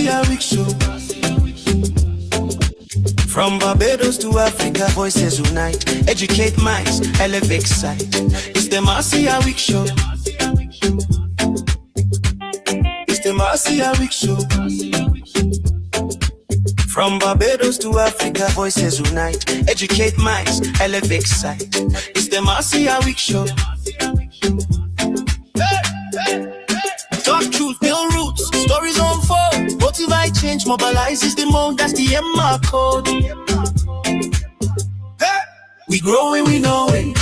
MARCIA Week Show. From Barbados to Africa, voices unite. Educate minds, elevate sight. It's the MARCIA Week Show. It's the MARCIA Week Show. From Barbados to Africa, voices unite. Educate minds, elevate sight. It's the MARCIA Week Show. Talk truth, build roots, stories unfold. Motivate change, mobilize is the mode, that's the MR code. Hey! We growing, we know it.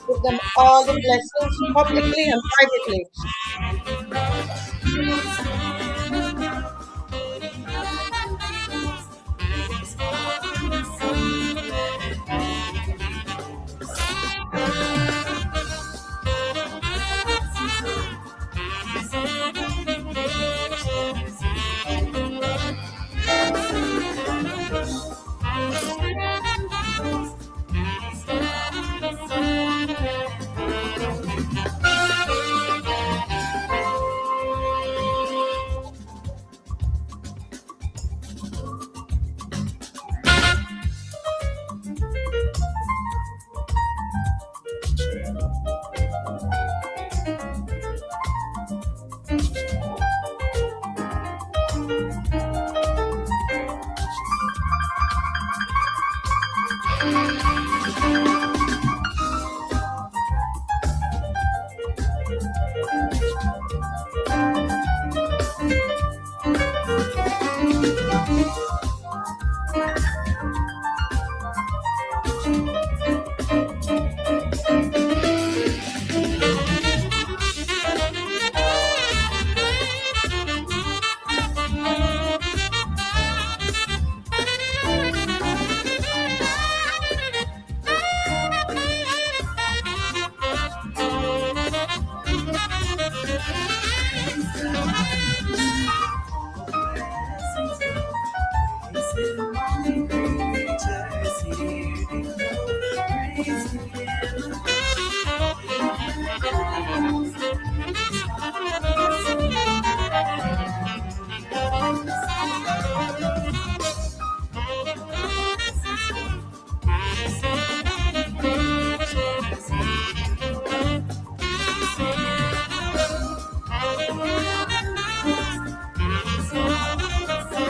Give them all the blessings publicly and privately.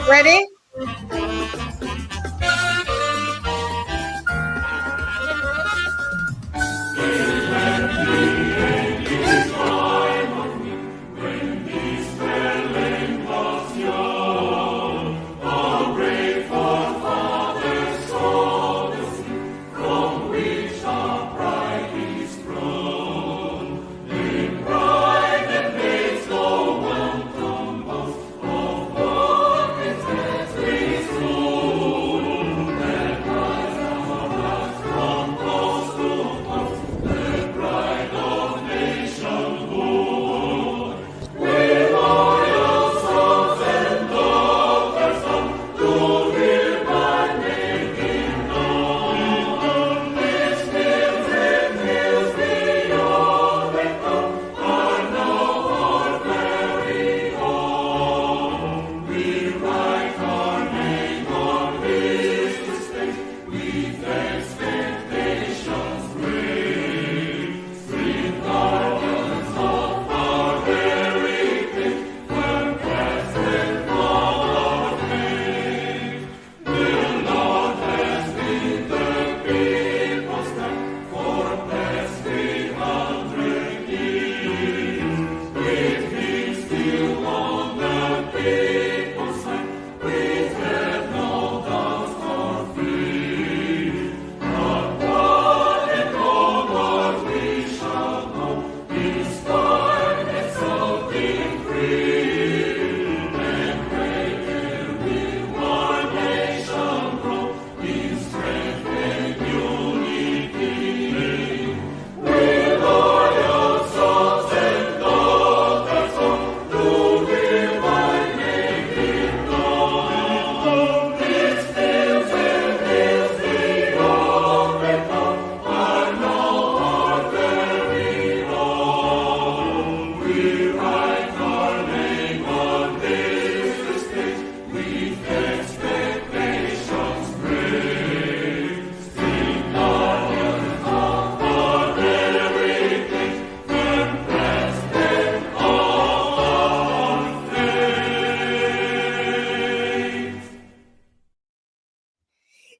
Ready? When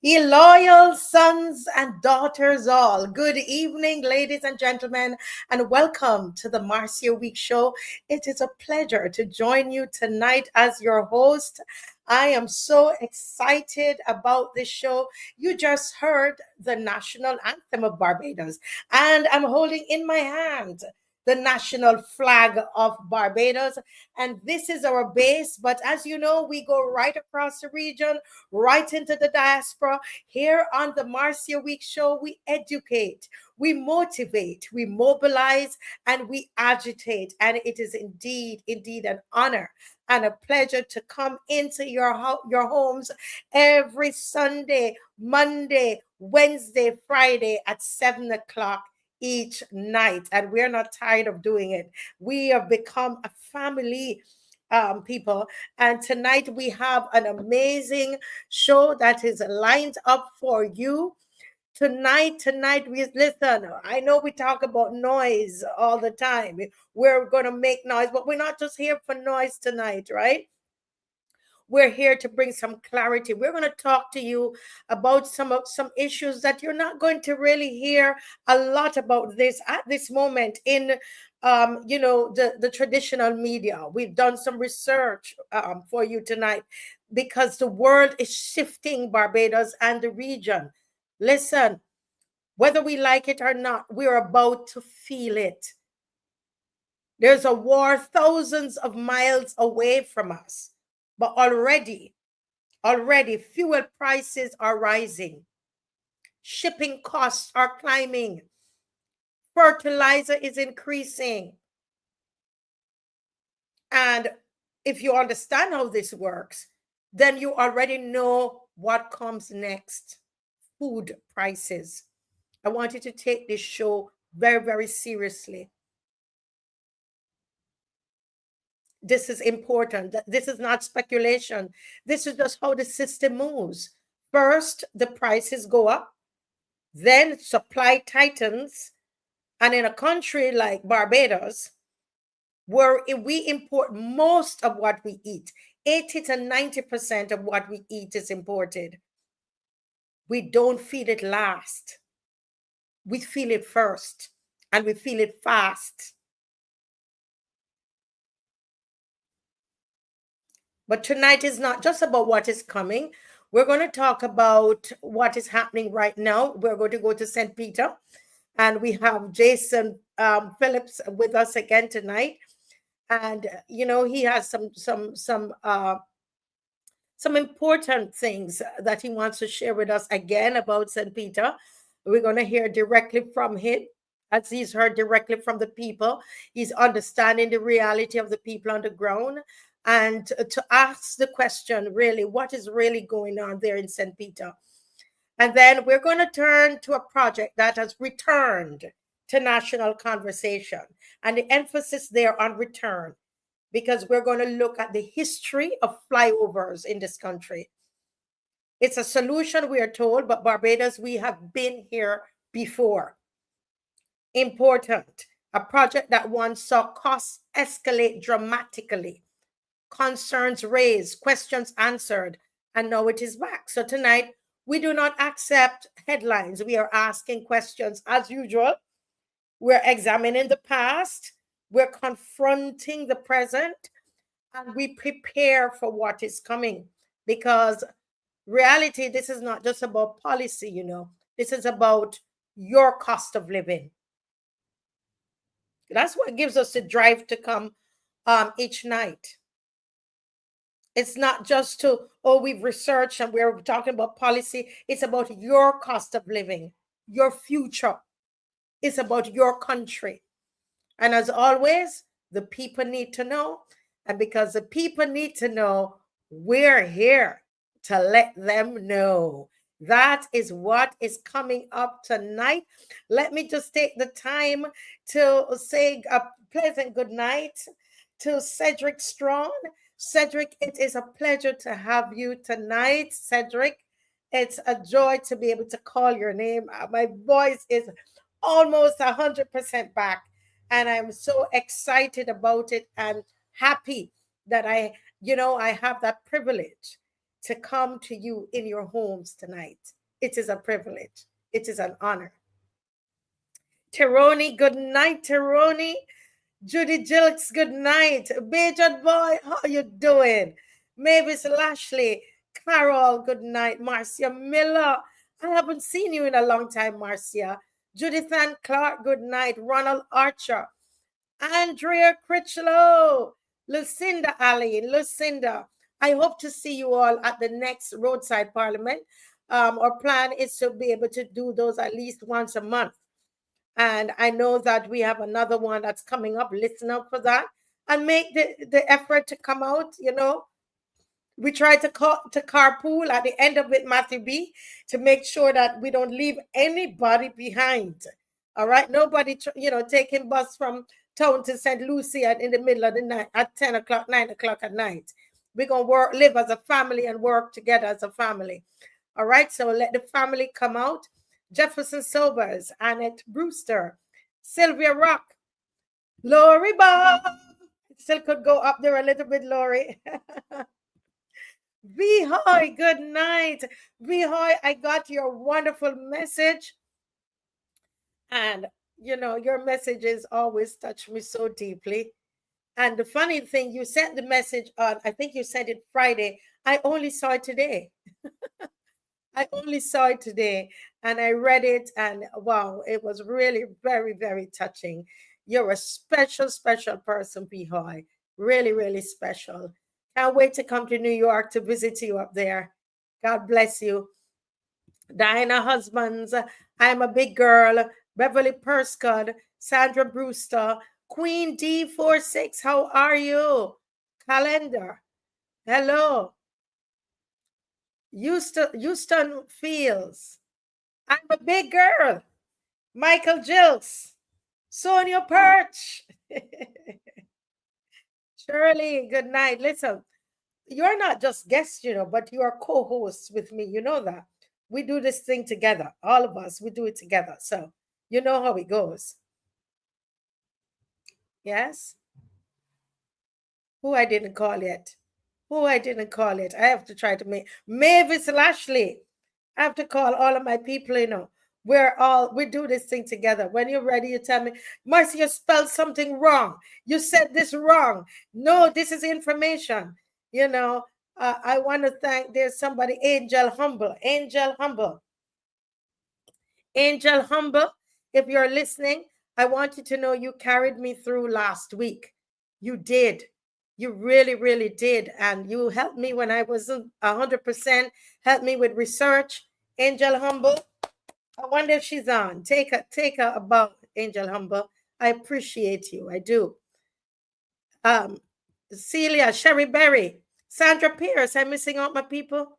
Ye loyal sons and daughters all, good evening, ladies and gentlemen, and welcome to the Marcia Week Show. It is a pleasure to join you tonight as your host. I am so excited about this show. You just heard the national anthem of Barbados, and I'm holding in my hand the national flag of Barbados. And this is our base. But as you know, we go right across the region, right into the diaspora. Here on the Marcia Week Show, we educate, we motivate, we mobilize, and we agitate. And it is indeed an honor and a pleasure to come into your homes every Sunday, Monday, Wednesday, Friday at 7 o'clock each night. And we're not tired of doing it. We have become a family, people. And tonight we have an amazing show that is lined up for you. Tonight, we listen. I know we talk about noise all the time. We're going to make noise, but we're not just here for noise tonight, right? We're here to bring some clarity. We're going to talk to you about some issues that you're not going to really hear a lot about this at this moment in the traditional media. We've done some research for you tonight because the world is shifting Barbados and the region. Listen, whether we like it or not, we're about to feel it. There's a war thousands of miles away from us. But already, fuel prices are rising. Shipping costs are climbing. Fertilizer is increasing. And if you understand how this works, then you already know what comes next. Food prices. I want you to take this show very, very seriously. This is important. This is not speculation. This is just how the system moves. First, the prices go up, then supply tightens. And in a country like Barbados, where we import most of what we eat, 80 to 90% of what we eat is imported. We don't feel it last. We feel it first, and we feel it fast. But tonight is not just about what is coming. We're going to talk about what is happening right now. We're going to go to St. Peter, and we have Jason Phillips with us again tonight. And he has some important things that he wants to share with us again about St. Peter. We're going to hear directly from him, as he's heard directly from the people. He's understanding the reality of the people on the ground, and to ask the question, really, what is really going on there in St. Peter? And then we're going to turn to a project that has returned to national conversation, and the emphasis there on return, because we're going to look at the history of flyovers in this country. It's a solution, we are told, but Barbados, we have been here before. Important. A project that once saw costs escalate dramatically, concerns raised, questions answered, and now it is back. So tonight, we do not accept headlines. We are asking questions as usual. We're examining the past, we're confronting the present, and we prepare for what is coming. Because reality, this is not just about policy, this is about your cost of living. That's what gives us the drive to come each night. It's not just we've researched and we're talking about policy. It's about your cost of living, your future. It's about your country. And as always, the people need to know. And because the people need to know, we're here to let them know. That is what is coming up tonight. Let me just take the time to say a pleasant good night to Cedric Strong. Cedric, it is a pleasure to have you tonight. Cedric, it's a joy to be able to call your name. My voice is almost 100% back, and I'm so excited about it and happy that I have that privilege to come to you in your homes tonight. It is a privilege. It is an honor. Teroni, good night, Teroni. Judy Jilks, good night. Bajad boy, how you doing? Mavis Lashley, Carol, good night. Marcia Miller, I haven't seen you in a long time, Marcia. Judith Ann Clark, good night. Ronald Archer, Andrea Critchlow, Lucinda Ali, Lucinda. I hope to see you all at the next Roadside Parliament. Our plan is to be able to do those at least once a month. And I know that we have another one that's coming up. Listen up for that and make the effort to come out. You know, we try to carpool at the end of it, Matthew B, to make sure that we don't leave anybody behind. All right, nobody, taking bus from town to St. Lucie in the middle of the night at 10 o'clock, 9 o'clock at night. We're gonna live as a family and work together as a family. All right, so let the family come out. Jefferson Sobers, Annette Brewster, Sylvia Rock, Lori Bob. Still could go up there a little bit, Lori. Vihoy, good night. Vihoy, I got your wonderful message. And, your messages always touch me so deeply. And the funny thing, you sent the message on, I think you sent it Friday. I only saw it today. I only saw it today and I read it and wow, it was really very, very touching. You're a special, special person, Pihoy. Really, really special. Can't wait to come to New York to visit you up there. God bless you. Diana Husbands, I'm a big girl. Beverly Perscott, Sandra Brewster, Queen D46, how are you? Calendar, hello. Houston Fields. I'm a big girl. Michael Jilks. Sonia Perch. Shirley, good night. Listen, you're not just guests, but you are co-hosts with me. You know that. We do this thing together. All of us, we do it together. So you know how it goes. Yes? Who I didn't call yet? I have to try to make Mavis Lashley. I have to call all of my people, we do this thing together. When you're ready, you tell me, Marcia, you spelled something wrong. You said this wrong. No, this is information. I want to thank, there's somebody, Angel Humble. If you're listening, I want you to know you carried me through last week. You did. You really, really did. And you helped me when I wasn't 100%, helped me with research. Angel Humble, I wonder if she's on. Take her about Angel Humble. I appreciate you. I do. Celia, Sherry Berry, Sandra Pierce. I'm missing out my people.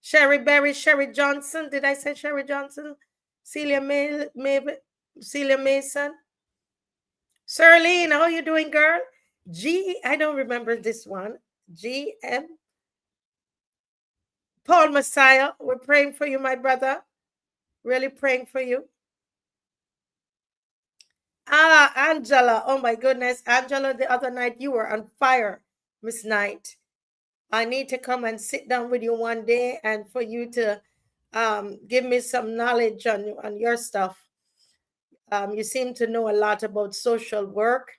Sherry Berry, Sherry Johnson. Did I say Sherry Johnson? Celia Celia Mason. Sirlene, how are you doing, girl? I don't remember this one. GM. Paul Messiah, we're praying for you, my brother. Really praying for you. Angela. Oh my goodness. Angela, the other night you were on fire, Miss Knight. I need to come and sit down with you one day and for you to give me some knowledge on your stuff. You seem to know a lot about social work,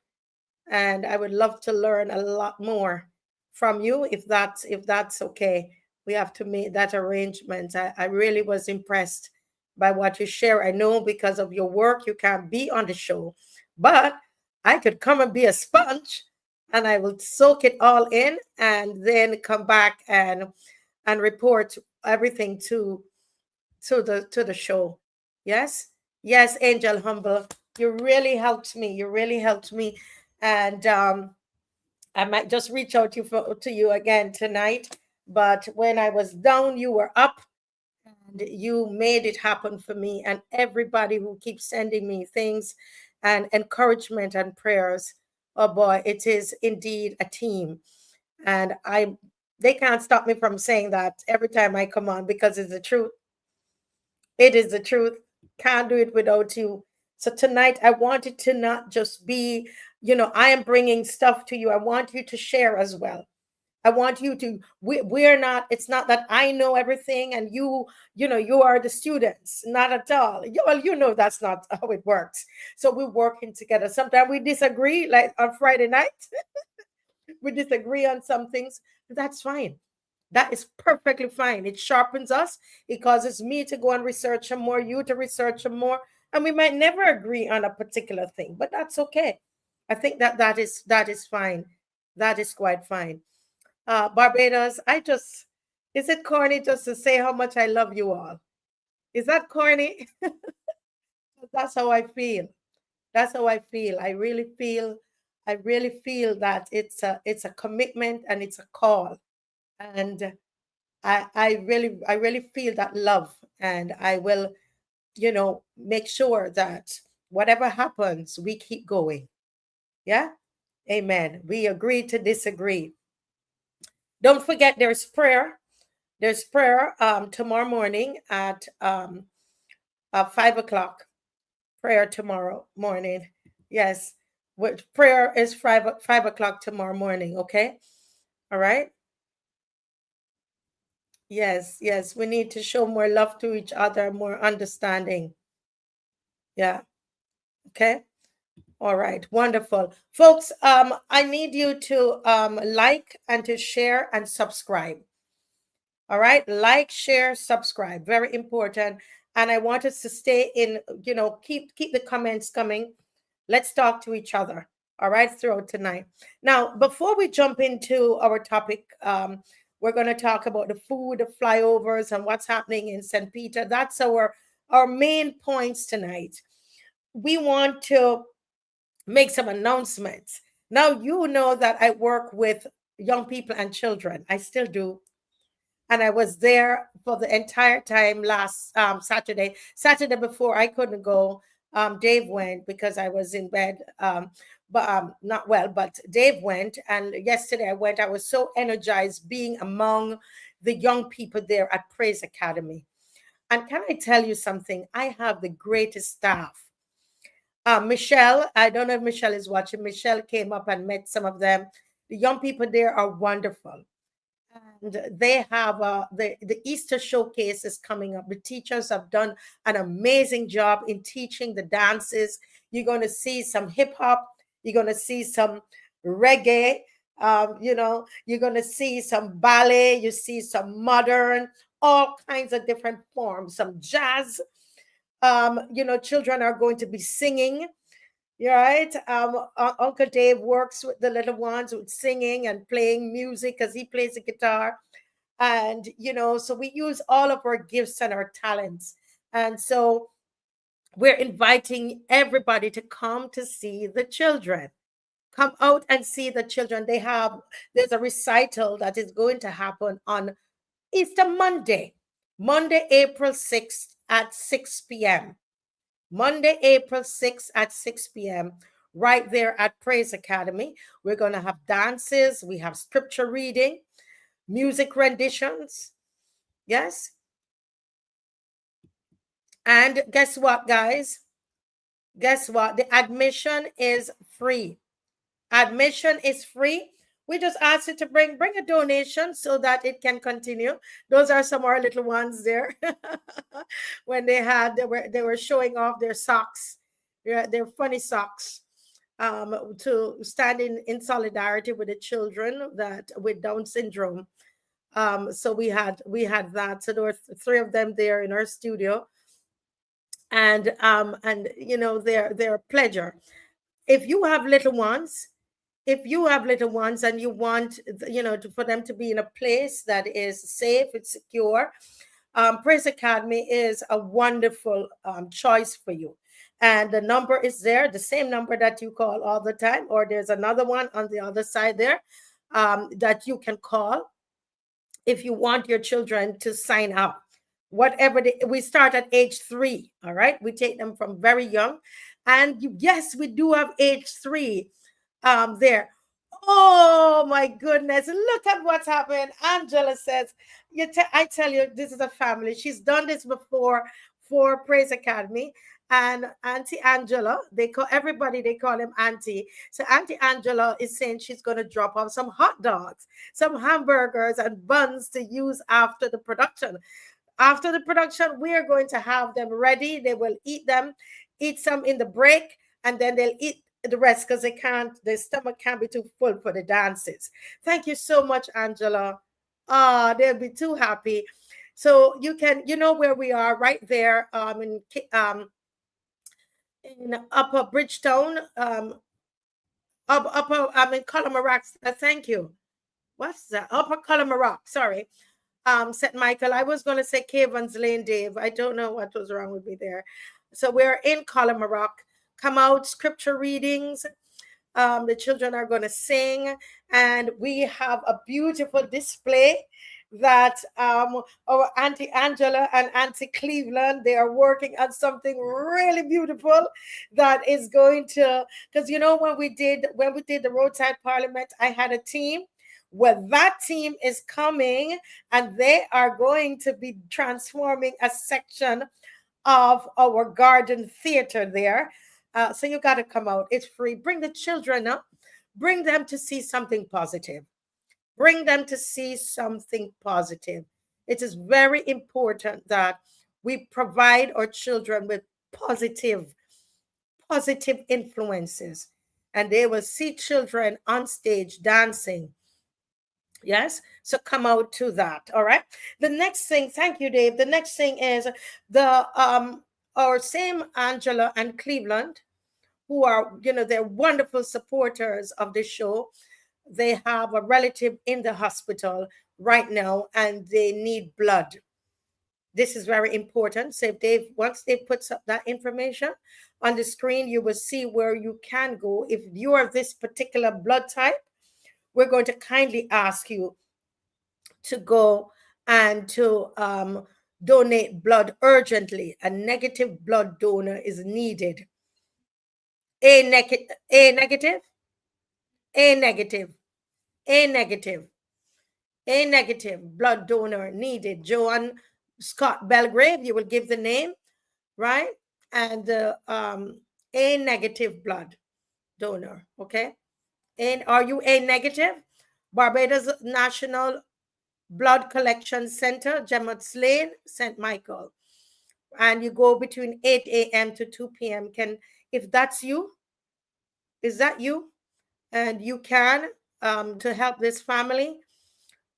and I would love to learn a lot more from you if that's okay. We have to make that arrangement. I really was impressed by what you share. I know because of your work you can't be on the show, but I could come and be a sponge and I will soak it all in and then come back and report everything to the show. Yes, Angel Humble, you really helped me. And I might just reach out to you again tonight. But when I was down, you were up and you made it happen for me. And everybody who keeps sending me things and encouragement and prayers. Oh boy, it is indeed a team. And they can't stop me from saying that every time I come on because it's the truth. It is the truth. Can't do it without you. So tonight, I want it to not just be, I am bringing stuff to you. I want you to share as well. I want you to, we're not, it's not that I know everything and you are the students, not at all. Well, that's not how it works. So we're working together. Sometimes we disagree, like on Friday night, we disagree on some things. That's fine. That is perfectly fine. It sharpens us. It causes me to go and research some more, you to research some more, and we might never agree on a particular thing, but that's okay. I think that is fine. That is quite fine. Barbados, is it corny just to say how much I love you all? Is that corny? That's how I feel. That's how I feel. I really feel that it's a commitment and it's a call. And I really feel that love, and I will, make sure that whatever happens, we keep going. Yeah. Amen. We agree to disagree. Don't forget there's prayer. There's prayer tomorrow morning at 5 o'clock. Prayer tomorrow morning. Yes. Which prayer is 5 o'clock tomorrow morning. Okay. All right. Yes, yes. We need to show more love to each other, more understanding. Yeah. Okay. All right. Wonderful. Folks, I need you to like and to share and subscribe. All right. Like, share, subscribe. Very important. And I want us to stay in, keep the comments coming. Let's talk to each other. All right, throughout tonight. Now, before we jump into our topic, we're going to talk about the food, the flyovers, and what's happening in St. Peter. That's our main points tonight. We want to make some announcements. Now, you know that I work with young people and children. I still do. And I was there for the entire time last Saturday before I couldn't go. Dave went because I was in bed, but not well. But Dave went, and yesterday I went. I was so energized being among the young people there at Praise Academy. And can I tell you something? I have the greatest staff. Michelle, I don't know if Michelle is watching. Michelle came up and met some of them. The young people there are wonderful. And they have the Easter showcase is coming up. The teachers have done an amazing job in teaching the dances. You're going to see some hip hop. You're going to see some reggae. You're going to see some ballet. You see some modern, all kinds of different forms. Some jazz. Children are going to be singing. You're right. Uncle Dave works with the little ones with singing and playing music because he plays the guitar. And, so we use all of our gifts and our talents. And so we're inviting everybody to come to see the children. Come out and see the children. There's a recital that is going to happen on Easter Monday, April 6th at 6 p.m. Monday, April 6th at 6 p.m., right there at Praise Academy. We're going to have dances. We have scripture reading, music renditions. Yes. And guess what, guys? Guess what? The admission is free. Admission is free. We just ask you to bring a donation so that it can continue. Those are some of our little ones there. When they were showing off their socks, their funny socks, to stand in solidarity with the children that with Down syndrome. So we had that. So there were three of them there in our studio, and they're a pleasure. If you have little ones, and you want for them to be in a place that is safe, it's secure, Praise Academy is a wonderful choice for you. And the number is there, the same number that you call all the time, or there's another one on the other side there that you can call if you want your children to sign up. We start at age 3. All right, we take them from very young, and yes, we do have age 3 there. Oh my goodness, look at what's happened. Angela says, I tell you, this is a family. She's done this before for Praise Academy, And Auntie Angela, they call everybody, they call him Auntie. So Auntie Angela is saying she's going to drop off some hot dogs, some hamburgers, and buns to use after the production. After the production, we are going to have them ready. They will eat them, eat some in the break, and then they'll eat the rest because they can't, their stomach can't be too full for the dances. Thank you so much, Angela. Ah, they'll be too happy. So you can, you know where we are, right there in Upper Bridgetown, upper, I'm in Colomarack. Thank you. What's that? Upper Colomarack. Sorry. St. Michael. I was going to say Caverns Lane, Dave. I don't know what was wrong with me there. So we're in Colomarack. Come out, scripture readings. The children are going to sing, and we have a beautiful display that our Auntie Angela and Auntie Cleveland, they are working on something really beautiful that is going to, because you know when we did the roadside parliament, I had a team. Well, that team is coming and they are going to be transforming a section of our garden theater there. So you got to come out. It's free. Bring the children up. Bring them to see something positive. Bring them to see something positive. It is very important that we provide our children with positive influences. And they will see children on stage dancing. Yes, so come out to that. All right. The next thing, thank you, Dave. The next thing is our same Angela and Cleveland, who are, they're wonderful supporters of the show. They have a relative in the hospital right now and they need blood. This is very important. So if once Dave puts up that information on the screen, you will see where you can go. If you are this particular blood type, we're going to kindly ask you to go and to donate blood urgently. A negative blood donor is needed. A negative, A negative, A negative, A negative, A negative blood donor needed. Joan Scott Belgrave, you will give the name, right? And A negative blood donor, okay? And are you A negative? Barbados National Blood Collection Center, Gemmots Lane, St. Michael. And you go between 8 a.m. to 2 p.m. If that's you, is that you? And you can, to help this family.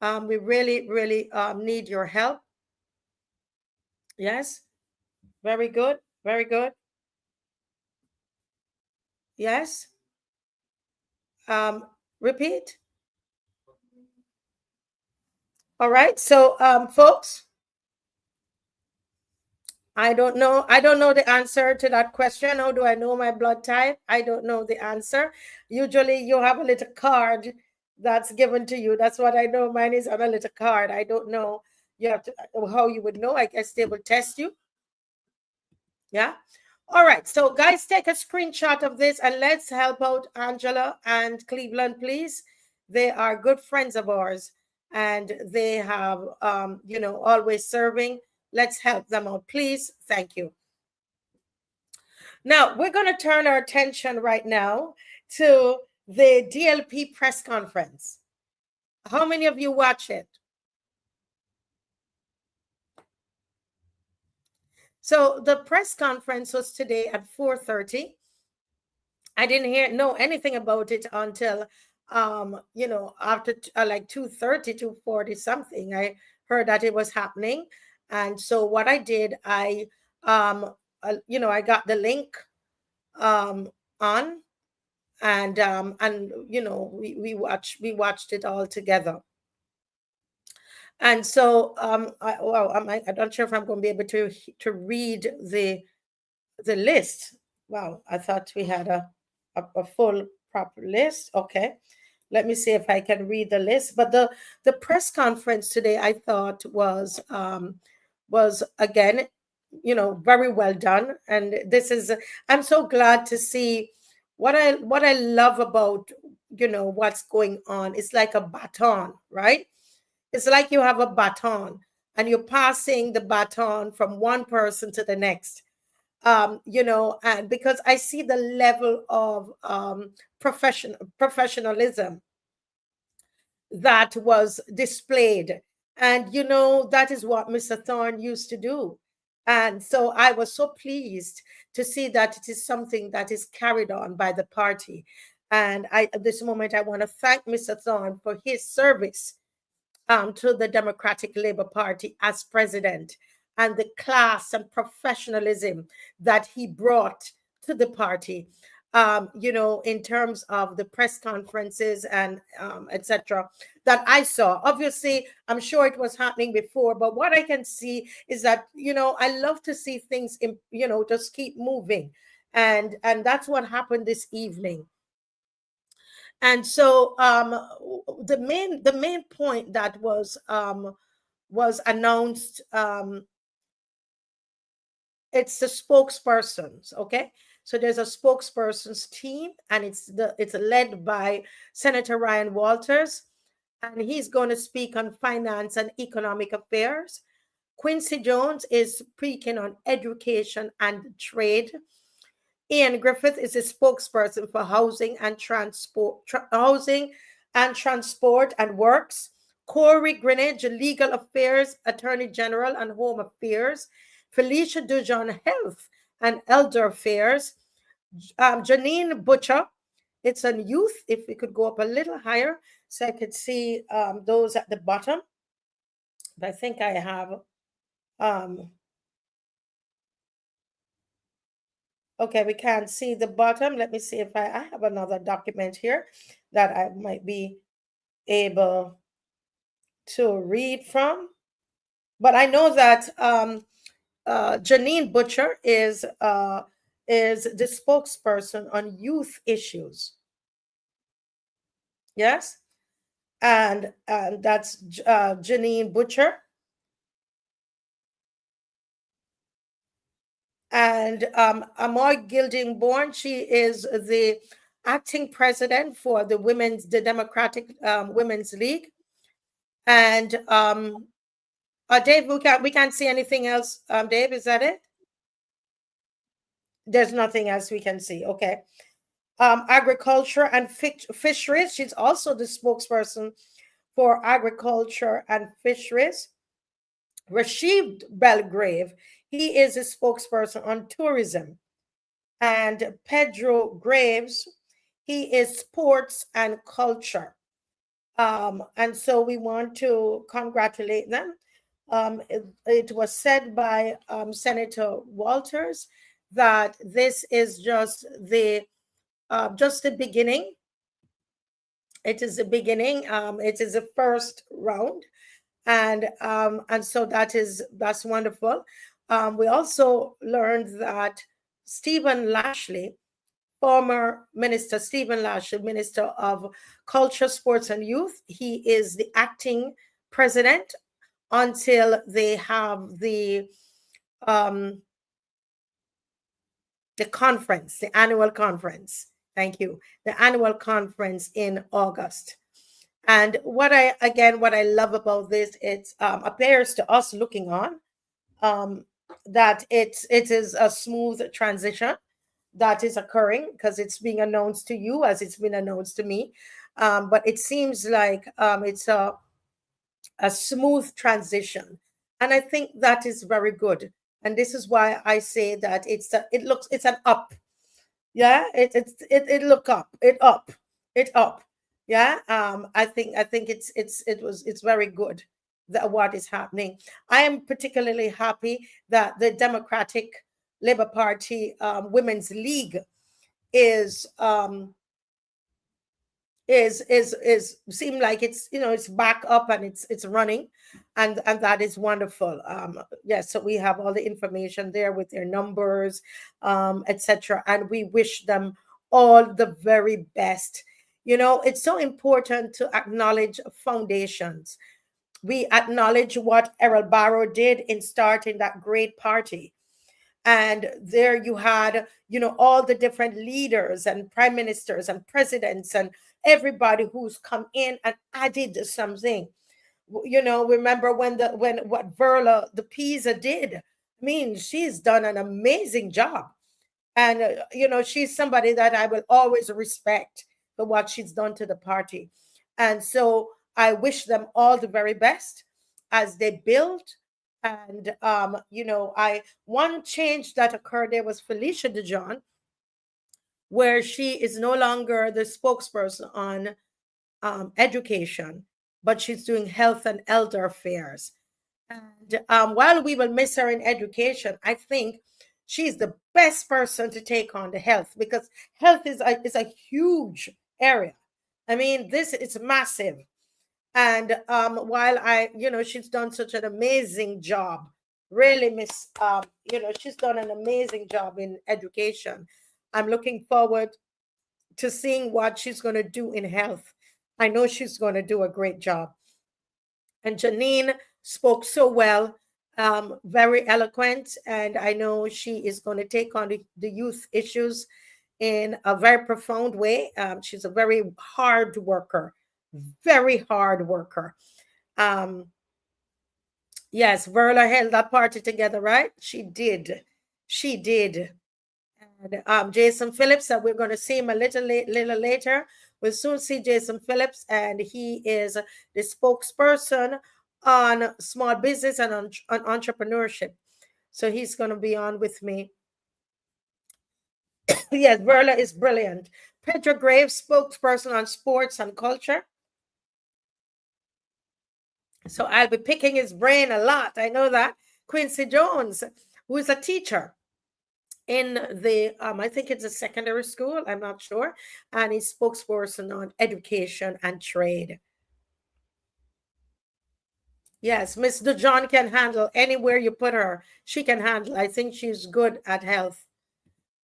We really, really need your help. Yes. Very good. Very good. Yes. Repeat. All right. So, folks, I don't know the answer to that question. How do I know my blood type? I don't know the answer. Usually you have a little card that's given to you. That's what I know. Mine is on a little card. I don't know. You have to, how you would know. I guess they will test you. Yeah. All right. So guys, take a screenshot of this and let's help out Angela and Cleveland, please. They are good friends of ours and they have, always serving. Let's help them out, please. Thank you. Now, we're going to turn our attention right now to the DLP press conference. How many of you watch it? So the press conference was today at 4:30. I didn't know anything about it until, after like 2:30, 2:40 something. I heard that it was happening. And so what I did, I got the link on, and we watched it all together. And so I'm not sure if I'm going to be able to read the list. Wow, I thought we had a full proper list. Okay, let me see if I can read the list. But the press conference today, I thought was again, very well done. And I'm so glad to see what I love about what's going on. It's like a baton, right? It's like you have a baton and you're passing the baton from one person to the next. And because I see the level of professionalism that was displayed. And, that is what Mr. Thorne used to do. And so I was so pleased to see that it is something that is carried on by the party. And at this moment, I want to thank Mr. Thorne for his service to the Democratic Labour Party as president, and the class and professionalism that he brought to the party. In terms of the press conferences and etc. that I saw. Obviously, I'm sure it was happening before, but what I can see is that, I love to see things, just keep moving. And that's what happened this evening. And so the main point that was announced, it's the spokespersons. Okay, so there's a spokespersons team, and it's led by Senator Ryan Walters, and he's going to speak on finance and economic affairs. Quincy Jones is speaking on education and trade. Ian Griffith is a spokesperson for housing and transport and works. Corey Greenidge, legal affairs, attorney general and home affairs. Felicia Dujon, health and elder affairs. Janine Butcher, it's on youth. If we could go up a little higher so I could see those at the bottom. But I think I have okay, we can't see the bottom. Let me see if I have another document here that I might be able to read from. But I know that Janine Butcher is the spokesperson on youth issues. Yes, and that's Janine Butcher. And Amoy Gildingborn, she is the acting president for the Democratic Women's League. And Dave, we can't see anything else. Dave, is that it? There's nothing else we can see. Okay. Agriculture and fisheries. She's also the spokesperson for agriculture and fisheries. Rashid Belgrave, he is a spokesperson on tourism. And Pedro Graves, he is sports and culture. And so we want to congratulate them. It was said by Senator Walters that this is just the beginning. It is the beginning. It is the first round, and so that's wonderful. We also learned that Stephen Lashley, former Minister Stephen Lashley, Minister of Culture, Sports and Youth, he is the acting president until they have the conference, the annual conference. Thank you. The annual conference in August. And what I love about this, it appears to us looking on that it is a smooth transition that is occurring because it's being announced to you as it's been announced to me. But it seems like it's a smooth transition. And I think that is very good. And this is why I say that it's an up. Yeah, it look up, it up. Yeah. I think it's very good that what is happening. I am particularly happy that the Democratic Labour Party Women's League is seem like it's back up and it's running, and that is wonderful. Yes, so we have all the information there with their numbers, etc., and we wish them all the very best. It's so important to acknowledge foundations. We acknowledge what Errol Barrow did in starting that great party. And there you had, all the different leaders and prime ministers and presidents and everybody who's come in and added something. Remember when what Verla the Pisa did, I mean, she's done an amazing job. And, she's somebody that I will always respect for what she's done to the party. And so I wish them all the very best as they build. And, I one change that occurred there was Felicia DeJohn, where she is no longer the spokesperson on education, but she's doing health and elder affairs. And while we will miss her in education, I think she's the best person to take on the health, because health is a huge area. I mean, this is massive. And while she's done such an amazing job, really miss, she's done an amazing job in education. I'm looking forward to seeing what she's going to do in health. I know she's going to do a great job. And Janine spoke so well, very eloquent, and I know she is going to take on the youth issues in a very profound way. She's a very hard worker, very hard worker. Um, yes, Verla held that party together, right? She did. She did. And Jason Phillips, that we're going to see him a little later. We'll soon see Jason Phillips, and he is the spokesperson on small business and on entrepreneurship. So he's going to be on with me. Yes, Verla is brilliant. Petra Graves, spokesperson on sports and culture. So I'll be picking his brain a lot. I know that. Quincy Jones, who is a teacher in the, I think it's a secondary school, I'm not sure. And he's spokesperson on education and trade. Yes, Miss DeJohn can handle anywhere you put her. She can handle. I think she's good at health.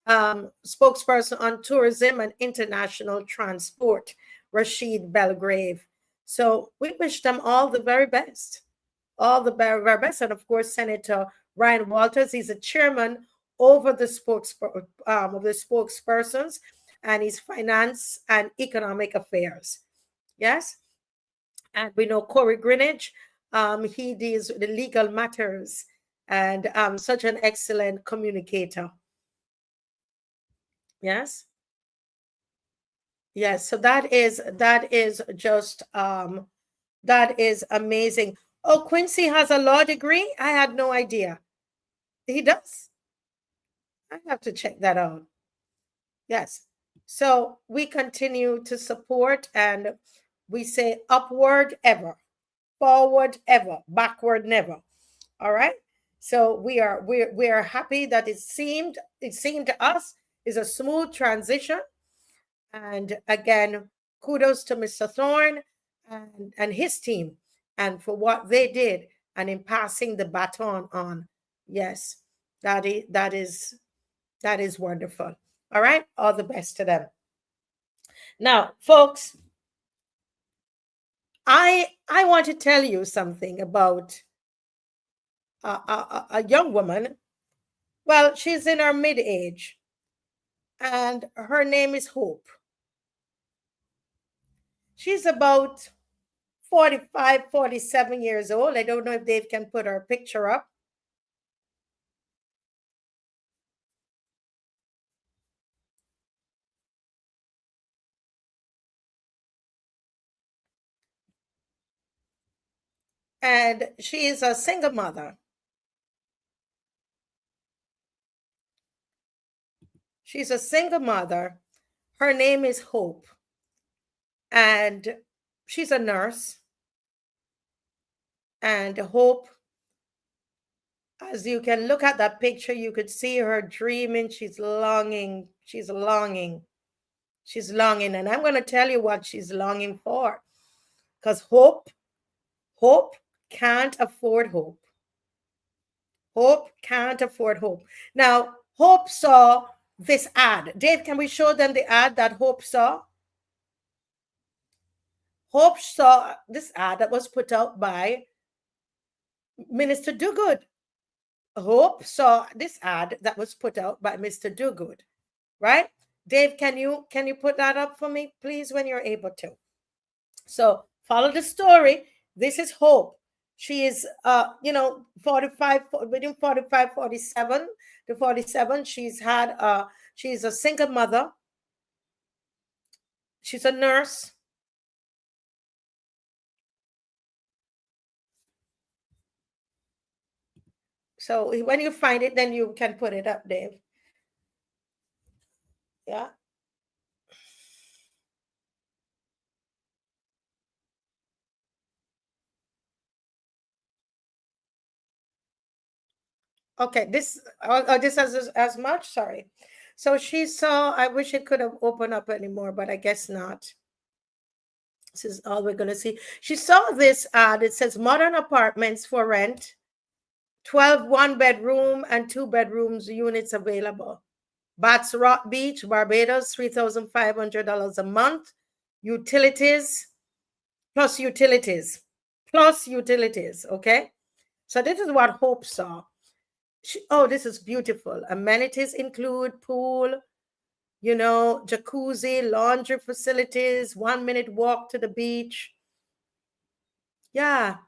Spokesperson on tourism and international transport, Rashid Belgrave. So we wish them all the very best. All the very, very best. And of course, Senator Ryan Walters, he's a chairman over the of the spokespersons, and he's finance and economic affairs. Yes. And we know Corey Greenidge, he deals with the legal matters, and such an excellent communicator. Yes. Yes. So that is just that is amazing. Oh, Quincy has a law degree. I had no idea. He does. I have to check that out. Yes. So we continue to support, and we say upward ever, forward ever, backward never. All right. So we are happy that it seemed to us is a smooth transition. And again, kudos to Mr. Thorne and his team, and for what they did, and in passing the baton on. Yes, that is wonderful. All right, all the best to them. Now, folks, I want to tell you something about a young woman. Well, she's in her mid-age, and her name is Hope. She's about 45, 47 years old. I don't know if Dave can put her picture up. And she is a single mother. She's a single mother. Her name is Hope. And she's a nurse. And Hope, as you can look at that picture, you could see her dreaming. She's longing. She's longing. She's longing. And I'm going to tell you what she's longing for. Because Hope can't afford hope. Hope can't afford hope. Now, Hope saw this ad. Dave, can we show them the ad that Hope saw? Hope saw this ad that was put out by Minister Dogood. Hope saw this ad that was put out by Mr. Dogood, right? Dave, can you put that up for me, please, when you're able to? So follow the story. This is Hope. She is, 45, between 45, 47 to 47. She's a single mother. She's a nurse. So when you find it, then you can put it up, Dave. Yeah. Okay, this this as much. Sorry. So she saw. I wish it could have opened up anymore, but I guess not. This is all we're gonna see. She saw this ad. It says modern apartments for rent, 12 one-bedroom and 2 bedrooms units available. Bats Rock Beach, Barbados, $3,500 a month. Utilities plus utilities plus utilities. Okay, so this is what Hope saw. Oh, this is beautiful. Amenities include pool, jacuzzi, laundry facilities, 1 minute walk to the beach. Yeah.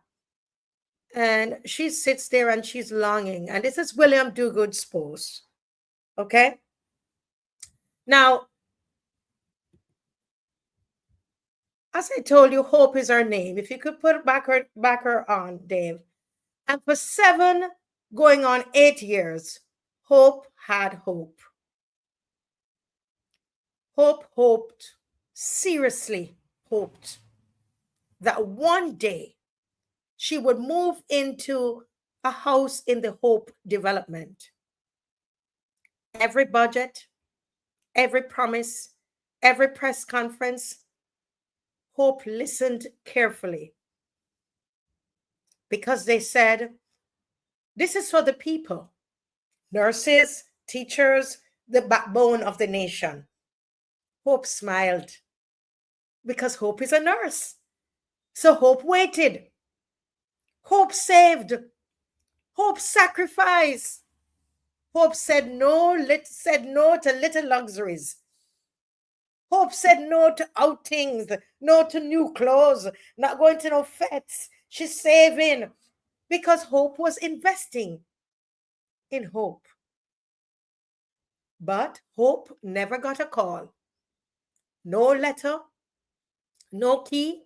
And she sits there and she's longing. And this is William Dogood's post. Okay. Now, as I told you, Hope is her name. If you could put back her on, Dave. And for 7 going on 8 years, Hope had hope. Hope hoped, seriously hoped, that one day she would move into a house in the Hope development. Every budget, every promise, every press conference, Hope listened carefully because they said, this is for the people, nurses, teachers, the backbone of the nation. Hope smiled because Hope is a nurse. So Hope waited. Hope saved. Hope sacrificed. Hope said no to little luxuries. Hope said no to outings, no to new clothes, not going to no fetes. She's saving because Hope was investing in Hope. But Hope never got a call. No letter, no key,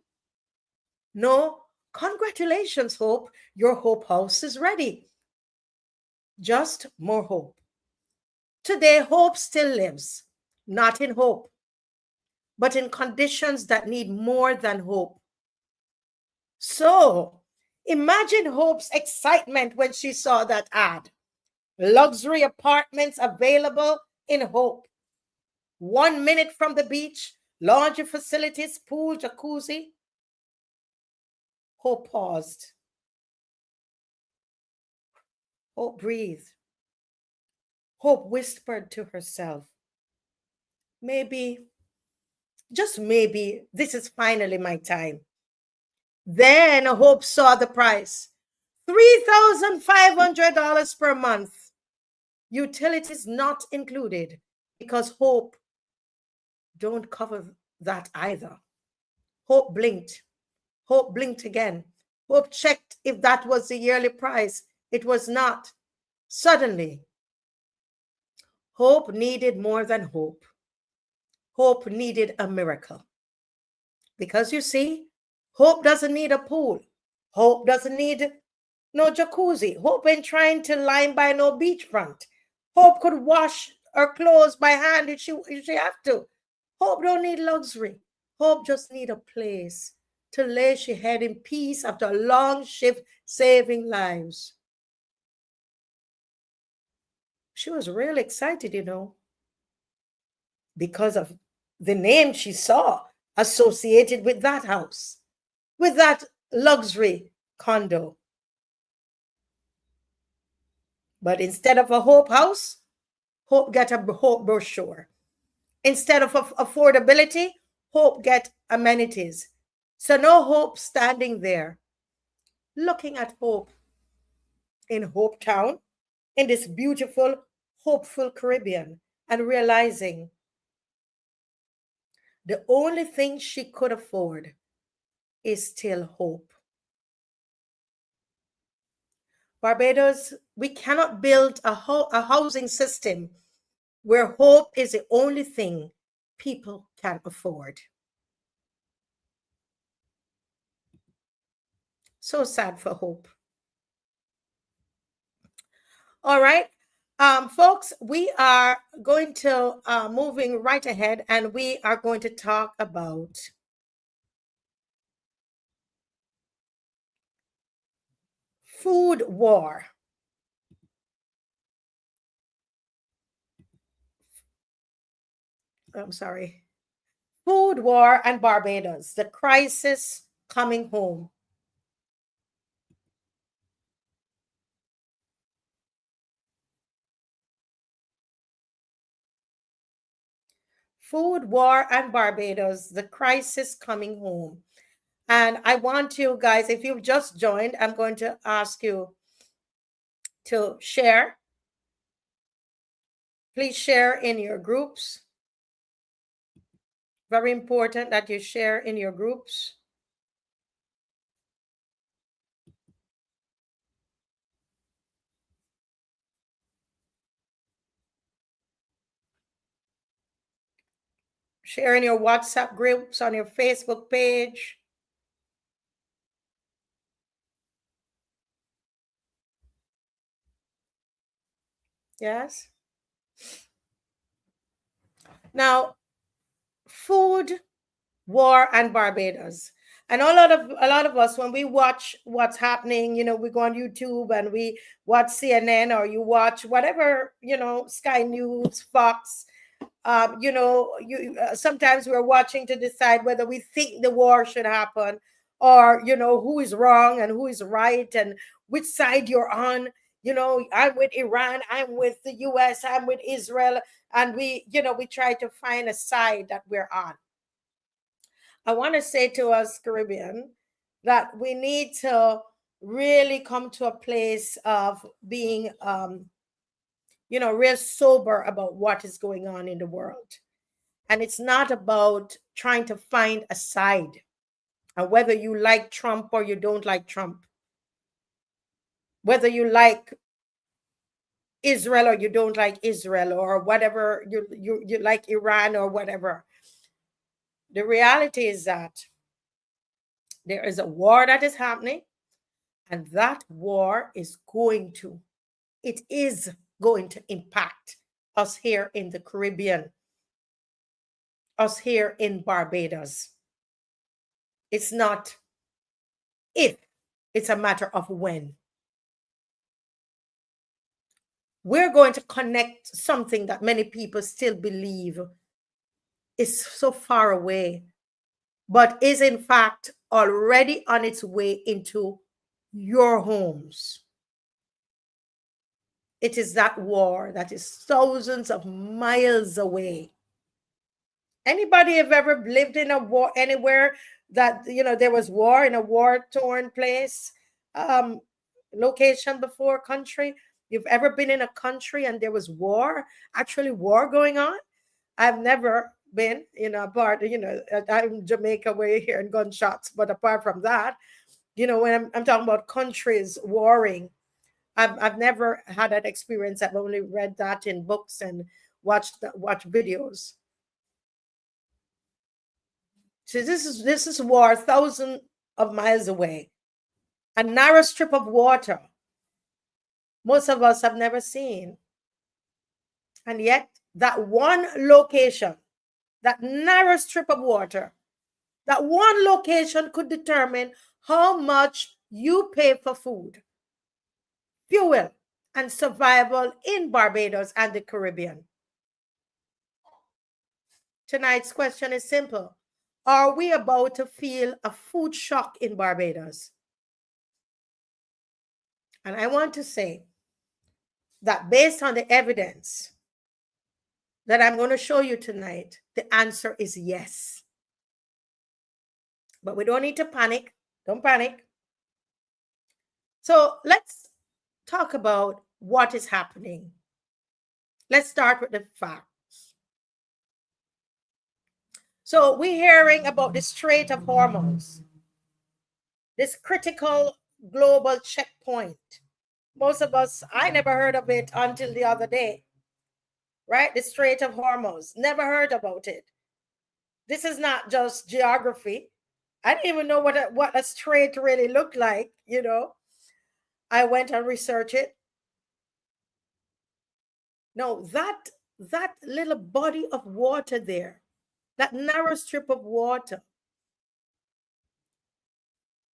no congratulations, Hope. Your Hope house is ready. Just more hope. Today, Hope still lives, not in hope, but in conditions that need more than hope. So imagine Hope's excitement when she saw that ad. Luxury apartments available in Hope. 1 minute from the beach, laundry facilities, pool, jacuzzi. Hope paused. Hope breathed. Hope whispered to herself, maybe, just maybe, this is finally my time. Then Hope saw the price, $3,500 per month. Utilities not included, because Hope don't cover that either. Hope blinked. Hope blinked again. Hope checked if that was the yearly price. It was not. Suddenly, Hope needed more than hope. Hope needed a miracle. Because you see, Hope doesn't need a pool. Hope doesn't need no jacuzzi. Hope ain't trying to line by no beachfront. Hope could wash her clothes by hand if she have to. Hope don't need luxury. Hope just need a place to lay she head in peace after a long shift saving lives. She was really excited, because of the name she saw associated with that house, with that luxury condo. But instead of a Hope house, Hope get a Hope brochure. Instead of affordability, Hope get amenities. So no Hope standing there looking at Hope in Hope Town, in this beautiful, hopeful Caribbean, and realizing the only thing she could afford is still hope. Barbados, we cannot build a housing system where hope is the only thing people can afford. So sad for hope. All right. Folks, we are going to moving right ahead, and we are going to talk about food war. I'm sorry. Food war and Barbados, the crisis coming home. Food war and Barbados, the crisis coming home. And I want you guys, if you've just joined, I'm going to ask you to share. Please share in your groups. Very important that you share in your groups. Share in your WhatsApp groups, on your Facebook page. Yes. Now, food war and Barbados. And a lot of us, when we watch what's happening, we go on YouTube and we watch CNN, or you watch whatever, Sky News, Fox. Sometimes we're watching to decide whether we think the war should happen, or who is wrong and who is right, and which side you're on. I'm with Iran, I'm with the US, I'm with Israel, and we try to find a side that we're on. I want to say to us, Caribbean, that we need to really come to a place of being, real sober about what is going on in the world. And it's not about trying to find a side, and whether you like Trump or you don't like Trump, whether you like Israel or you don't like Israel, or whatever, you like Iran or whatever. The reality is that there is a war that is happening, and that war is going to impact us here in the Caribbean, us here in Barbados. It's not if, it's a matter of when. We're going to connect something that many people still believe is so far away, but is in fact already on its way into your homes. It is that war that is thousands of miles away. Anybody have ever lived in a war anywhere that there was war, in a war-torn place, location before, country? You've ever been in a country and there was war, actually war going on? I've never been in a part, I'm Jamaica, we're hearing gunshots, but apart from that, when I'm talking about countries warring, I've never had that experience. I've only read that in books and watched videos. So this is war thousands of miles away, a narrow strip of water most of us have never seen. And yet that one location, that narrow strip of water, that one location could determine how much you pay for food, fuel, and survival in Barbados and the Caribbean. Tonight's question is simple. Are we about to feel a food shock in Barbados? And I want to say that based on the evidence that I'm going to show you tonight, the answer is yes. But we don't need to panic. Don't panic. So let's talk about what is happening. Let's start with the facts. So we're hearing about the Strait of Hormuz, this critical global checkpoint. most of us, I never heard of it until the other day, right? The Strait of Hormuz, never heard about it. This is not just geography. I didn't even know what a strait really looked like, you know. I went and researched it. No, that little body of water there, that narrow strip of water,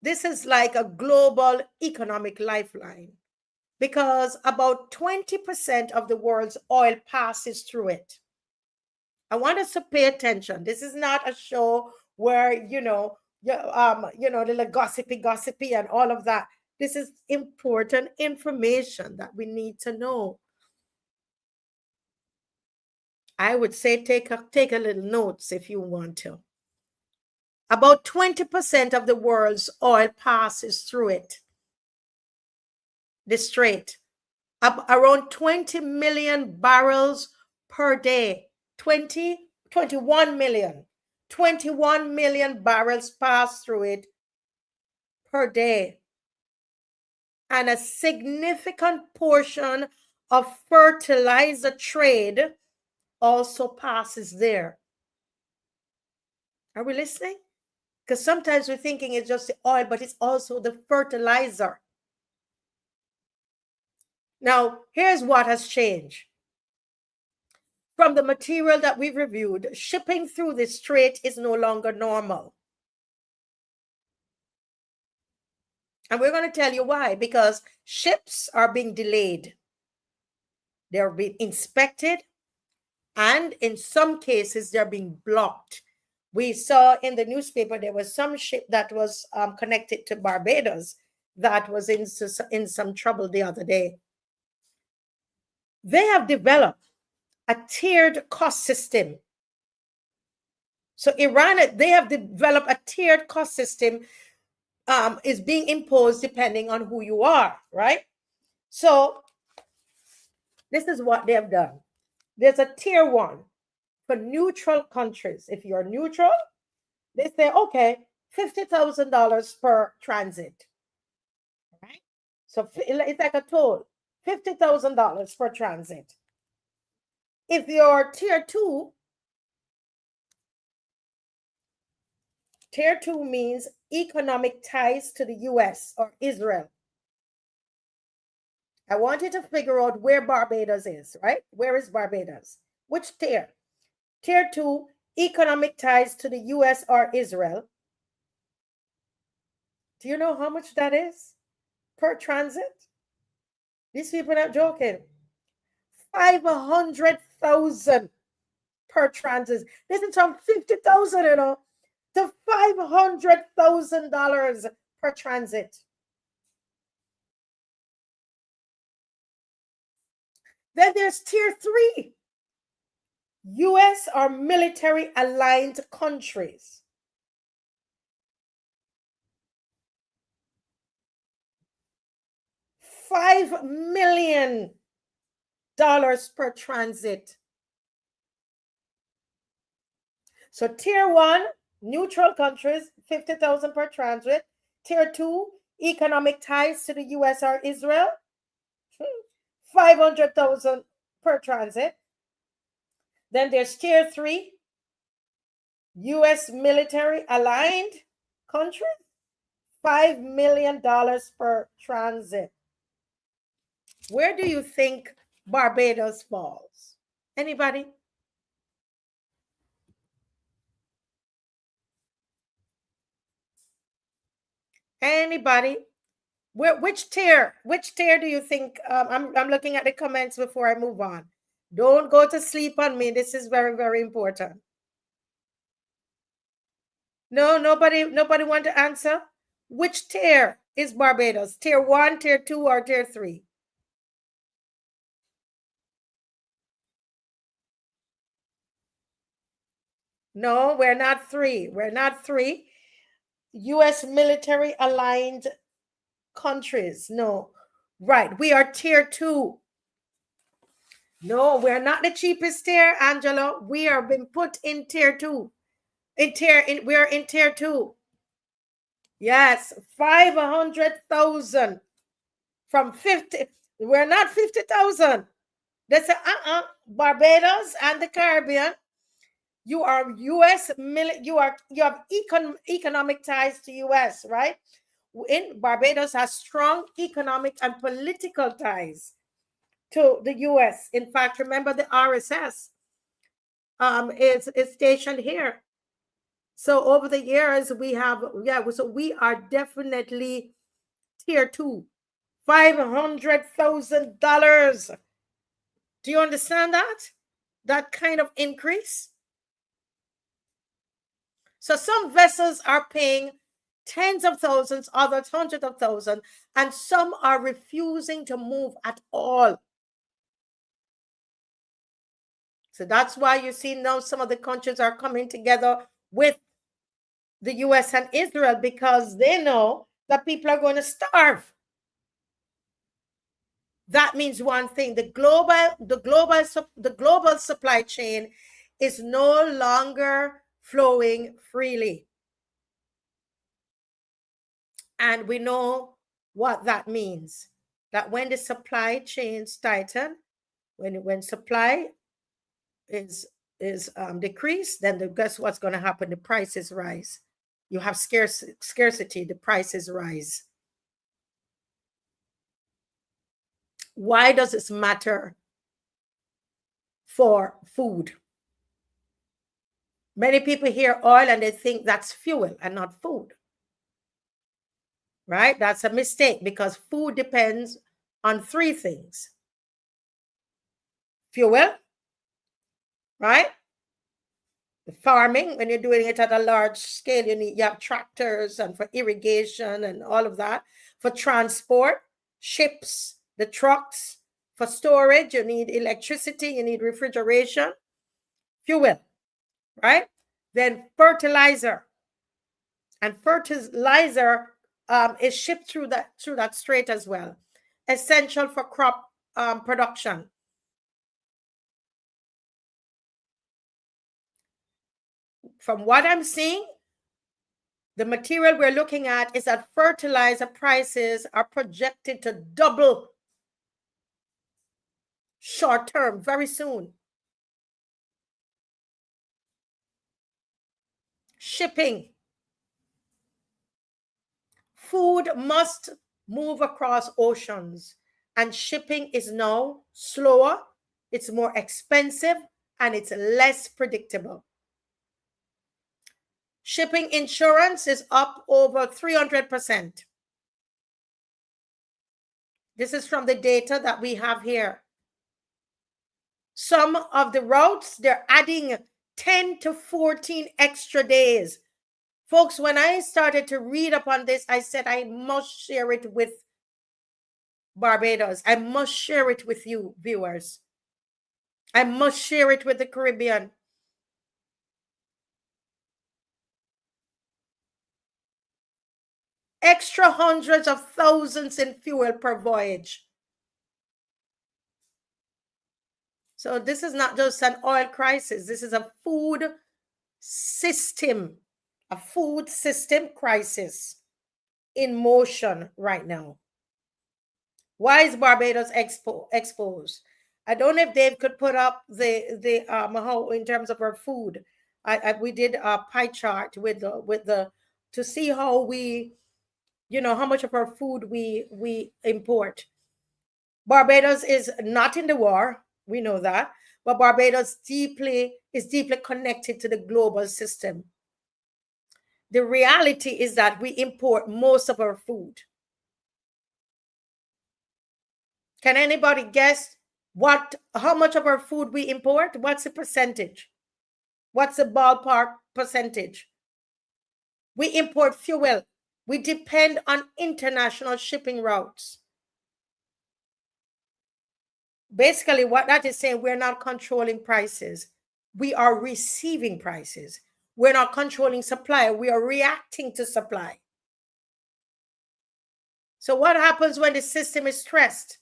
this is like a global economic lifeline because about 20% of the world's oil passes through it. I want us to pay attention. This is not a show where, the gossipy and all of that. This is important information that we need to know. I would say take a little notes if you want to. About 20% of the world's oil passes through it. The strait. Around 20 million barrels per day. 21 million. 21 million barrels pass through it per day. And a significant portion of fertilizer trade also passes there. Are we listening? Because sometimes we're thinking it's just the oil, but it's also the fertilizer. Now, here's what has changed. From the material that we've reviewed, shipping through the strait is no longer normal. And we're going to tell you why. Because ships are being delayed. They're being inspected. And in some cases, they're being blocked. We saw in the newspaper, there was some ship that was connected to Barbados that was in some trouble the other day. They have developed a tiered cost system. So Iran, they have developed a tiered cost system, is being imposed depending on who you are, right? So this is what they have done. There's a tier 1 for neutral countries. If you're neutral, they say, okay, $50,000 per transit, right? So it's like a toll, $50,000 per transit. If you're tier 2 means economic ties to the US or Israel. I want you to figure out where Barbados is, right? Where is Barbados? Which tier? Tier 2, economic ties to the US or Israel. Do you know how much that is per transit? These people are not joking. 500,000 per transit. This is from 50,000, to $500,000 per transit. Then there's tier 3, US or military aligned countries. $5 million per transit. So tier 1, neutral countries, 50,000 per transit. Tier 2, economic ties to the US or Israel, 500,000 per transit. Then there's tier 3, US military aligned countries, $5 million per transit. Where do you think Barbados falls? Anybody? Anybody? Which tier? Which tier do you think? I'm looking at the comments before I move on. Don't go to sleep on me. This is very, very important. No, nobody want to answer. Which tier is Barbados? Tier 1, tier 2, or tier 3? No, we're not 3. We're not 3. US military aligned countries. No. Right. We are tier 2. No, we're not the cheapest tier, Angela. We are being put in tier 2. We're in tier 2. Yes, 500,000 from 50. We're not 50,000. They say, Barbados and the Caribbean, you are U.S. You have economic ties to U.S., right? In Barbados has strong economic and political ties to the U.S. In fact, remember the RSS is stationed here. So over the years, we have, so we are definitely tier 2, $500,000. Do you understand that? That kind of increase? So some vessels are paying tens of thousands, others hundreds of thousands, and some are refusing to move at all. So that's why you see now some of the countries are coming together with the US and Israel, because they know that people are going to starve. That means one thing: the global supply chain is no longer flowing freely. And we know what that means. That when the supply chains tighten, when supply is decreased, then guess what's going to happen? The prices rise. You have scarcity, the prices rise. Why does this matter for food? Many people hear oil and they think that's fuel and not food. Right? That's a mistake, because food depends on 3 things. Fuel, right? The farming, when you're doing it at a large scale, you have tractors, and for irrigation and all of that. For transport, ships, the trucks. For storage, you need electricity, you need refrigeration. Fuel, right? Then fertilizer. And fertilizer is shipped through that strait as well. Essential for crop production. From what I'm seeing, the material we're looking at is that fertilizer prices are projected to double short term, very soon. Shipping. Food must move across oceans, and shipping is now slower, it's more expensive, and it's less predictable. Shipping insurance is up over 300%. This is from the data that we have here. Some of the routes, they're adding 10 to 14 extra days. Folks, when I started to read up on this, I said I must share it with Barbados. I must share it with you, viewers. I must share it with the Caribbean. Extra hundreds of thousands in fuel per voyage. So this is not just an oil crisis. This is a food system crisis in motion right now. Why is Barbados exposed? I don't know if Dave could put up the how in terms of our food. We did a pie chart with the to see how we, how much of our food we import. Barbados is not in the war, we know that, but Barbados is deeply connected to the global system. The reality is that we import most of our food. Can anybody guess how much of our food we import? What's the percentage? What's the ballpark percentage? We import fuel. We depend on international shipping routes. Basically, what that is saying, we're not controlling prices. We are receiving prices. We're not controlling supply. We are reacting to supply. So what happens when the system is stressed?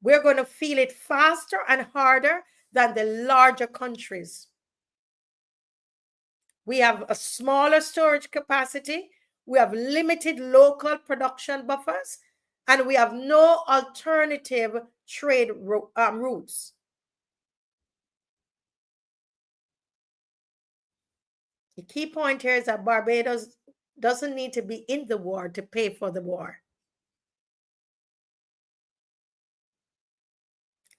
We're going to feel it faster and harder than the larger countries. We have a smaller storage capacity. We have limited local production buffers. and we have no alternative trade routes. The key point here is that Barbados doesn't need to be in the war to pay for the war.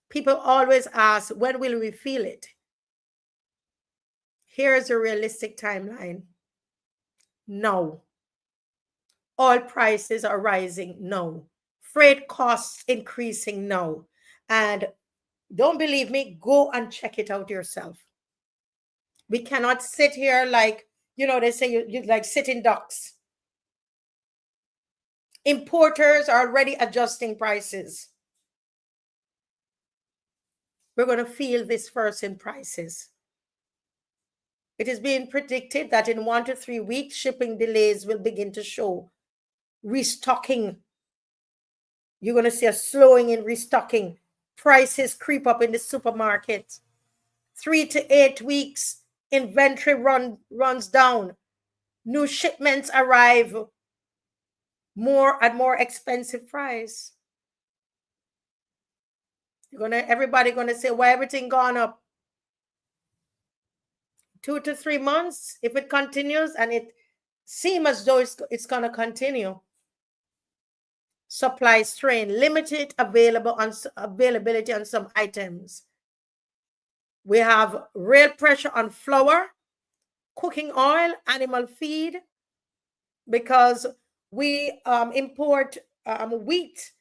People always ask, when will we feel it? Here's a realistic timeline. No. Oil prices are rising. No. Freight costs increasing. No. And don't believe me, go and check it out yourself. We cannot sit here like, you know, they say you like sitting ducks. Importers are already adjusting prices. We're going to feel this first in prices. It is being predicted that in 1 to 3 weeks, shipping delays will begin to show. Restocking. You're going to see a slowing in restocking. Prices creep up in the supermarket. 3 to 8 weeks, inventory runs down. New shipments arrive at more expensive price. Everybody gonna say, why everything gone up? 2 to 3 months, if it continues, and it seems as though it's gonna continue. Supply strain, limited availability on some items. We have real pressure on flour, cooking oil, animal feed, because we import wheat.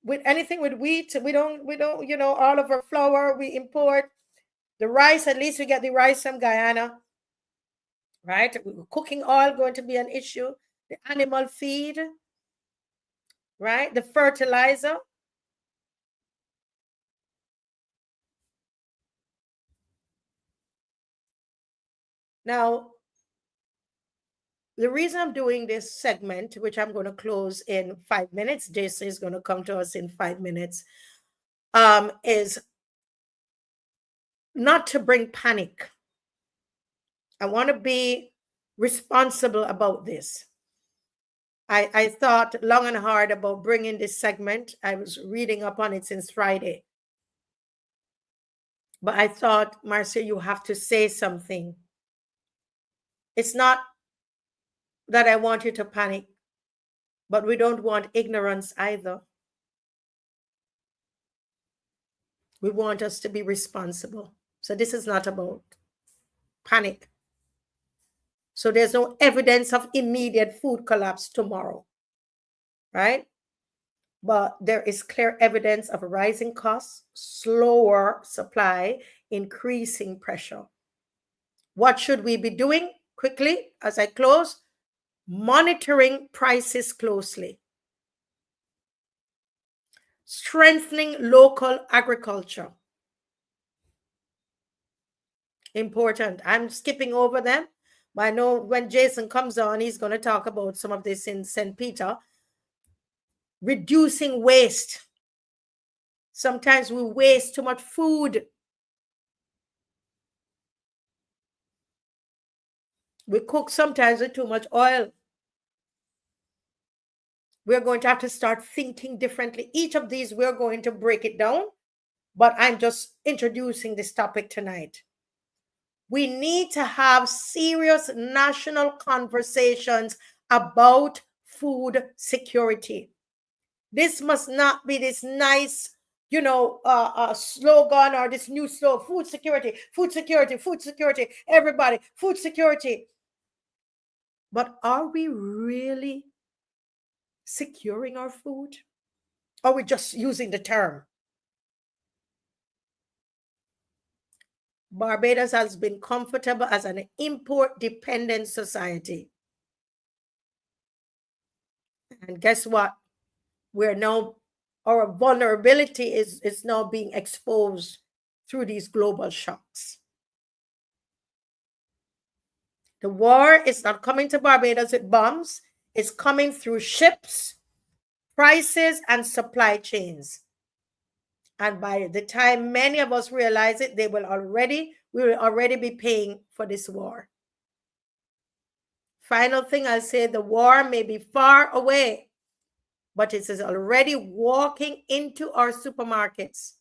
With anything with wheat, we don't, you know, all of our flour we import. The rice, at least we get the rice from Guyana, right? Cooking oil going to be an issue. The animal feed, right? The fertilizer. Now, the reason I'm doing this segment, which I'm going to close in 5 minutes, Jason is going to come to us in 5 minutes, is not to bring panic. I want to be responsible about this. I thought long and hard about bringing this segment. I was reading up on it since Friday. But I thought, Marcia, you have to say something. It's not that I want you to panic, but we don't want ignorance either. We want us to be responsible. So this is not about panic. So there's no evidence of immediate food collapse tomorrow, right? But there is clear evidence of rising costs, slower supply, increasing pressure. What should we be doing? Quickly, as I close, monitoring prices closely. Strengthening local agriculture. Important. I'm skipping over them, but I know when Jason comes on, he's going to talk about some of this in St. Peter. Reducing waste. Sometimes we waste too much food. We cook sometimes with too much oil. We're going to have to start thinking differently. Each of these, we're going to break it down, but I'm just introducing this topic tonight. We need to have serious national conversations about food security. This must not be this nice, you know, slogan or this new slogan, food security, food security, food security, everybody, food security. But are we really securing our food? Or are we just using the term? Barbados has been comfortable as an import-dependent society. And guess what? We're now, our vulnerability is now being exposed through these global shocks. The war is not coming to Barbados with bombs. It's coming through ships, prices, and supply chains. And by the time many of us realize it, we will already be paying for this war. Final thing I'll say, the war may be far away, but it is already walking into our supermarkets.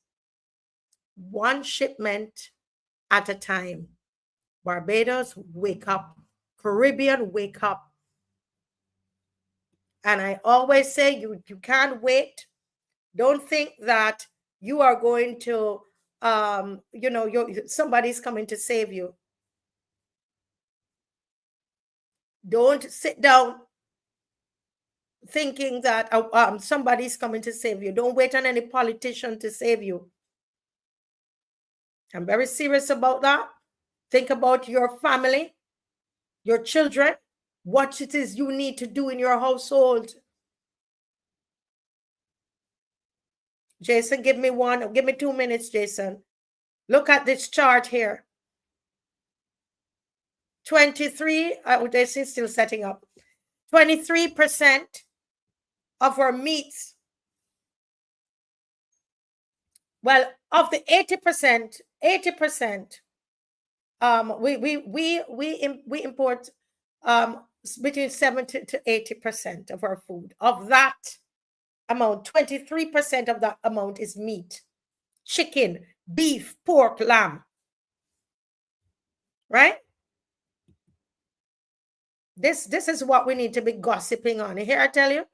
One shipment at a time. Barbados, wake up. Caribbean, wake up. And I always say you can't wait. Don't think that you are going to, somebody's coming to save you. Don't sit down thinking that somebody's coming to save you. Don't wait on any politician to save you. I'm very serious about that. Think about your family, your children, what it is you need to do in your household. Jason, give me 2 minutes, Jason. Look at this chart here. 23, Jason's still setting up. 23% of our meats. Well, of the 80%, we import between 70 to 80% of our food. Of that amount, 23% of that amount is meat. Chicken, beef, pork, lamb. Right? This is what we need to be gossiping on. Here I tell you.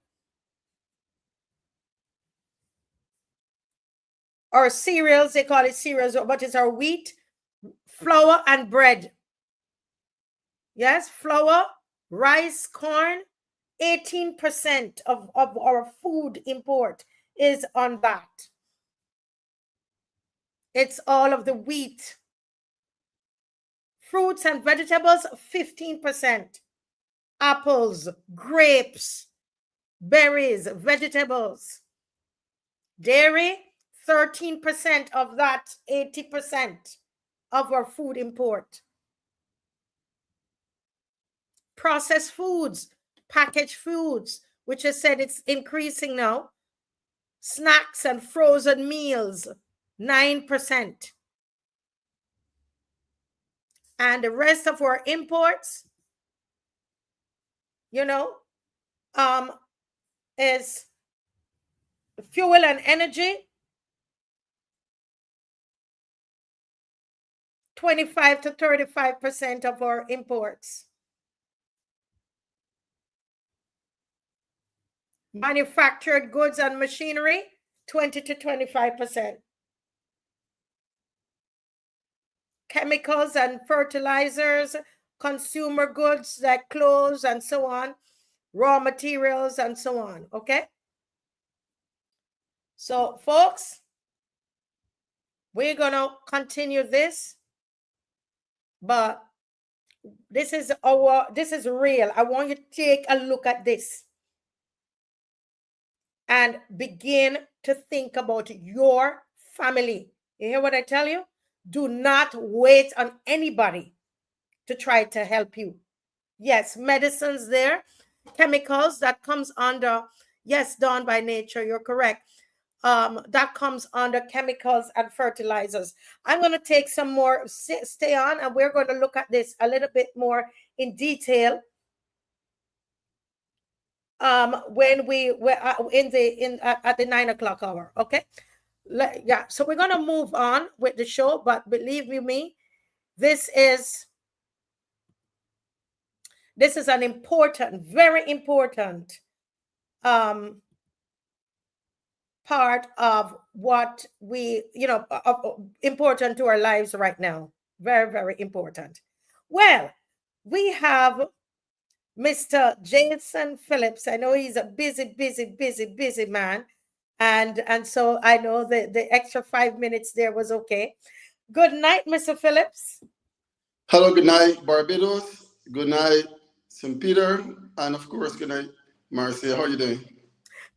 Our cereals, they call it cereals, but it's our wheat, flour, and bread. Yes, flour, rice, corn. 18% of our food import is on that. It's all of the wheat. Fruits and vegetables, 15%. Apples, grapes, berries, vegetables. Dairy, 13% of that 80% of our food import. Processed foods, packaged foods, which I said it's increasing now. Snacks and frozen meals, 9%. And the rest of our imports, is fuel and energy, 25 to 35% of our imports. Manufactured goods and machinery, 20 to 25%. Chemicals and fertilizers, consumer goods like clothes and so on, raw materials and so on, okay? So, folks, we're going to continue this, but this is real. I want you to take a look at this and begin to think about your family. You hear what I tell you? Do not wait on anybody to try to help you. Yes, medicines there, chemicals that comes under, yes, done by nature, you're correct. That comes under chemicals and fertilizers. I'm going to take some more, stay on, and we're going to look at this a little bit more in detail when we were at the 9 o'clock hour. Okay. Yeah. So we're going to move on with the show, but believe me, this is an important, very important part of what we, important to our lives right now. Very, very important. Well, we have Mr. Jason Phillips. I know he's a busy man. And so I know the extra 5 minutes there was okay. Good night, Mr. Phillips. Hello, good night, Barbados. Good night, St. Peter. And of course, good night, Marcia. How are you doing?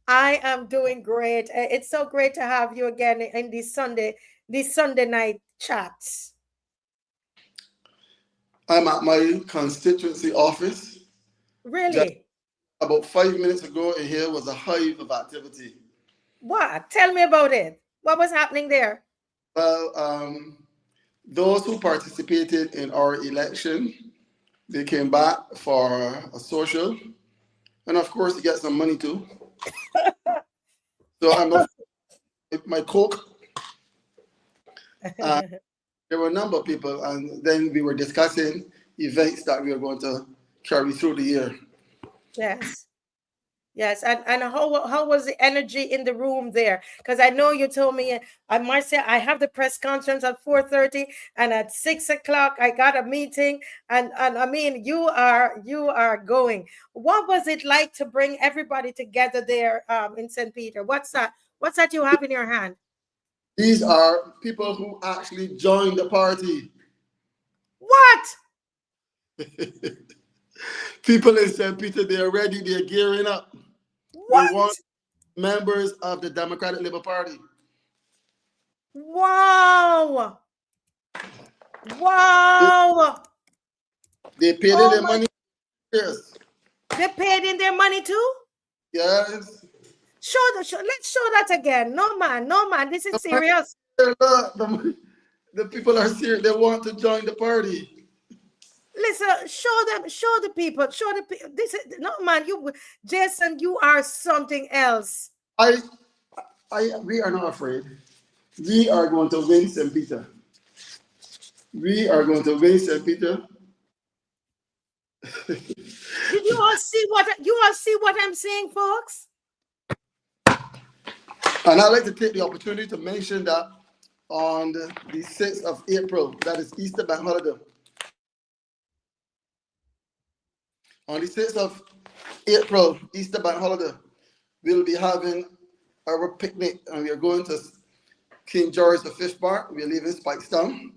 I am doing great. It's so great to have you again in these Sunday night chats. I'm at my constituency office. Really? Just about 5 minutes ago, and here was a hive of activity. What? Tell me about it. What was happening there? Well, those who participated in our election, they came back for a social, and of course, to get some money too. So I'm not my Coke. There were a number of people, and then we were discussing events that we were going to carry through the year. Yes. Yes, and how was the energy in the room there? Because I know you told me I might say I have the press conference at 4:30, and at 6 o'clock I got a meeting, and I mean you are going. What was it like to bring everybody together there in St. Peter? What's that? What's that you have in your hand? These are people who actually joined the party. What? People in St. Peter, they're ready, they're gearing up. They What? want members of the Democratic Labour Party. Wow! Wow! They paid in their money. Yes. They paid in their money too? Yes. Let's show that again. No man, this is serious. The people are serious. They want to join the party. Listen, show the people. This is no man. Jason, you are something else. We are not afraid. We are going to win St. Peter. We are going to win St. Peter. Did you all see what I'm saying, folks? And I'd like to take the opportunity to mention that on the 6th of April, that is Easter Bank holiday. On the 6th of April, Easter Bank holiday, we'll be having our picnic, and we are going to King George the Fish Bar. We're leaving Spikestown.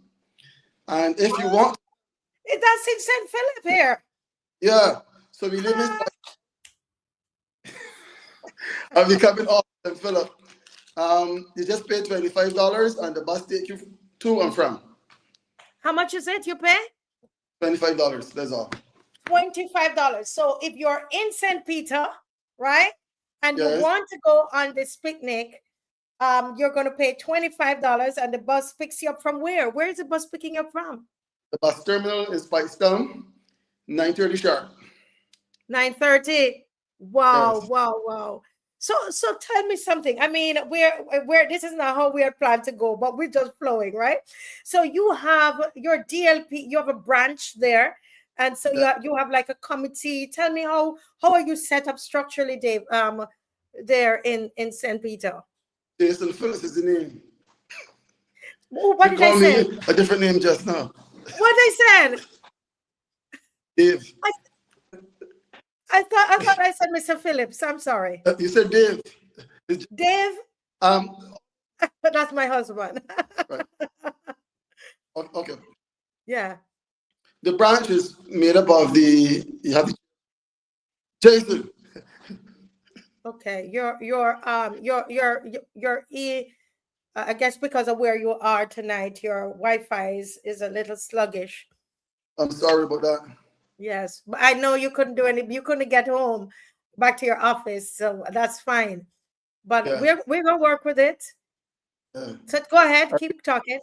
And if you want... That's in St. Philip here. Yeah. So we live in Spikestown. And we coming off St. Philip. You just pay $25 and the bus take you to and from. How much is it you pay? $25, that's all. $25. So if you're in St. Peter, right, and Yes. you want to go on this picnic, you're going to pay $25, and the bus picks you up from where? Where is the bus picking you up from? The bus terminal is Spikestown, 9:30 sharp. 9:30. Wow, Yes. wow. So tell me something. I mean, we're this is not how we are planned to go, but we're just flowing, right? So you have your DLP, you have a branch there, and so you have like a committee. Tell me how are you set up structurally, Dave? There in St. Peter. Jason Phillips is the name. Oh, what You did I called say? me a different name just now. What I said? Dave. I thought I said Mr. Phillips. I'm sorry. You said Dave. Dave? That's my husband. Right. Okay. Yeah. The branch is made up of you have Jason. Okay. I guess because of where you are tonight, your Wi-Fi is a little sluggish. I'm sorry about that. Yes, but I know you couldn't do any. You couldn't get home back to your office, so that's fine. But Yeah. we're gonna work with it. Yeah. So go ahead, keep talking.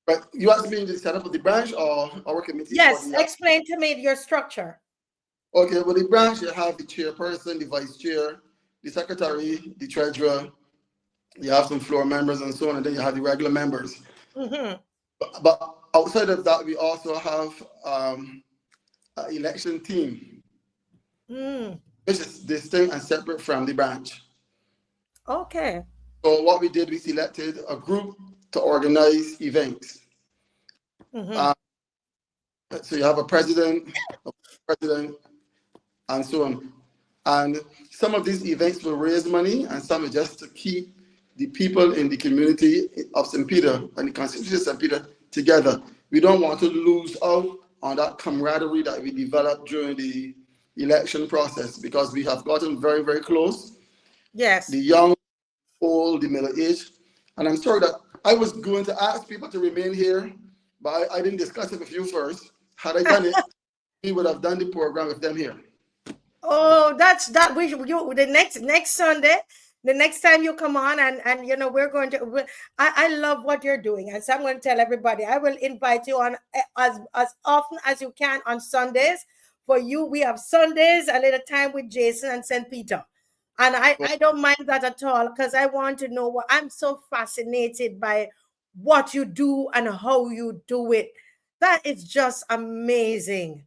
But you asked me to set up with the branch or our committee? Yes, explain to me your structure. Okay, well, the branch, you have the chairperson, the vice chair, the secretary, the treasurer. You have some floor members and so on, and then you have the regular members. Mm-hmm. But outside of that, we also have an election team, which is distinct and separate from the branch. Okay. So what we did, we selected a group to organize events. Mm-hmm. So you have a president, and so on. And some of these events will raise money, and some are just to keep the people in the community of St. Peter and the constituency of St. Peter together. We don't want to lose out on that camaraderie that we developed during the election process, because we have gotten very, very close. Yes. The young, old, the middle-aged. And I'm sorry that I was going to ask people to remain here, but I didn't discuss it with you first. Had I done it, we would have done the program with them here. Oh, that's that. The next Sunday, the next time you come on, and we're going to. I love what you're doing, and so I'm going to tell everybody. I will invite you on as often as you can on Sundays. For you, we have Sundays a little time with Jason and St. Peter. And I don't mind that at all, because I want to know what I'm so fascinated by what you do and how you do it. That is just amazing.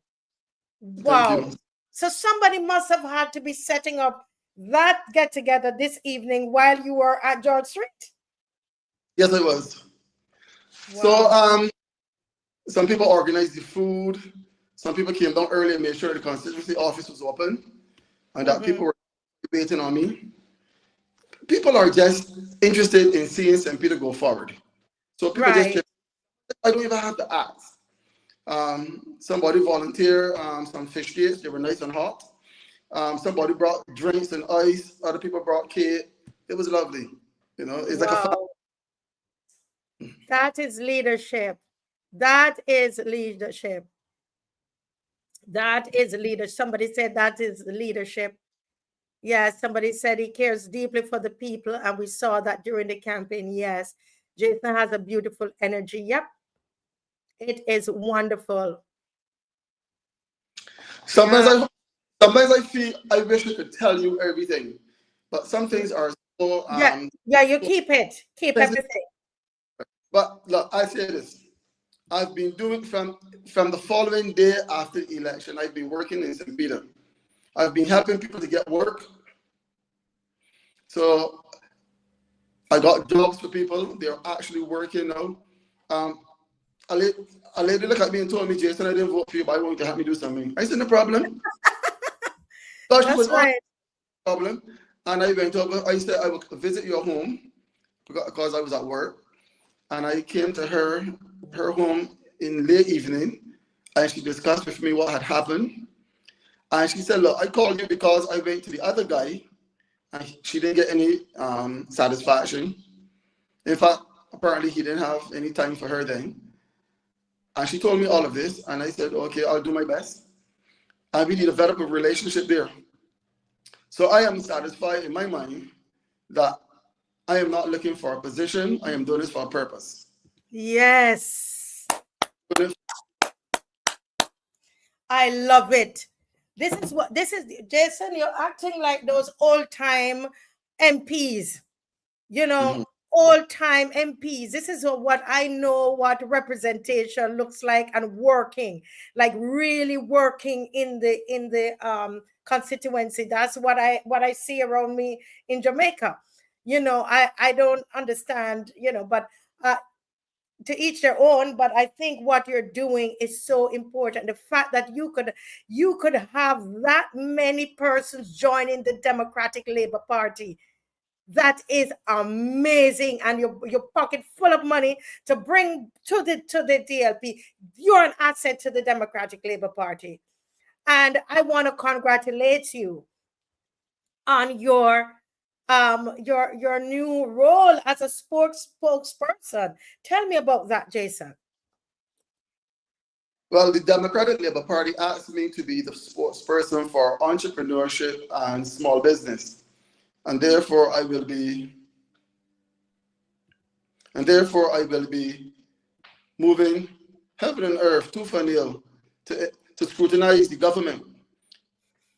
Thank Wow. you. So somebody must have had to be setting up that get together this evening while you were at George Street. Yes, I was. So Wow. some people organized the food. Some people came down early and made sure the constituency office was open and that people were waiting on me. People are just interested in seeing St. Peter go forward. So people just Right. care. I don't even have to ask. Somebody volunteered some fish cakes. They were nice and hot. Somebody brought drinks and ice. Other people brought cake. It was lovely. You know, it's like a Wow. That is leadership. That is leadership. That is leadership. Somebody said that is leadership. Yes, somebody said he cares deeply for the people, and we saw that during the campaign. Yes, Jason has a beautiful energy. Yep, it is wonderful. sometimes Yeah, I sometimes I feel I wish I could tell you everything, but some things are so yeah, yeah. You so keep it. Keep sensitive. everything. But look, I say this. I've been doing from the following day after the election. I've been working in St. Peter. I've been helping people to get work. So I got jobs for people. They're actually working now. Um, a, lady, a lady looked at me and told me, Jason, I didn't vote for you, but I want you to help me do something. I said, no problem. So she That's was on right. problem. And I went over, I said, I will visit your home because I was at work. And I came to her home in late evening, and she discussed with me what had happened. And she said, look, I called you because I went to the other guy, and she didn't get any satisfaction. In fact, apparently he didn't have any time for her then. And she told me all of this, and I said, okay, I'll do my best. And we develop a relationship there. So I am satisfied in my mind that I am not looking for a position. I am doing this for a purpose. Yes, I love it. This is, Jason. You're acting like those old time MPs. You know, Mhm. all-time MPs. This is what I know what representation looks like, and working, like really working in the constituency. That's what I see around me in Jamaica. You know, I don't understand, you know, but to each their own. But I think what you're doing is so important. The fact that you could have that many persons joining the Democratic Labour Party, that is amazing. And your pocket full of money to bring to the DLP. You're an asset to the Democratic Labour Party. And I want to congratulate you on your new role as a sports spokesperson. Tell me about that, Jason. Well, the Democratic Labour Party asked me to be the spokesperson for entrepreneurship and small business. And therefore I will be moving heaven and earth, tooth and nail, to scrutinize the government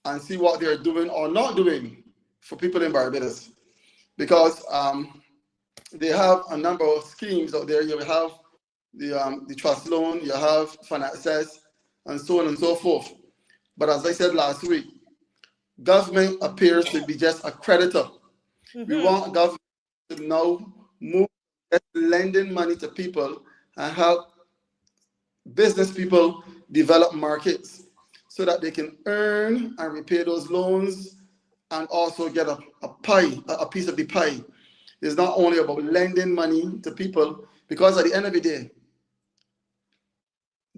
and see what they're doing or not doing for people in Barbados. Because they have a number of schemes out there. You have the trust loan, you have fund access, and so on and so forth. But as I said last week, government appears to be just a creditor. We want government to now move lending money to people and help business people develop markets so that they can earn and repay those loans and also get a pie, a piece of the pie. It's not only about lending money to people, because at the end of the day,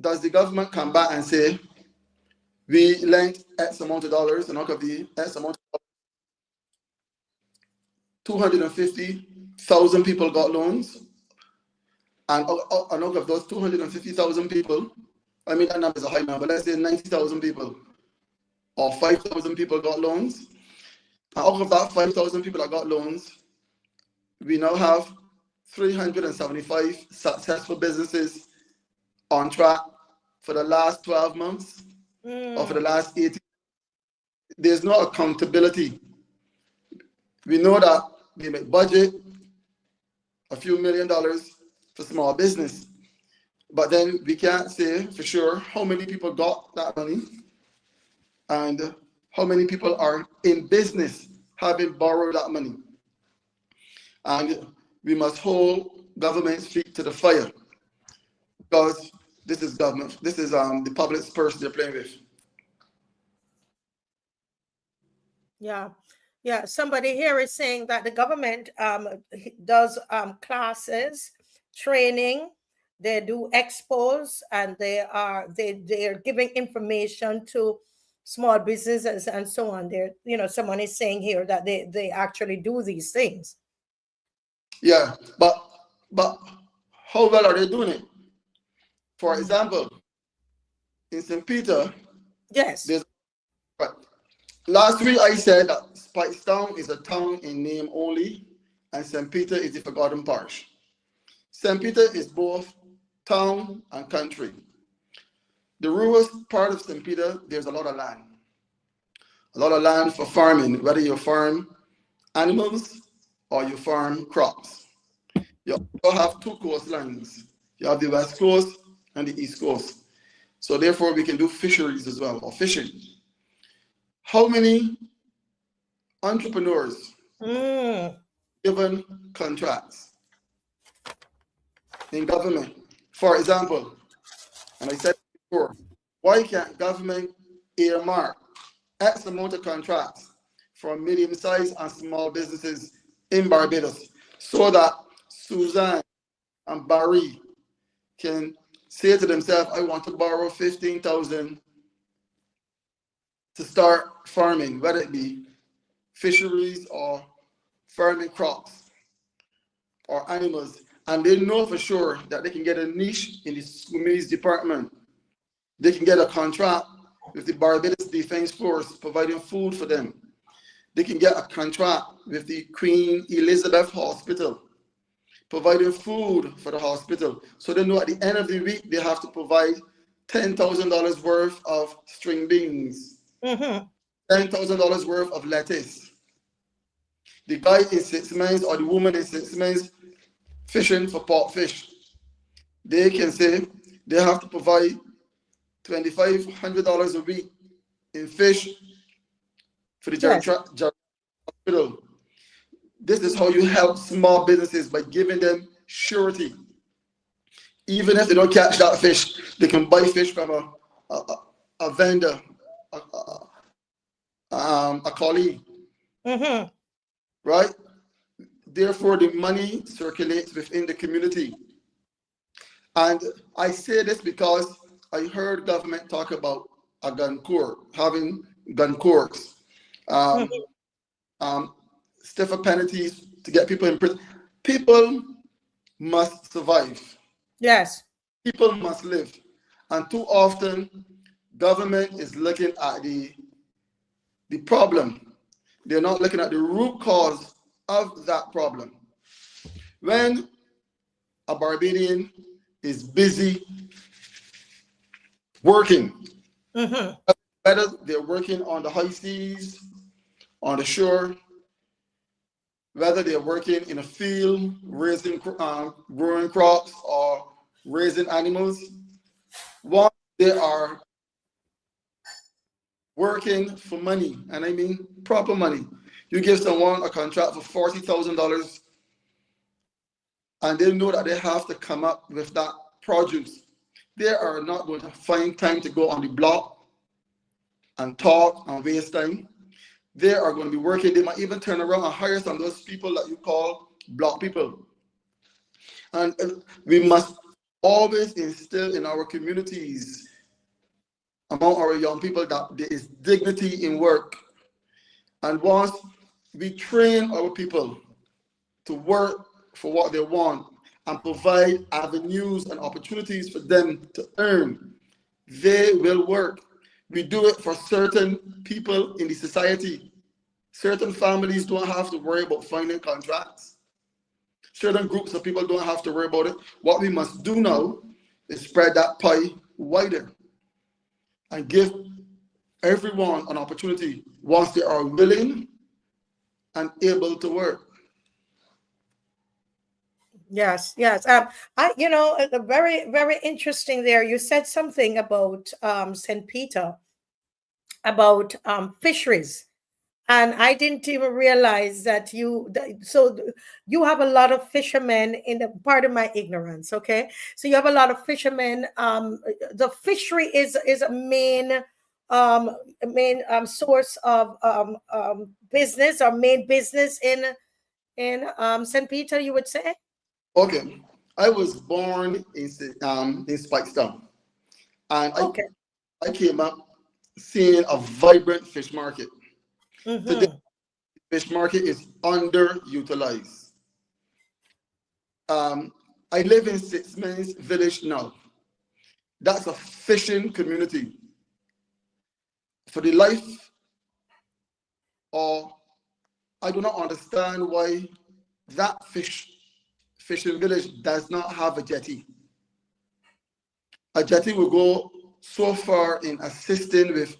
does the government come back and say, we lent X amount of dollars, and out of the X amount of 250,000 people got loans, and out of those 250,000 people, I mean, that number is a high number, let's say 90,000 people or 5,000 people got loans. And out of that 5,000 people that got loans, we now have 375 successful businesses on track for the last 12 months or for the last 18. There's no accountability. We know that they make budget a few $1 million for small business, but then we can't say for sure how many people got that money and how many people are in business having borrowed that money. And we must hold government's feet to the fire, because this is government, this is the public's purse they're playing with. Yeah. Yeah, somebody here is saying that the government does classes, training, they do expos, and they are giving information to small businesses and so on. There, someone is saying here that they actually do these things. Yeah, but how well are they doing it? For example, in St. Peter, yes, last week I said that Spicestown is a town in name only, and St. Peter is the forgotten parish. St. Peter is both town and country. The rural part of St. Peter, there's a lot of land. A lot of land for farming, whether you farm animals or you farm crops. You also have two coastlines. You have the West Coast and the East Coast. So therefore, we can do fisheries as well, or fishing. How many entrepreneurs given contracts in government? For example, and I said before, why can't government earmark X amount of contracts for medium-sized and small businesses in Barbados, so that Suzanne and Barry can say to themselves, I want to borrow $15,000 to start farming, whether it be fisheries or farming crops or animals, and they know for sure that they can get a niche in the swimming department. They can get a contract with the Barbados Defense Force providing food for them. They can get a contract with the Queen Elizabeth Hospital providing food for the hospital. So they know at the end of the week they have to provide $10,000 worth of string beans, $10,000 worth of lettuce. The guy in 6 months or the woman in 6 months fishing for pot fish, they can say they have to provide $2,500 a week in fish for the hospital. This is how you help small businesses, by giving them surety. Even if they don't catch that fish, they can buy fish from a vendor, a colleague. Right? Therefore, the money circulates within the community. And I say this because I heard government talk about a gun court, having gun courts, stiffer penalties to get people in prison. People must survive. Yes. People must live. And too often, government is looking at the problem. They're not looking at the root cause of that problem. When a Barbadian is busy working, whether they're working on the high seas, on the shore, whether they're working in a field, raising, growing crops or raising animals, once they are working for money, and I mean proper money. You give someone a contract for $40,000 and they know that they have to come up with that produce. They are not going to find time to go on the block and talk and waste time. They are going to be working. They might even turn around and hire some of those people that you call block people. And we must always instill in our communities, among our young people, that there is dignity in work. And once we train our people to work for what they want and provide avenues and opportunities for them to earn, they will work. We do it for certain people in the society. Certain families don't have to worry about finding contracts. Certain groups of people don't have to worry about it. What we must do now is spread that pie wider and give everyone an opportunity once they are willing and able to work. Yes, yes. Very, very interesting there. You said something about St. Peter, about fisheries. And I didn't even realize that you have a lot of fishermen in the part of my ignorance. Okay, so you have a lot of fishermen. The fishery is a main source of business, or main business in St. Peter, you would say. Okay, I was born in Spikestown, and Okay. I came up seeing a vibrant fish market. Today, Mm-hmm. fish market is underutilized. Um, I live in Six Men's Village now. That's a fishing community. For the life, or I do not understand why that fishing village does not have a jetty. A jetty will go so far in assisting with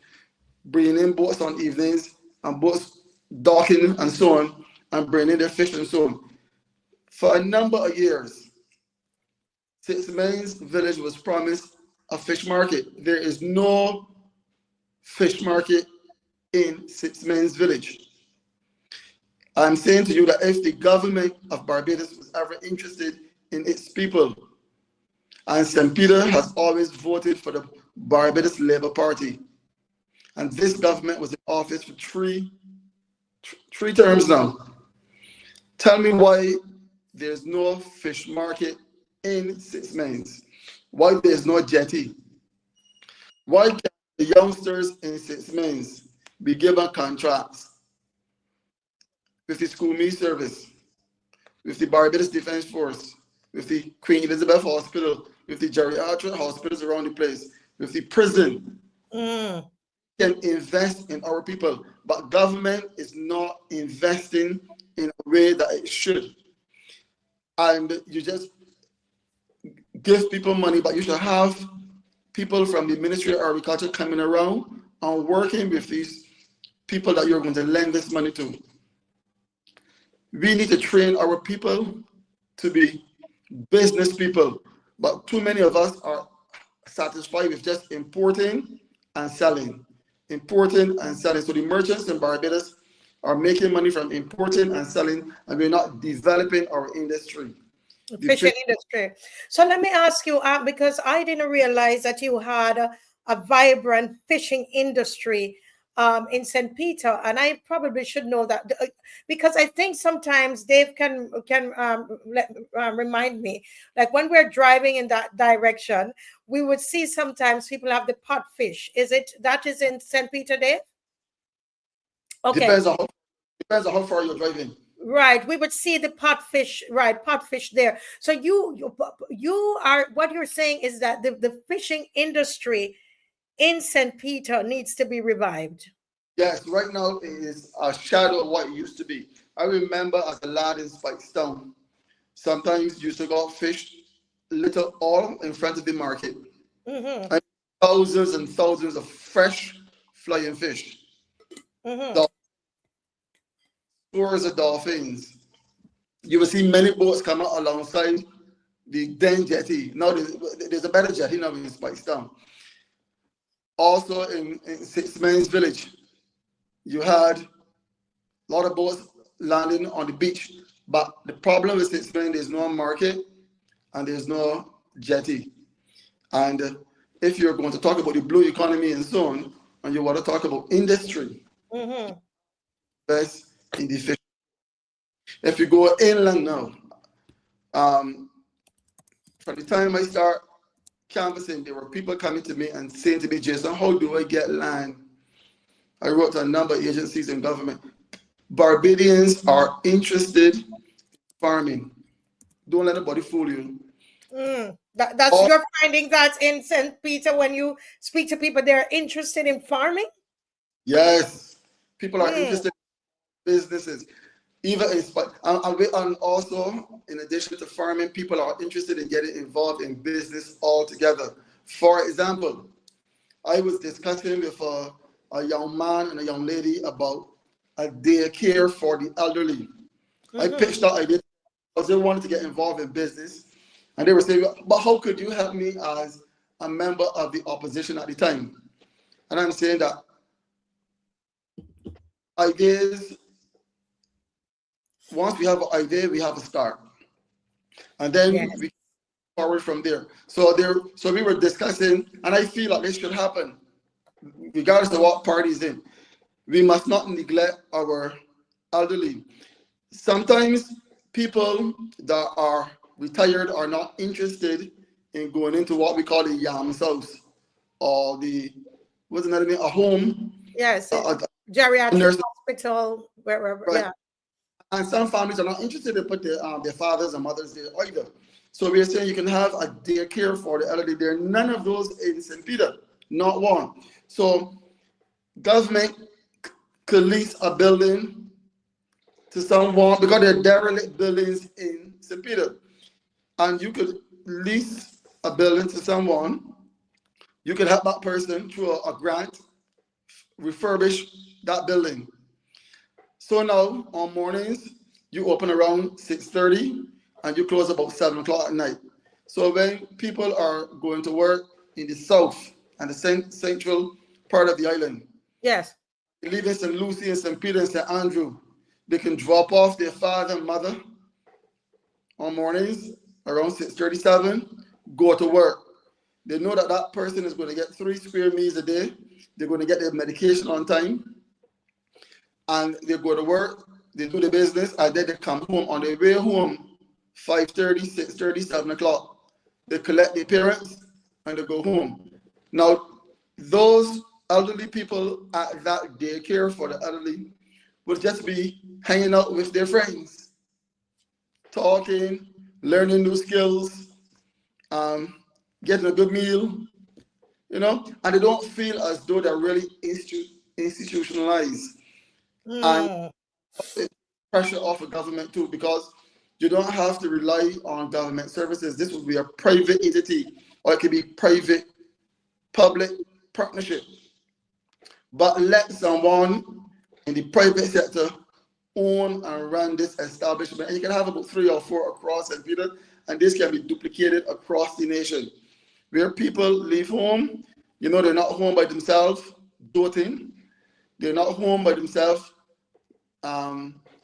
bringing in boats on evenings and boats docking and so on, and bringing their fish and so on. For a number of years, Six Men's Village was promised a fish market. There is no fish market in Six Men's Village. I'm saying to you that if the government of Barbados was ever interested in its people, and St. Peter has always voted for the Barbados Labour Party, and this government was in office for three terms now. Tell me why there's no fish market in Six Men's. Why there's no jetty? Why can't the youngsters in Six Men's be given contracts with the school meal service, with the Barbados Defence Force, with the Queen Elizabeth Hospital, with the geriatric hospitals around the place, with the prison? Mm. Can invest in our people, but government is not investing in a way that it should. And you just give people money, but you should have people from the Ministry of Agriculture coming around and working with these people that you're going to lend this money to. We need to train our people to be business people, but too many of us are satisfied with just importing and selling. Importing and selling. So the merchants in Barbados are making money from importing and selling, and we're not developing our industry. Fishing industry. So let me ask you, because I didn't realize that you had a vibrant fishing industry in St. Peter, and I probably should know that because I think sometimes Dave can remind me, like when we're driving in that direction, we would see sometimes people have the pot fish. That is in St. Peter, Dave? Okay. Depends on how far you're driving. Right, we would see the potfish, right, potfish there. So you are, what you're saying is that the fishing industry in St. Peter needs to be revived. Yes, right now it is a shadow of what it used to be. I remember as a lad in Spikestown, sometimes you used to go out fish little all in front of the market. Mm-hmm. And thousands and thousands of fresh flying fish. Mm-hmm. Scores of dolphins. You will see many boats come out alongside the then jetty. Now there's a better jetty now in Spikestown. Also in Six Men's Village, you had a lot of boats landing on the beach. But the problem with Six Men, there's no market and there's no jetty. And if you're going to talk about the blue economy and so on, and you want to talk about industry, Mm-hmm. best in the fish. If you go inland now, from the time I start canvassing, there were people coming to me and saying to me, Jason, how do I get land? I wrote to a number of agencies in government. Barbadians are interested in farming. Don't let anybody fool you. That's your finding that in St. Peter, when you speak to people, they're interested in farming? Yes, people are interested in businesses. Even and also, in addition to farming, people are interested in getting involved in business altogether. For example, I was discussing with a young man and a young lady about a daycare for the elderly. I pitched that idea because they wanted to get involved in business. And they were saying, but how could you help me as a member of the opposition at the time? And I'm saying that ideas, once we have an idea, we have a start. And then we forward from there. So we were discussing, and I feel like this should happen, regardless of what party's in. We must not neglect our elderly. Sometimes people that are retired are not interested in going into what we call the Yams house or the, what's another name, a home. Yes, geriatric hospital, wherever. Right. Yeah. And some families are not interested in put their fathers and mothers there either. So we're saying you can have a daycare for the elderly. There are none of those in St. Peter, not one. So government could lease a building to someone, because there are derelict buildings in St. Peter. And you could lease a building to someone. You could help that person through a grant, refurbish that building. So now on mornings, you open around 6:30 and you close about 7 o'clock at night. So when people are going to work in the south and the central part of the island, yes, leaving St. Lucie and St. Peter and St. Andrew, they can drop off their father and mother on mornings around 6:37, go to work. They know that that person is going to get 3 square meals a day. They're going to get their medication on time. And they go to work, they do the business, and then they come home. On their way home, 5:30, 6:30, 7 o'clock. They collect their parents and they go home. Now, those elderly people at that daycare for the elderly would just be hanging out with their friends, talking, learning new skills, getting a good meal, and they don't feel as though they're really institutionalized. And pressure off of government too, because you don't have to rely on government services. This would be a private entity, or it could be private public partnership. But let someone in the private sector own and run this establishment, and you can have about 3 or 4 across St. Peter, and this can be duplicated across the nation, where people leave home, they're not home by themselves doting, they're not home by themselves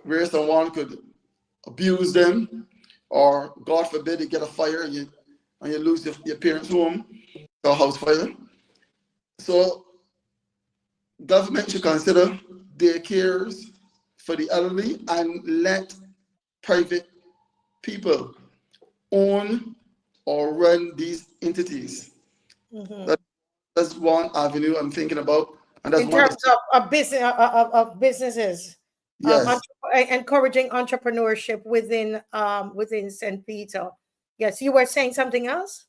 where someone could abuse them, or God forbid they get a fire and you lose your parents' home, or house fire. So government should consider daycares for the elderly and let private people own or run these entities. That's one avenue I'm thinking about. And that's in terms of businesses. Yes. Encouraging entrepreneurship within St. Peter. Yes, you were saying something else?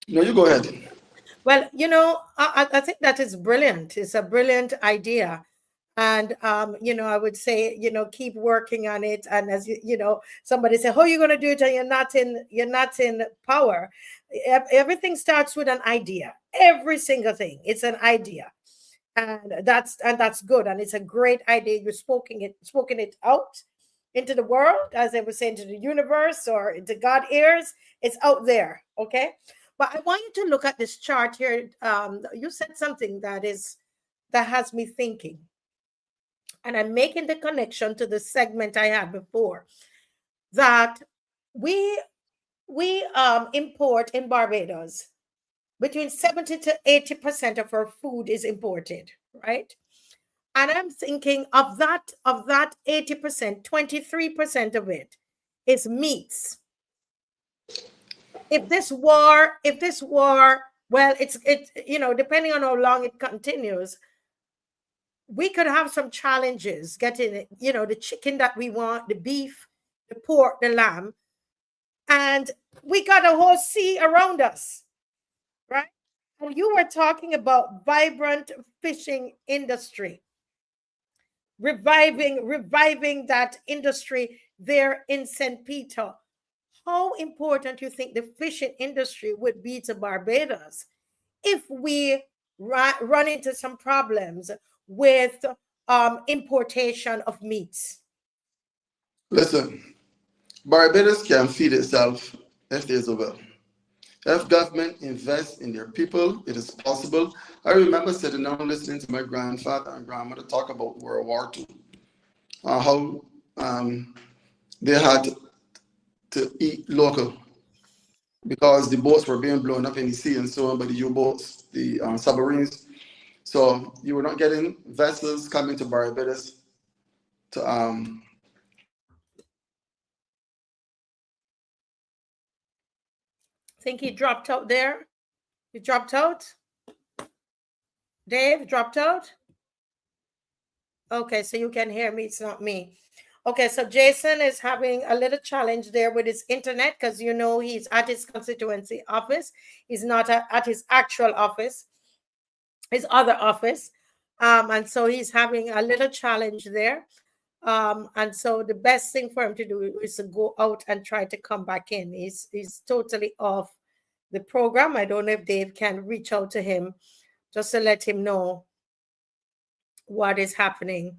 No, you go ahead. Well, I think that is brilliant. It's a brilliant idea. And, I would say, keep working on it. And as somebody said, how are you going to do it? And you're not in power. Everything starts with an idea. Every single thing. It's an idea. And that's good. And it's a great idea. You're spoken it out into the world, as they would say, into the universe or into God's ears. It's out there. Okay. But I want you to look at this chart here. You said something that has me thinking. And I'm making the connection to the segment I had before, that we import in Barbados between 70 to 80% of our food is imported, right? And I'm thinking of that 80%, 23% of it is meats. If this war, well, it's depending on how long it continues, we could have some challenges getting, the chicken that we want, the beef, the pork, the lamb, and we got a whole sea around us, right? And you were talking about vibrant fishing industry, reviving that industry there in St. Peter. How important you think the fishing industry would be to Barbados if we run into some problems with importation of meats? Listen, Barbados can feed itself if there's a will. If government invests in their people, it is possible. I remember sitting down listening to my grandfather and grandmother talk about World War II, how they had to eat local because the boats were being blown up in the sea and so on by the U-boats, the submarines. So you were not getting vessels coming to Barbados to I think he dropped out there. You dropped out? Dave, dropped out? Okay, so you can hear me. It's not me. Okay, so Jason is having a little challenge there with his internet because you know he's at his constituency office. He's not at his actual office, his other office. And so he's having a little challenge there. And so the best thing for him to do is to go out and try to come back in. He's totally off the program. I don't know if Dave can reach out to him just to let him know what is happening.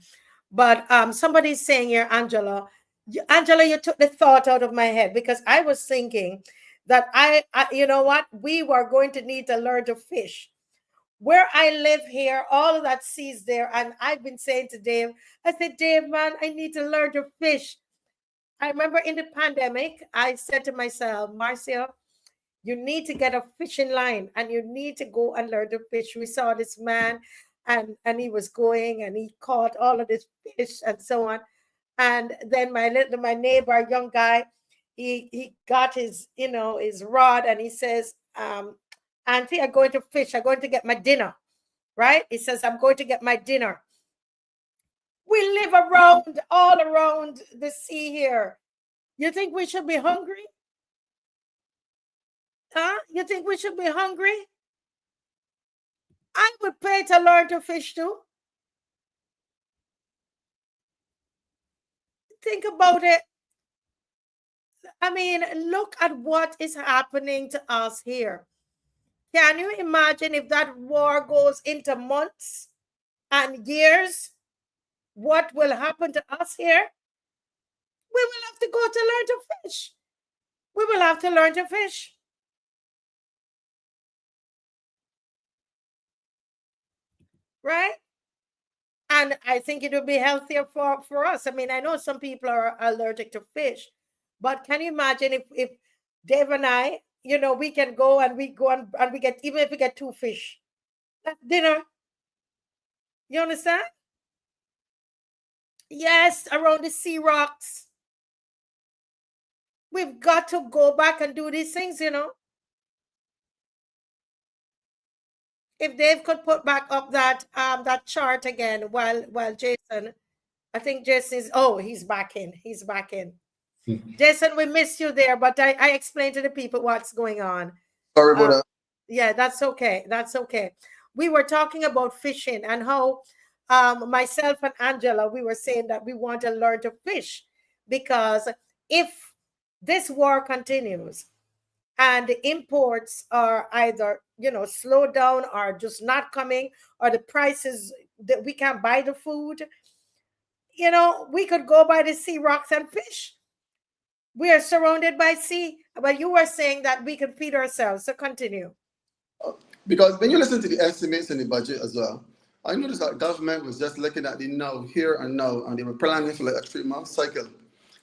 But somebody's saying here, Angela, you took the thought out of my head because I was thinking that I you know what, we were going to need to learn to fish. Where I live here, all of that sea's there, and I've been saying to Dave, I said, Dave, man, I need to learn to fish. I remember in the pandemic, I said to myself, Marcia, you need to get a fishing line and you need to go and learn to fish. We saw this man and he was going and he caught all of this fish and so on. And then my neighbor, young guy, he got his, his rod and he says, Auntie, I'm going to fish. I'm going to get my dinner, right? He says, I'm going to get my dinner. We live all around the sea here. You think we should be hungry? Huh? You think we should be hungry? I would pay to learn to fish too. Think about it. I mean, look at what is happening to us here. Can you imagine if that war goes into months and years? What will happen to us here? We will have to go to learn to fish. We will have to learn to fish. Right? And I think it would be healthier for us. I mean, I know some people are allergic to fish, but can you imagine if Dave and I, we can go and we get, even if we get 2 fish, that's dinner. You understand? Yes, around the sea rocks. We've got to go back and do these things, If Dave could put back up that chart again while Jason, I think Jason is, he's back in. He's back in. Jason, we missed you there, but I explained to the people what's going on. Sorry about that. Yeah, that's okay. That's okay. We were talking about fishing and how myself and Angela, we were saying that we want to learn to fish because if this war continues and the imports are either, slowed down or just not coming, or the prices that we can't buy the food, we could go by the sea rocks and fish. We are surrounded by sea, but you were saying that we could feed ourselves. So continue. Because when you listen to the estimates in the budget as well, I noticed that government was just looking at the now, here and now, and they were planning for like a 3-month cycle.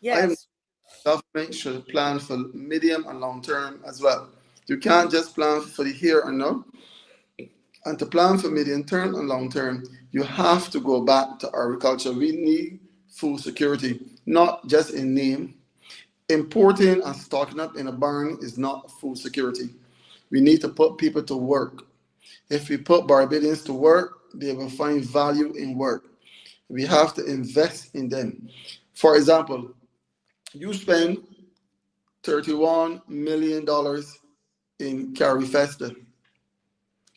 Yes. Government should plan for medium and long term as well. You can't just plan for the here and now. And to plan for medium term and long term, you have to go back to agriculture. We need food security, not just in name. Importing and stocking up in a barn is not food security. We need to put people to work. If we put Barbadians to work, they will find value in work. We have to invest in them. For example, you spend $31 million in Carry Festa.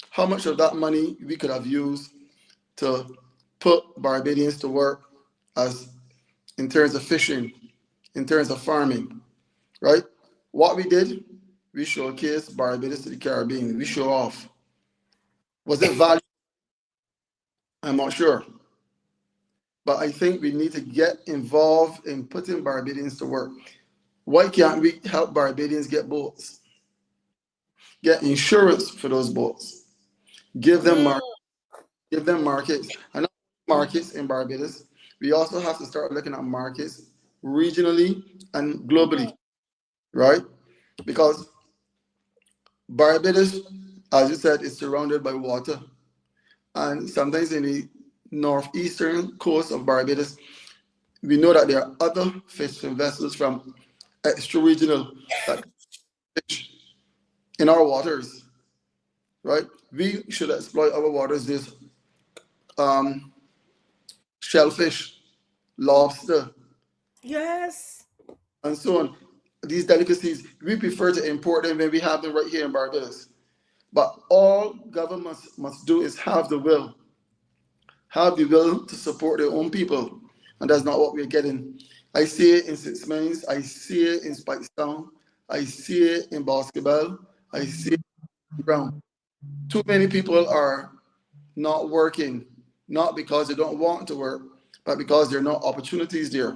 How much of that money we could have used to put Barbadians to work as in terms of fishing, in terms of farming, right? What we did, we showcased Barbados to the Caribbean. We show off. Was it valuable? I'm not sure. but I think we need to get involved in putting Barbadians to work. Why can't we help Barbadians get boats, get insurance for those boats, give them Mm, give them markets, and not markets in Barbados. We also have to start looking at markets regionally and globally, right? Because Barbados, as you said, is surrounded by water. And sometimes in the northeastern coast of Barbados, we know that there are other fishing vessels from extra regional that fish in our waters, right? We should exploit our waters. There's um, shellfish, lobster, yes. and so on. These delicacies, we prefer to import them when we have them right here in Barbados. But all governments must do is have the will to support their own people. And that's not what we're getting. I see it in Six Mines, I see it in Spikestown, I see it in basketball, I see it in Brown. Too many people are not working, not because they don't want to work, but because there are no opportunities there.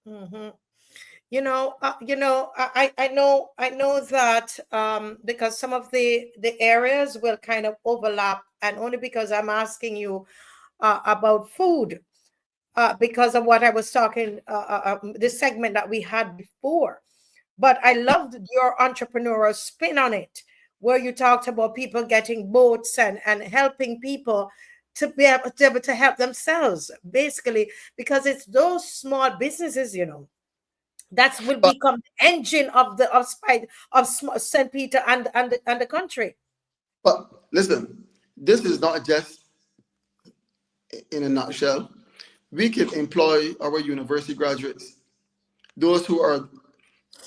Hmm. I know that because some of the areas will kind of overlap, and only because I'm asking you about food, because of what I was talking, this segment that we had before. But I loved your entrepreneurial spin on it, where you talked about people getting boats and helping people to help themselves, basically, because it's those small businesses, that will But become the engine of the of spite of St. Peter and the country. but listen, this is not just in a nutshell. We can employ our university graduates, those who are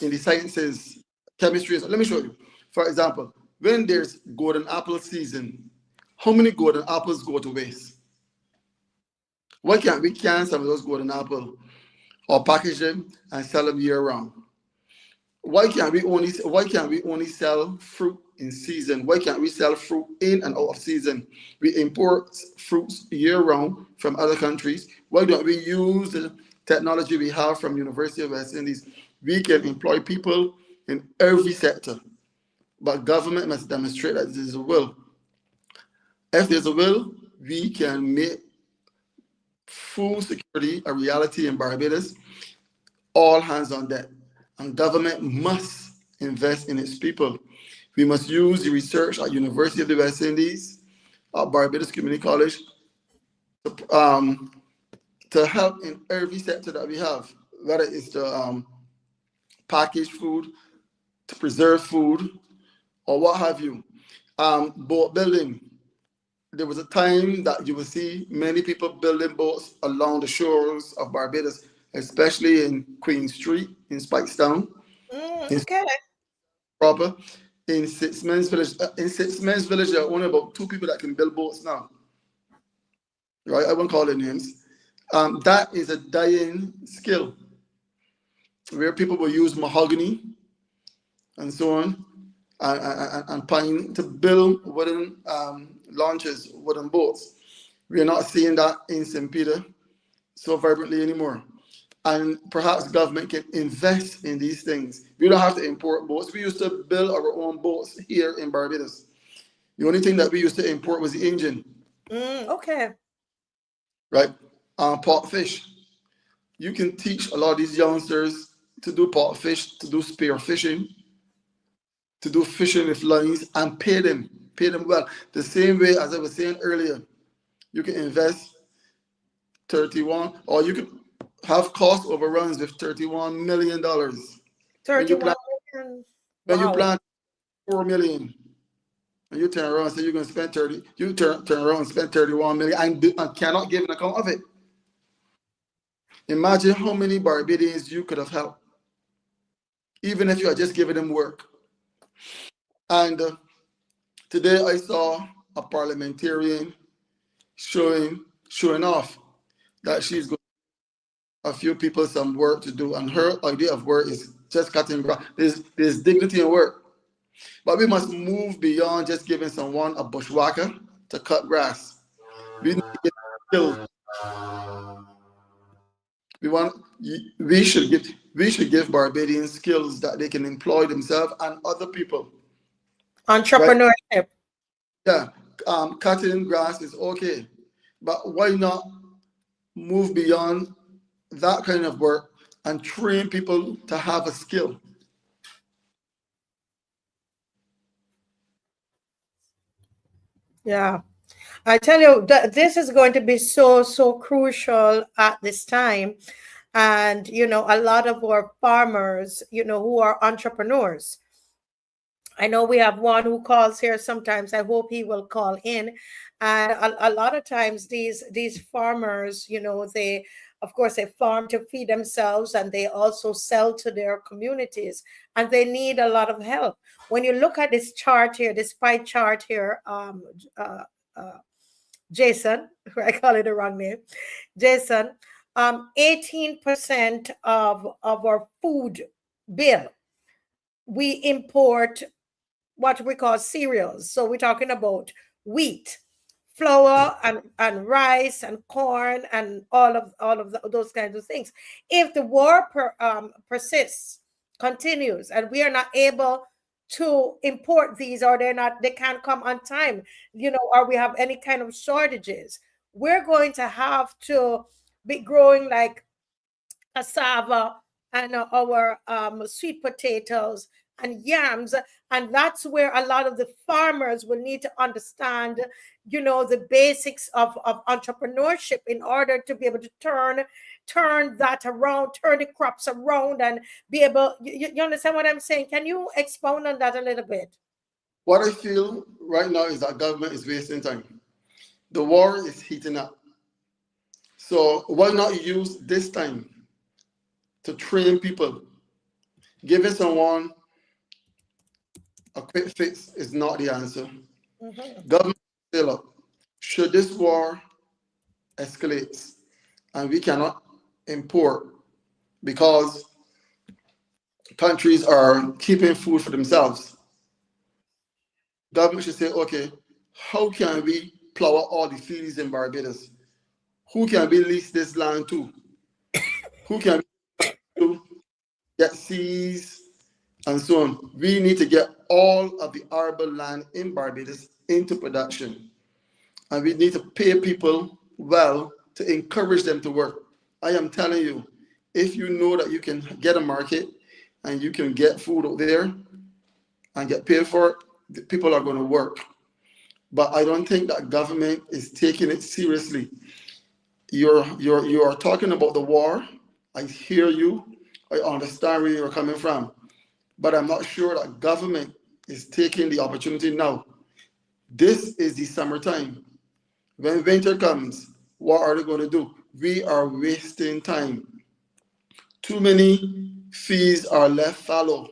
in the sciences, chemistry. Let me show you. For example, when there's golden apple season, how many golden apples go to waste? Why can't we can some of those golden apple or package them and sell them year round? Why can't we only sell fruit in season? Why can't we sell fruit in and out of season? We import fruits year round from other countries. Why don't we use the technology we have from University of West Indies? We can employ people in every sector, but government must demonstrate that there is a will. If there's a will, we can make food security a reality in Barbados. All hands on deck. And government must invest in its people. We must use the research at University of the West Indies, at Barbados Community College, to help in every sector that we have, whether it's to package food, to preserve food, or what have you. Boat building. There was a time that you would see many people building boats along the shores of Barbados, especially in Queen Street, in Spikestown, in Okay. proper, in Six Men's Village. In Six Men's Village, there are only about 2 people that can build boats now. Right? I won't call their names. That is a dying skill, where people will use mahogany and so on, and pine to build wooden launches, wooden boats. We are not seeing that in St. Peter so vibrantly anymore. And perhaps government can invest in these things. We don't have to import boats. We used to build our own boats here in Barbados. The only thing that we used to import was the engine, Okay. right? Pot fish. You can teach a lot of these youngsters to do pot fish, to do spear fishing, to do fishing with lines, and pay them well. The same way as I was saying earlier, you can invest 31, or you can have cost overruns with $31 million. When you 31 plan, million. when you Wow. plan 4 million, and you turn around and say you're going to spend 30, you turn around and spend 31 million and cannot give an account of it. Imagine how many Barbadians you could have helped, even if you had just given them work. And today I saw a parliamentarian showing off that she's got a few people some work to do, and her idea of work is just cutting grass. There's dignity in work, but we must move beyond just giving someone a bushwhacker to cut grass. We need to give skills. We should give Barbadians skills that they can employ themselves and other people. Right? Entrepreneurship. Yeah. Cutting grass is okay, but why not move beyond that kind of work and train people to have a skill? Yeah. I tell you that this is going to be so, so crucial at this time. And, a lot of our farmers, who are entrepreneurs. I know we have one who calls here sometimes. I hope he will call in. And a lot of times these farmers, they of course they farm to feed themselves and they also sell to their communities and they need a lot of help. When you look at this chart here, this pie chart here, uh, uh, Jason, I call it the wrong name, Jason, 18% of our food bill, we import what we call cereals. So we're talking about wheat, flour, and rice and corn and all of those kinds of things. If the war persists, continues, and we are not able to import these, or they can't come on time, or we have any kind of shortages, we're going to have to be growing like cassava and our sweet potatoes and yams. And that's where a lot of the farmers will need to understand, the basics of entrepreneurship in order to be able to turn that around, turn the crops around and be able, you understand what I'm saying? Can you expound on that a little bit? What I feel right now is that government is wasting time. The war is heating up. So why not use this time to train people? Giving someone a quick fix is not the answer. Mhm. Government still up. Should this war escalate and we cannot import because countries are keeping food for themselves, government should say, okay, how can we plow all the fields in Barbados? Who can we lease this land to? Who can we get seas and so on? We need to get all of the arable land in Barbados into production. And we need to pay people well to encourage them to work. I am telling you, if you know that you can get a market and you can get food out there and get paid for it, the people are going to work. But I don't think that government is taking it seriously. You are talking about the war. I hear you. I understand where you're coming from. But I'm not sure that government is taking the opportunity now. This is the summertime. When winter comes, what are they going to do? We are wasting time. Too many fees are left fallow.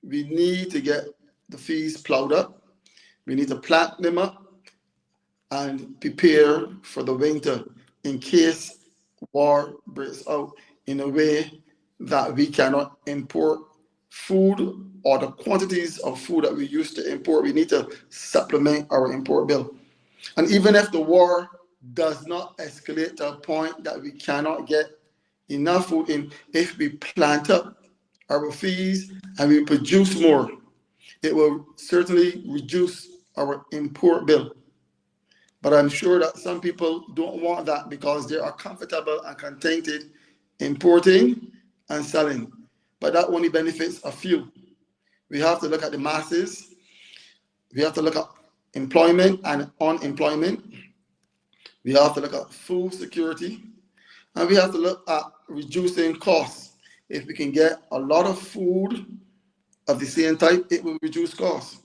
We need to get the fees plowed up. We need to plant them up and prepare for the winter in case war breaks out in a way that we cannot import food or the quantities of food that we used to import. We need to supplement our import bill. And even if the war does not escalate to a point that we cannot get enough food in, if we plant up our fees and we produce more, it will certainly reduce our import bill. But I'm sure that some people don't want that because they are comfortable and contented importing and selling. But that only benefits a few. We have to look at the masses. We have to look at employment and unemployment. We have to look at food security. And we have to look at reducing costs. If we can get a lot of food of the same type, it will reduce costs.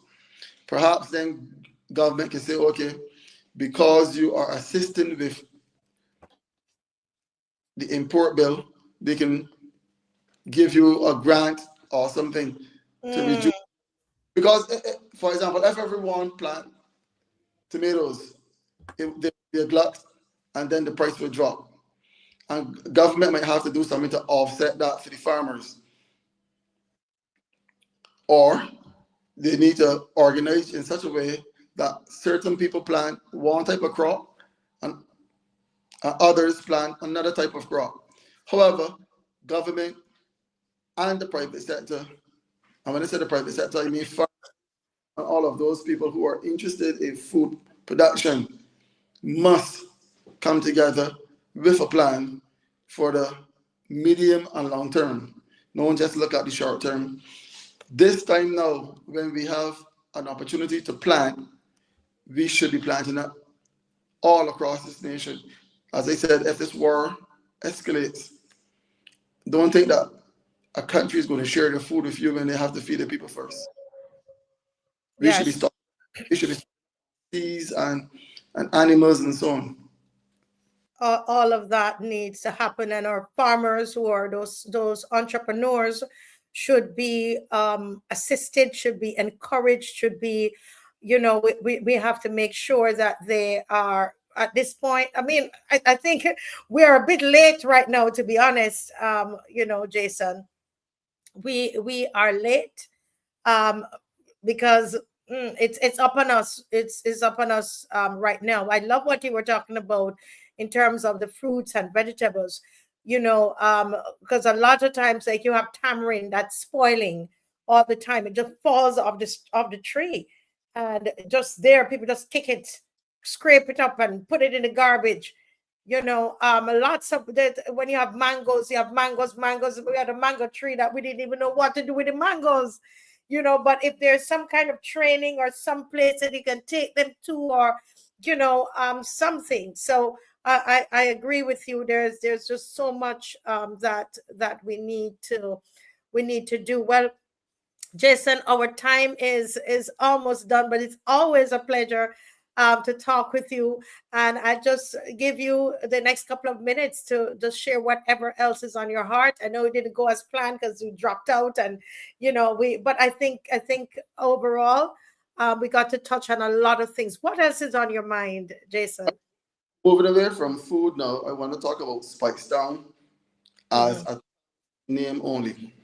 Perhaps then government can say, okay, because you are assisting with the import bill, they can give you a grant or something to Mm. reduce. Because, for example, if everyone plant tomatoes, they're glut, and then the price will drop. And government might have to do something to offset that for the farmers. Or they need to organize in such a way that certain people plant one type of crop and Others plant another type of crop. However, government and the private sector, and when I say the private sector, I mean all of those people who are interested in food production must come together with a plan for the medium and long term. No one just look at the short term. This time now, when we have an opportunity to plant, we should be planting it all across this nation. As I said, if this war escalates, don't think that a country is going to share their food with you when they have to feed the people first. We should be Yes. stopping. We should be seas and animals and so on. All of that needs to happen, and our farmers, who are those entrepreneurs, should be assisted, should be encouraged, should be, we have to make sure that they are at this point. I mean, I think we're a bit late right now, to be honest. Jason, we are late, because it's up on us. It's up on us right now. I love what you were talking about in terms of the fruits and vegetables, because a lot of times, like, you have tamarind that's spoiling all the time. It just falls off the tree, and just there, people just kick it, scrape it up, and put it in the garbage. Lots of that. When you have mangoes, mangoes. We had a mango tree that we didn't even know what to do with the mangoes. But if there's some kind of training or some place that you can take them to, or something. So I agree with you. There's just so much that we need to do. Well, Jason, our time is almost done, but it's always a pleasure to talk with you. And I just give you the next couple of minutes to just share whatever else is on your heart. I know it didn't go as planned because you dropped out, and but I think overall we got to touch on a lot of things. What else is on your mind, Jason? Moving away from food now, I want to talk about Spice Down as a name only.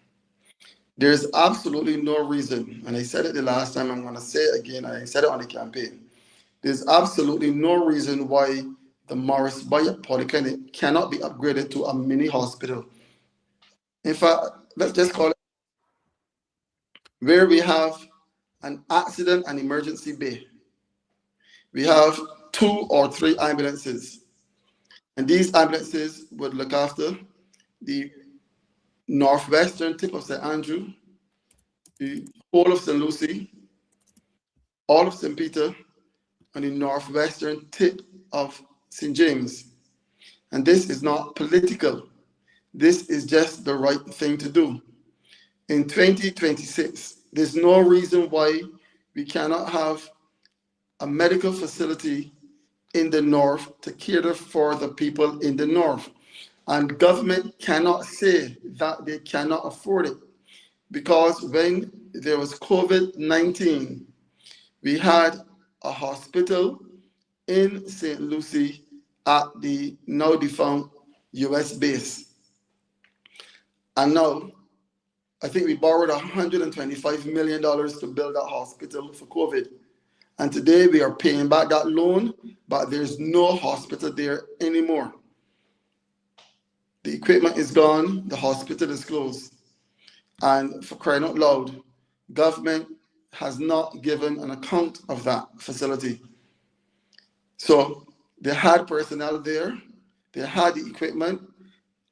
There's absolutely no reason, and I said it the last time, I'm going to say it again, I said it on the campaign. There's absolutely no reason why the Morris Bayer Polyclinic cannot be upgraded to a mini hospital. In fact, let's just call it where we have an accident and emergency bay. We have 2 or 3 ambulances, and these ambulances would look after the northwestern tip of St. Andrew, the whole of St. Lucie, all of St. Peter, and the northwestern tip of St. James. And this is not political. This is just the right thing to do. In 2026, there's no reason why we cannot have a medical facility in the north to cater for the people in the north. And government cannot say that they cannot afford it, because when there was COVID-19, we had a hospital in St. Lucie at the now defunct US base. And now, I think we borrowed $125 million to build that hospital for COVID. And today we are paying back that loan, but there's no hospital there anymore. The equipment is gone, the hospital is closed. And for crying out loud, government has not given an account of that facility. So they had personnel there, they had the equipment.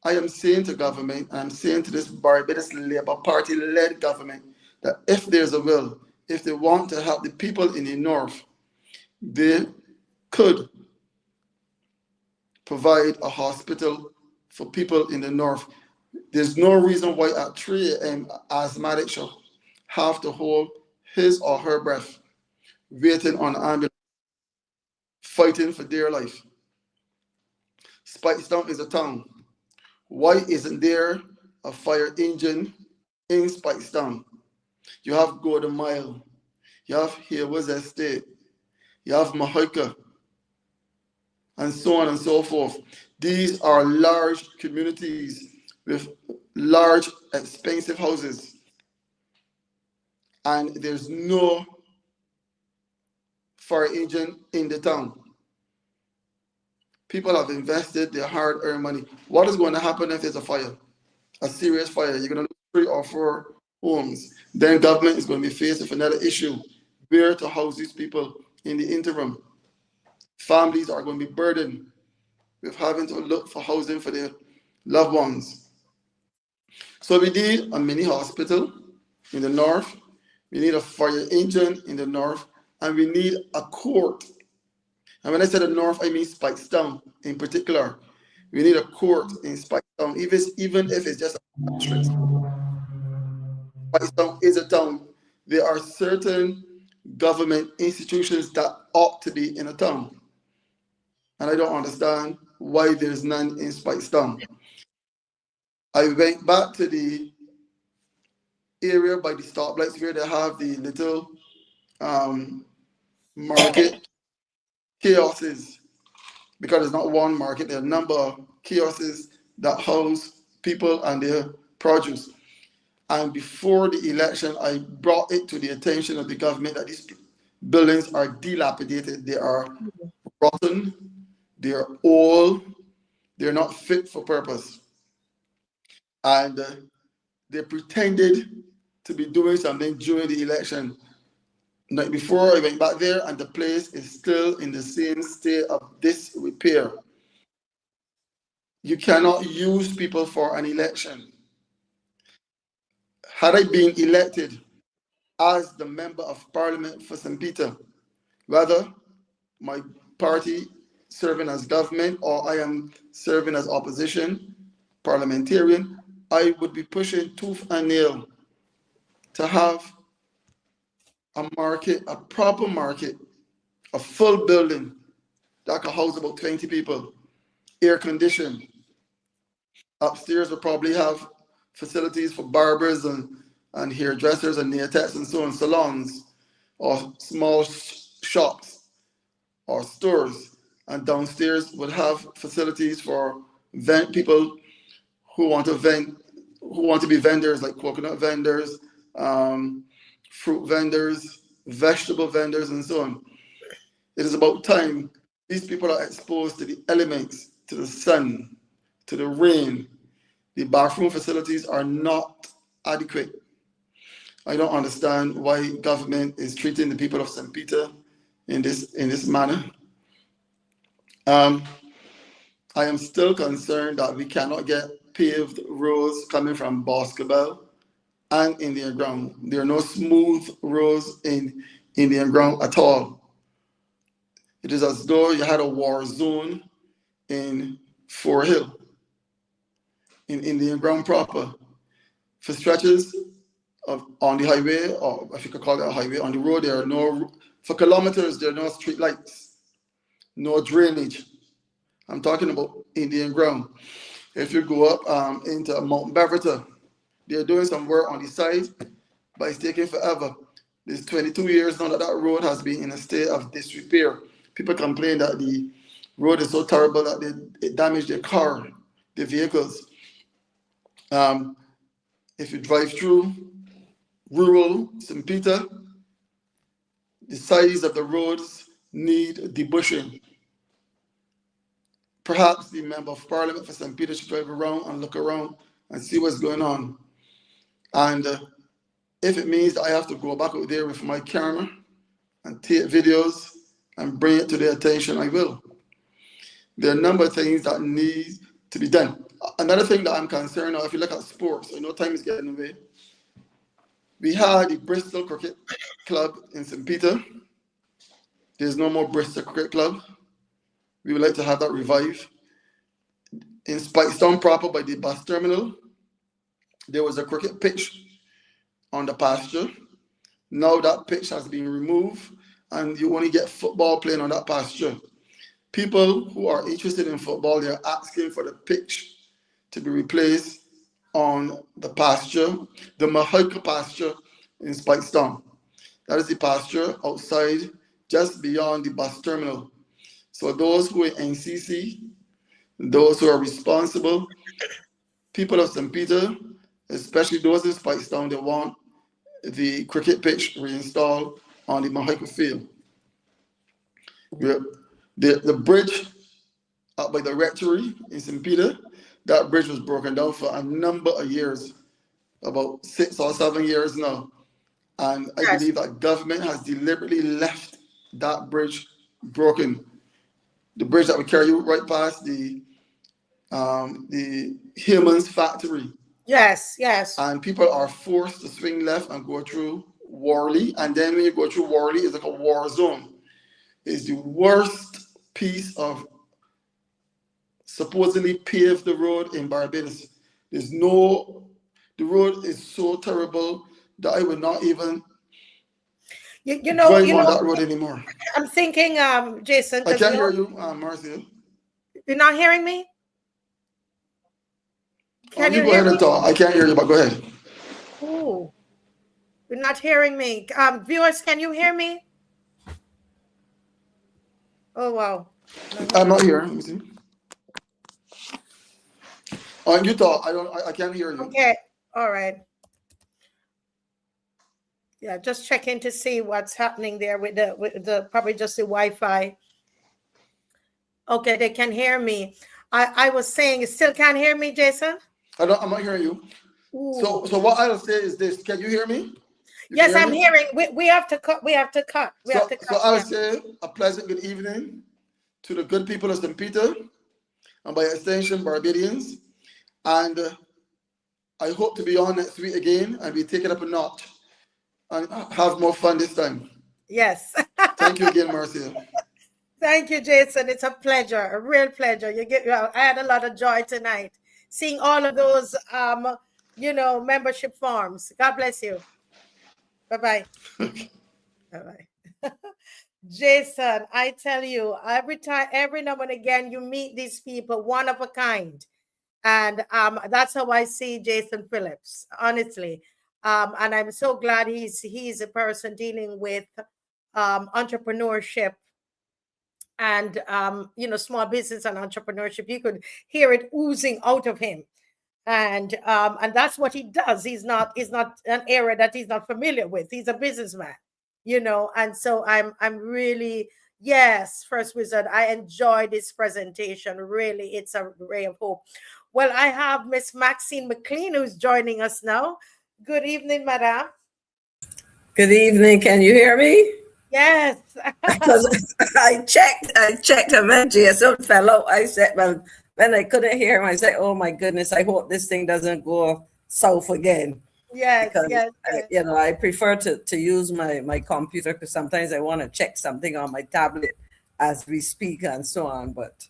I am saying to government, I'm saying to this Barbados Labour Party-led government, that if there's a will, if they want to help the people in the north, they could provide a hospital for people in the north. There's no reason why at 3 a.m. asthmatic should have to hold his or her breath, waiting on an ambulance, fighting for their life. Spicedown is a town. Why isn't there a fire engine in Spicedown? You have Golden Mile, you have Hayward's Estate, you have Mahika, and so on and so forth. These are large communities with large, expensive houses. And there's no fire engine in the town. People have invested their hard-earned money. What is going to happen if there's a fire? A serious fire. You're going to lose 3 or 4 homes. Then government is going to be faced with another issue. Where to house these people in the interim? Families are going to be burdened with having to look for housing for their loved ones. So we need a mini hospital in the north. We need a fire engine in the north. And we need a court. And when I say the north, I mean Spikestown in particular. We need a court in Spikestown, even if it's just a district. Spikestown is a town. There are certain government institutions that ought to be in a town. And I don't understand why there's none in Spikestown. I went back to the area by the stoplights where they have the little market kiosks, because it's not one market, there are a number of kiosks that house people and their produce. And before the election, I brought it to the attention of the government that these buildings are dilapidated. They are rotten, they are old, they're not fit for purpose. And they pretended to be doing something during the election. Night before, I went back there, and the place is still in the same state of disrepair. You cannot use people for an election. Had I been elected as the member of parliament for St. Peter, whether my party serving as government or I am serving as opposition parliamentarian, I would be pushing tooth and nail to have a market, a proper market, a full building that could house about 20 people, air conditioned. Upstairs will probably have facilities for barbers and hairdressers and nail techs and so on, salons, or small shops or stores. And downstairs would have facilities for people who want to be vendors, like coconut vendors, fruit vendors, vegetable vendors, and so on. It is about time these people are exposed to the elements, to the sun, to the rain. The bathroom facilities are not adequate. I don't understand why government is treating the people of St. Peter in this manner. I am still concerned that we cannot get paved roads coming from Boscobel and Indian Ground. There are no smooth roads in Indian Ground at all. It is as though you had a war zone in Fort Hill, in Indian Ground proper. For stretches on the highway, or if you could call it a highway, on the road, there are no, for kilometers, there are no street lights, no drainage. I'm talking about Indian Ground. If you go up into Mount Beverton, they're doing some work on the side, but it's taking forever. There's 22 years now that that road has been in a state of disrepair. People complain that the road is so terrible that it damaged their car, their vehicles. If you drive through rural St. Peter, the sides of the roads need debushing. Perhaps the member of parliament for St. Peter should drive around and look around and see what's going on. And if it means that I have to go back out there with my camera and take videos and bring it to their attention, I will. There are a number of things that need to be done. Another thing that I'm concerned of, if you look at sports, I know time is getting away. We had the Bristol Cricket Club in St. Peter. There's no more Bristol Cricket Club. We would like to have that revived. In Spikestown proper by the bus terminal, there was a cricket pitch on the pasture. Now that pitch has been removed and you only get football playing on that pasture. People who are interested in football, they're asking for the pitch to be replaced on the pasture, the Mahika pasture in Spikestown. That is the pasture outside, just beyond the bus terminal. So those who are NCC, those who are responsible, people of St. Peter, especially those in Spikestown, they want the cricket pitch reinstalled on the Mahika field. The bridge up by the rectory in St. Peter. That bridge was broken down for a number of years, about 6 or 7 years now. And I Yes. believe that government has deliberately left that bridge broken. The bridge that would carry you right past the Hillman's factory. Yes. Yes. And people are forced to swing left and go through Worley. And then when you go through Worley, it's like a war zone. It's the worst piece of supposedly paved the road in Barbados. There's no, the road is so terrible that I would not even drive on that road anymore. I'm thinking, Jason, I because can't hear you, Marcia. you're not hearing me. Can You you go hear ahead and me? talk. I can't hear you, but go ahead. Oh, you're not hearing me. Viewers, can you hear me? Oh, wow. I'm not here. Let me see. You talk. I can't hear you. Okay. All right. Yeah, just checking to see what's happening there with the probably just the Wi-Fi. Okay, they can hear me. I was saying, you still can't hear me, Jason? I'm not hearing you. Ooh. So what I'll say is this. Can you hear me? Yes, I'm hearing. We have to cut. We have to cut. So I'll say a pleasant good evening to the good people of St. Peter and by extension Barbadians. And I hope to be on next week again and we take it up a notch and have more fun this time. Yes. Thank you again, Marcia. Thank you, Jason. It's a pleasure, a real pleasure. I had a lot of joy tonight seeing all of those, membership forms. God bless you. Bye-bye. Bye-bye. Jason, I tell you, every now and again, you meet these people, one of a kind. And that's how I see Jason Phillips, honestly. And I'm so glad he's a person dealing with entrepreneurship and small business and entrepreneurship. You could hear it oozing out of him. And that's what he does. He's not an area that he's not familiar with. He's a businessman, and so I'm really, yes, First Wizard, I enjoyed this presentation. Really, it's a ray of hope. Well, I have Miss Maxine McLean who's joining us now. Good evening, madam. Good evening. Can you hear me? Yes. Because I checked a message. So fellow, I said, well, when I couldn't hear him, I said, oh my goodness, I hope this thing doesn't go south again. Yes, because yes. I prefer to use my computer because sometimes I want to check something on my tablet as we speak and so on. But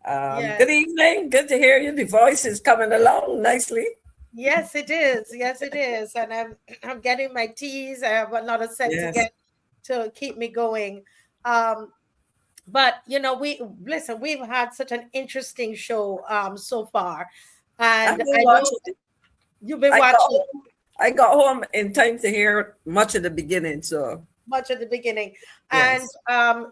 Yes. Good evening. Good to hear you. The voice is coming along nicely. Yes, it is. Yes, it is. And I'm getting my teas. I have another set to Yes. get to keep me going. But we've had such an interesting show so far. And I've been I know watching. you've been I got watching home- I got home in time to hear much of the beginning. So much at the beginning. yes. And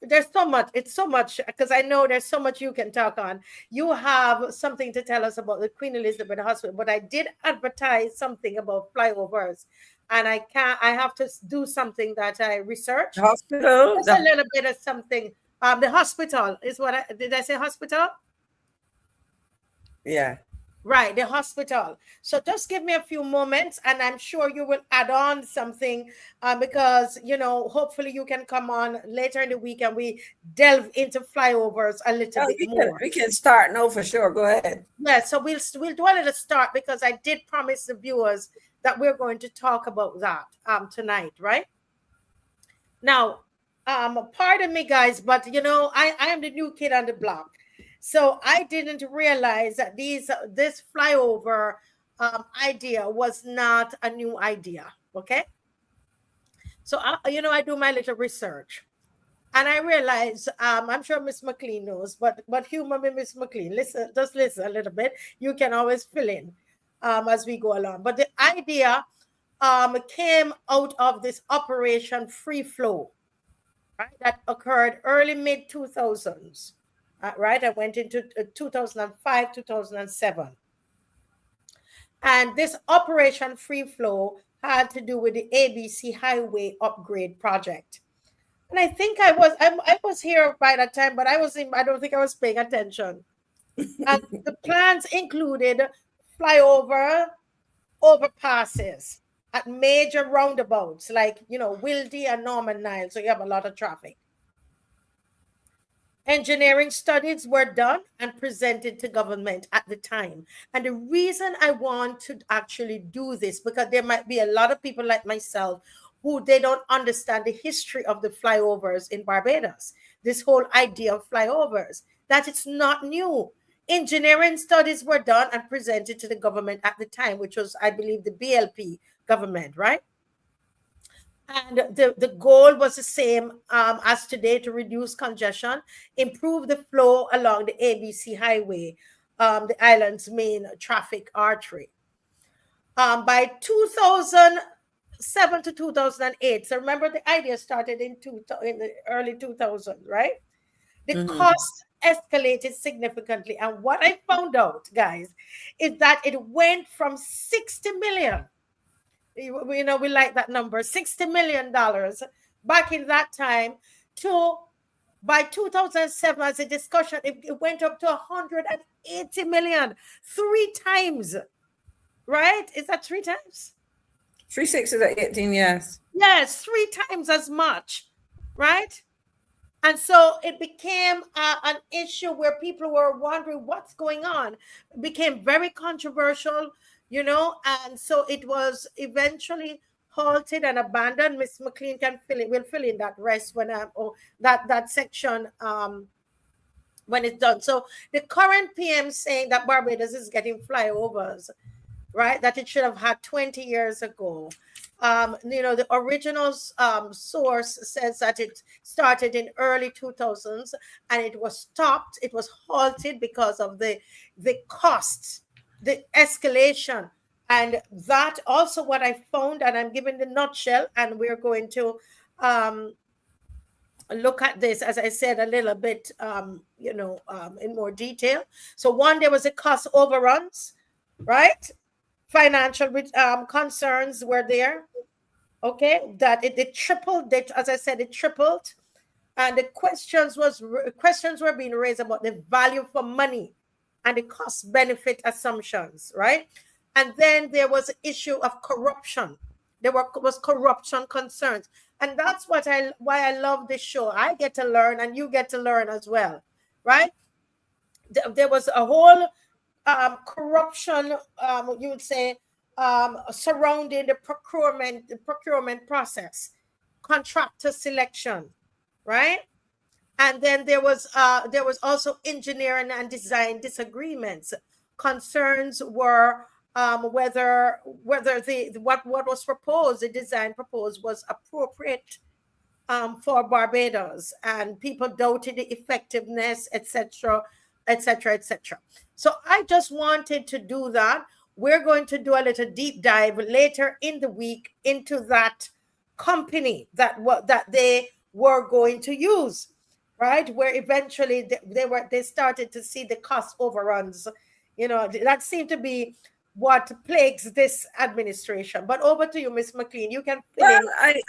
there's so much, it's so much, because I know there's so much you can talk on. You have something to tell us about the Queen Elizabeth Hospital, but I did advertise something about flyovers, and I have to do something that I researched. Hospital. Just a little bit of something. The hospital is what did I say hospital? Yeah. Right, the hospital. So just give me a few moments and I'm sure you will add on something because, hopefully you can come on later in the week and we delve into flyovers a little bit more. We can start now for sure. Go ahead. Yeah, so we'll do a little start because I did promise the viewers that we're going to talk about that tonight, right? Now, pardon me, guys, but, I am the new kid on the block. So I didn't realize that this flyover idea was not a new idea. Okay. So I do my little research, and I realize I'm sure Miss McLean knows, but humor me, Miss McLean. Just listen a little bit. You can always fill in as we go along. But the idea came out of this Operation Free Flow, right? That occurred early mid 2000s. Right, I went into 2005, 2007. And this Operation Free Flow had to do with the ABC Highway Upgrade Project. And I think I was here by that time, but I don't think I was paying attention. And the plans included flyover overpasses at major roundabouts like, Wildy and Norman Nile. So you have a lot of traffic. Engineering studies were done and presented to government at the time. And the reason I want to actually do this, because there might be a lot of people like myself who they don't understand the history of the flyovers in Barbados. This whole idea of flyovers, that it's not new. Engineering studies were done and presented to the government at the time, which was, I believe, the BLP government, right? And the goal was the same as today, to reduce congestion, improve the flow along the ABC highway, the island's main traffic artery. By 2007 to 2008, so remember the idea started in the early 2000s, right? The cost escalated significantly. And what I found out, guys, is that it went from 60 million. We like that number, $60 million back in that time, to by 2007, as a discussion, it went up to 180 million, 3 times, right? Is that 3 times? 3 6 is at 18 years. Yes, 3 times as much, right? And so it became an issue where people were wondering what's going on. It became very controversial, and so it was eventually halted and abandoned. Miss McLean will fill in that rest when that section when it's done. So the current PM saying that Barbados is getting flyovers, right? That it should have had 20 years ago. The original source says that it started in early 2000s and it was stopped. It was halted because of the costs, the escalation. And that also what I found, and I'm giving the nutshell, and we're going to look at this, as I said, a little bit, in more detail. So one, there was a cost overruns, right? Financial concerns were there. Okay, that it tripled. As I said, it tripled, and the questions were being raised about the value for money and the cost benefit assumptions, right? And then there was an issue of corruption. There was corruption concerns, and that's why I love this show. I get to learn, and you get to learn as well, right? There was a whole corruption, you would say, surrounding the procurement process, contractor selection, right? And then there was also engineering and design disagreements. Concerns were whether what was proposed, the design proposed, was appropriate for Barbados, and people doubted the effectiveness, etc., etc., etc. So I just wanted to do that. We're going to do a little deep dive later in the week into that company that they were going to use, right? Where eventually they started to see the cost overruns. That seemed to be what plagues this administration. But over to you, Miss McLean. You can fill in. I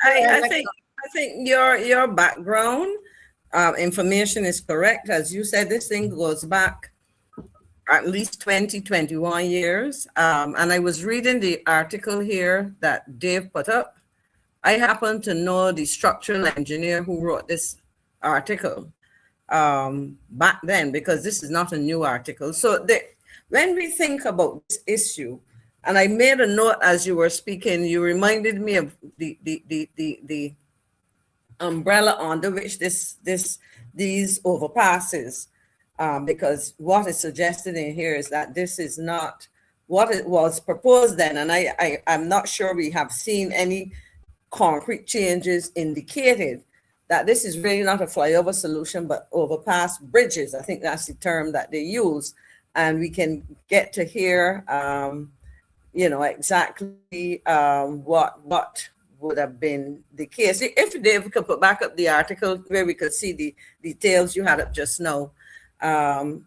think your background information is correct. As you said, this thing goes back at least 21 years. And I was reading the article here that Dave put up. I happen to know the structural engineer who wrote this article back then, because this is not a new article. So when we think about this issue, and I made a note as you were speaking, you reminded me of the umbrella under which these overpasses, because what is suggested in here is that this is not what it was proposed then, and I'm not sure we have seen any concrete changes indicated that this is really not a flyover solution, but overpass bridges. I think that's the term that they use, and we can get to hear, exactly what would have been the case. If Dave could put back up the article where we could see the details you had up just now,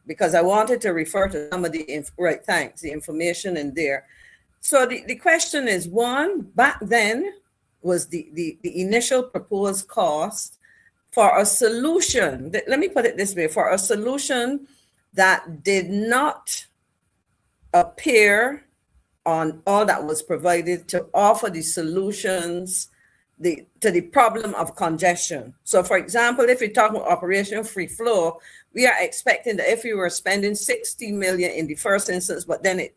because I wanted to refer to some of the information in there. So the question is, one, back then was the initial proposed cost for a solution, let me put it this way, for a solution that did not appear on all that was provided to offer the solutions to the problem of congestion. So for example, if you're talking about Operation Free Flow, we are expecting that if we were spending 60 million in the first instance, but then it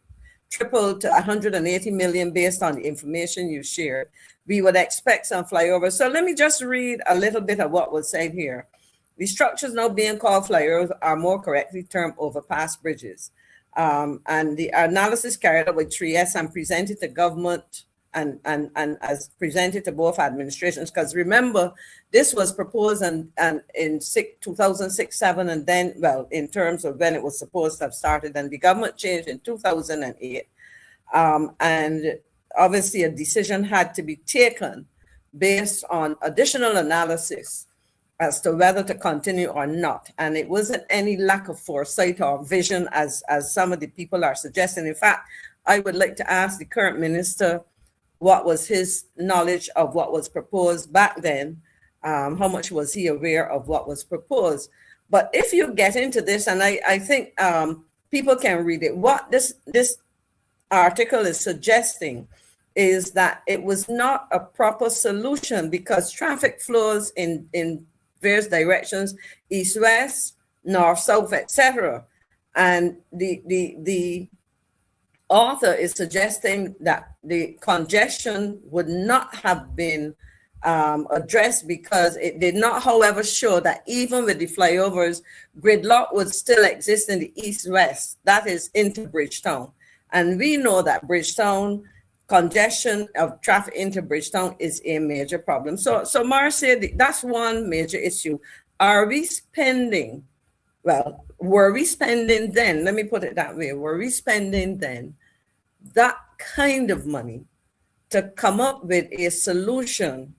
tripled to 180 million based on the information you shared, we would expect some flyovers. So let me just read a little bit of what was said here. The structures now being called flyovers are more correctly termed overpass bridges. And the analysis carried out with 3S and presented to government and as presented to both administrations, because remember, this was proposed and in 2006-07, and then, well, in terms of when it was supposed to have started, and the government changed in 2008. And obviously a decision had to be taken based on additional analysis as to whether to continue or not. And it wasn't any lack of foresight or vision as some of the people are suggesting. In fact, I would like to ask the current minister what was his knowledge of what was proposed back then. How much was he aware of what was proposed? But if you get into this, and I think people can read it, what this article is suggesting is that it was not a proper solution because traffic flows in various directions, east-west, north-south, etc. And the author is suggesting that the congestion would not have been addressed because it did not, however, show that even with the flyovers, gridlock would still exist in the east-west, that is into Bridgetown. And we know that Bridgetown, congestion of traffic into Bridgetown is a major problem. So Marcia, that's one major issue. Are we spending, well, were we spending then, let me put it that way, were we spending then that kind of money to come up with a solution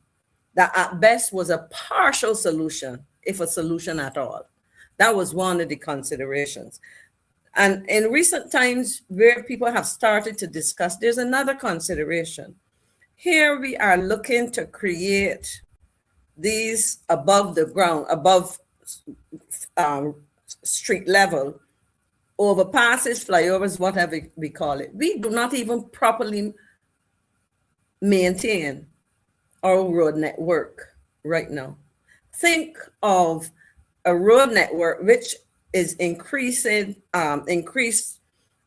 that at best was a partial solution, if a solution at all? That was one of the considerations. And in recent times where people have started to discuss, there's another consideration. Here we are looking to create these above the ground, above street level, overpasses, flyovers, whatever we call it. We do not even properly maintain our road network right now. Think of a road network which is increased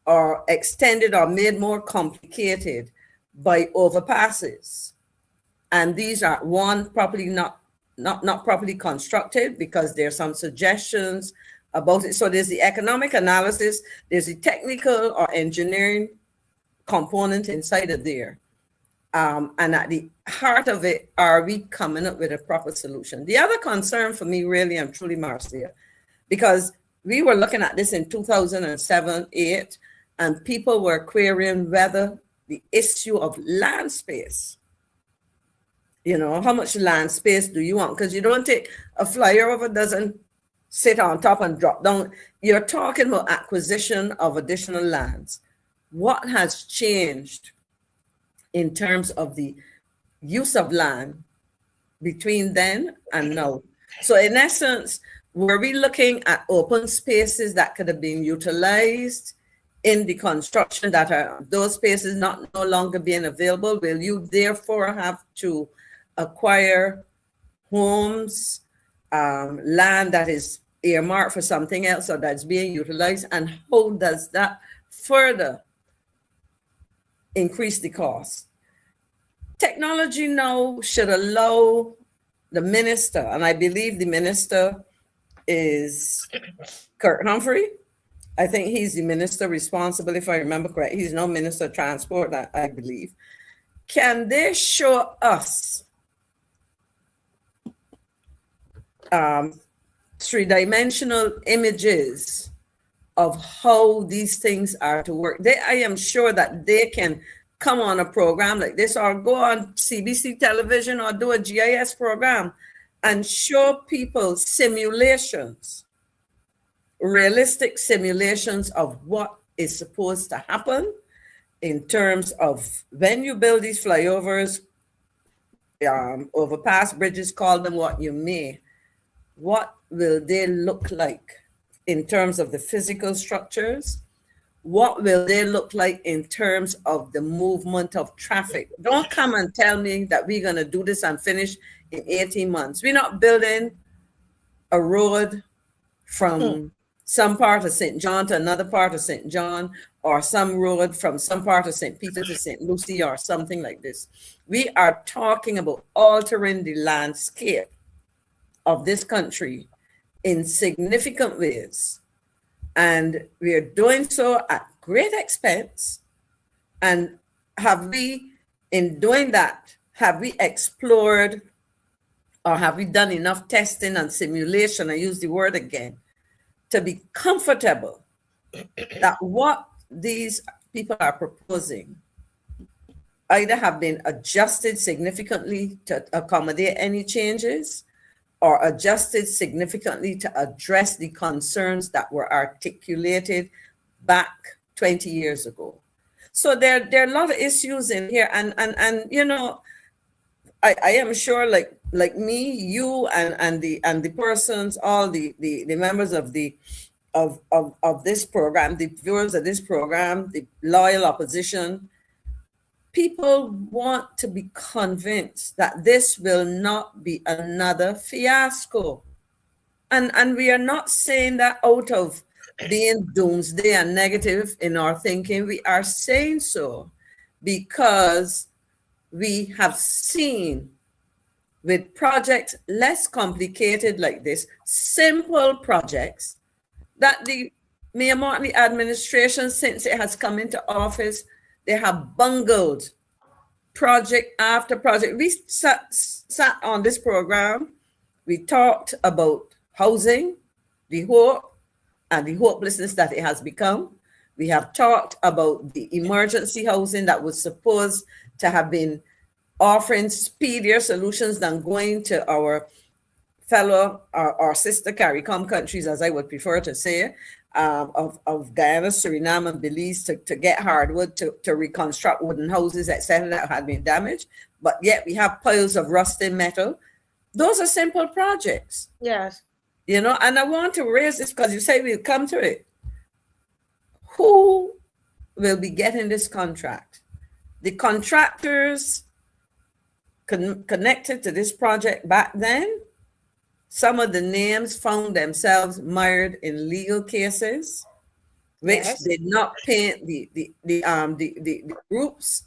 or extended or made more complicated by overpasses. And these are properly not properly constructed because there's some suggestions about it. So there's the economic analysis, there's the technical or engineering component inside of there. And at the heart of it, are we coming up with a proper solution? The other concern for me really and truly, Marcia, because we were looking at this in 2007-08, and people were querying whether the issue of land space, you know, how much land space do you want? Because you don't take a flyover, doesn't sit on top and drop down. You're talking about acquisition of additional lands. What has changed in terms of the use of land between then and now? So in essence, were we looking at open spaces that could have been utilized in the construction that are those spaces no longer being available? Will you therefore have to acquire homes, land that is earmarked for something else or that's being utilized? And how does that further increase the cost? Technology now should allow the minister, and I believe the minister is Kurt Humphrey. I think he's the minister responsible, if I remember correct. He's no minister of transport, I believe. Can they show us three-dimensional images of how these things are to work? I am sure that they can come on a program like this or go on CBC television or do a GIS program and show people simulations, realistic simulations of what is supposed to happen in terms of when you build these flyovers, overpass bridges, call them what you may. what will they look like in terms of the physical structures? What will they look like in terms of the movement of traffic? Don't come and tell me that we're going to do this and finish in 18 months. We're not building a road from some part of St. John to another part of St. John, or some road from some part of St. Peter to St. Lucie, or something like this. We are talking about altering the landscape of this country in significant ways. And we are doing so at great expense. And have we, in doing that, have we explored or have we done enough testing and simulation, I use the word again, to be comfortable that what these people are proposing either have been adjusted significantly to accommodate any changes or adjusted significantly to address the concerns that were articulated back 20 years ago. So there are a lot of issues in here, and you know, I am sure like me, you and the persons, all the members of this program, the viewers of this program, the loyal opposition, people want to be convinced that this will not be another fiasco. And we are not saying that out of being doomsday and negative in our thinking. We are saying so because we have seen with projects less complicated like this, simple projects, that the Mayor Martley administration, since it has come into office, they have bungled project after project. We sat on this program, we talked about housing, the hope and the hopelessness that it has become. We have talked about the emergency housing that was supposed to have been offering speedier solutions than going to our fellow or sister CARICOM countries, as I would prefer to say, of Guyana, Suriname, and Belize to get hardwood to reconstruct wooden houses, etc., that had been damaged. But yet we have piles of rusted metal. Those are simple projects. Yes. You know, and I want to raise this because you say we'll come to it. Who will be getting this contract? The contractors connected to this project back then, some of the names found themselves mired in legal cases, which did not paint the groups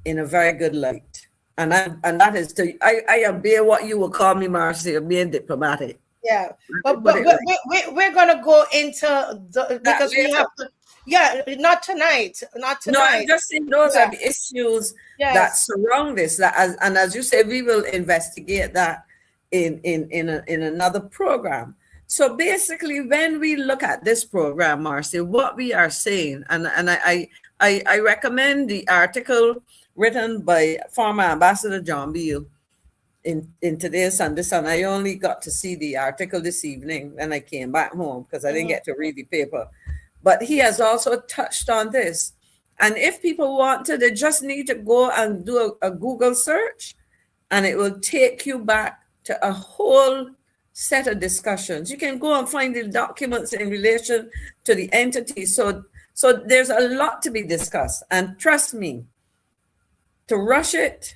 in a very good light. And that is I am being what you will call me, Marcia, being diplomatic. Yeah, but we're gonna go into because we have to. Yeah, not tonight. Not tonight. No, I'm just saying those are the issues that surround this. And as you say, we will investigate that in another program. So basically, when we look at this program, Marcia, what we are saying, and I recommend the article written by former Ambassador John Beale in today's Sunday Sun. I only got to see the article this evening when I came back home because I didn't get to read the paper. But he has also touched on this. And if people want to, they just need to go and do a Google search, and it will take you back to a whole set of discussions. You can go and find the documents in relation to the entity. So there's a lot to be discussed. And trust me, to rush it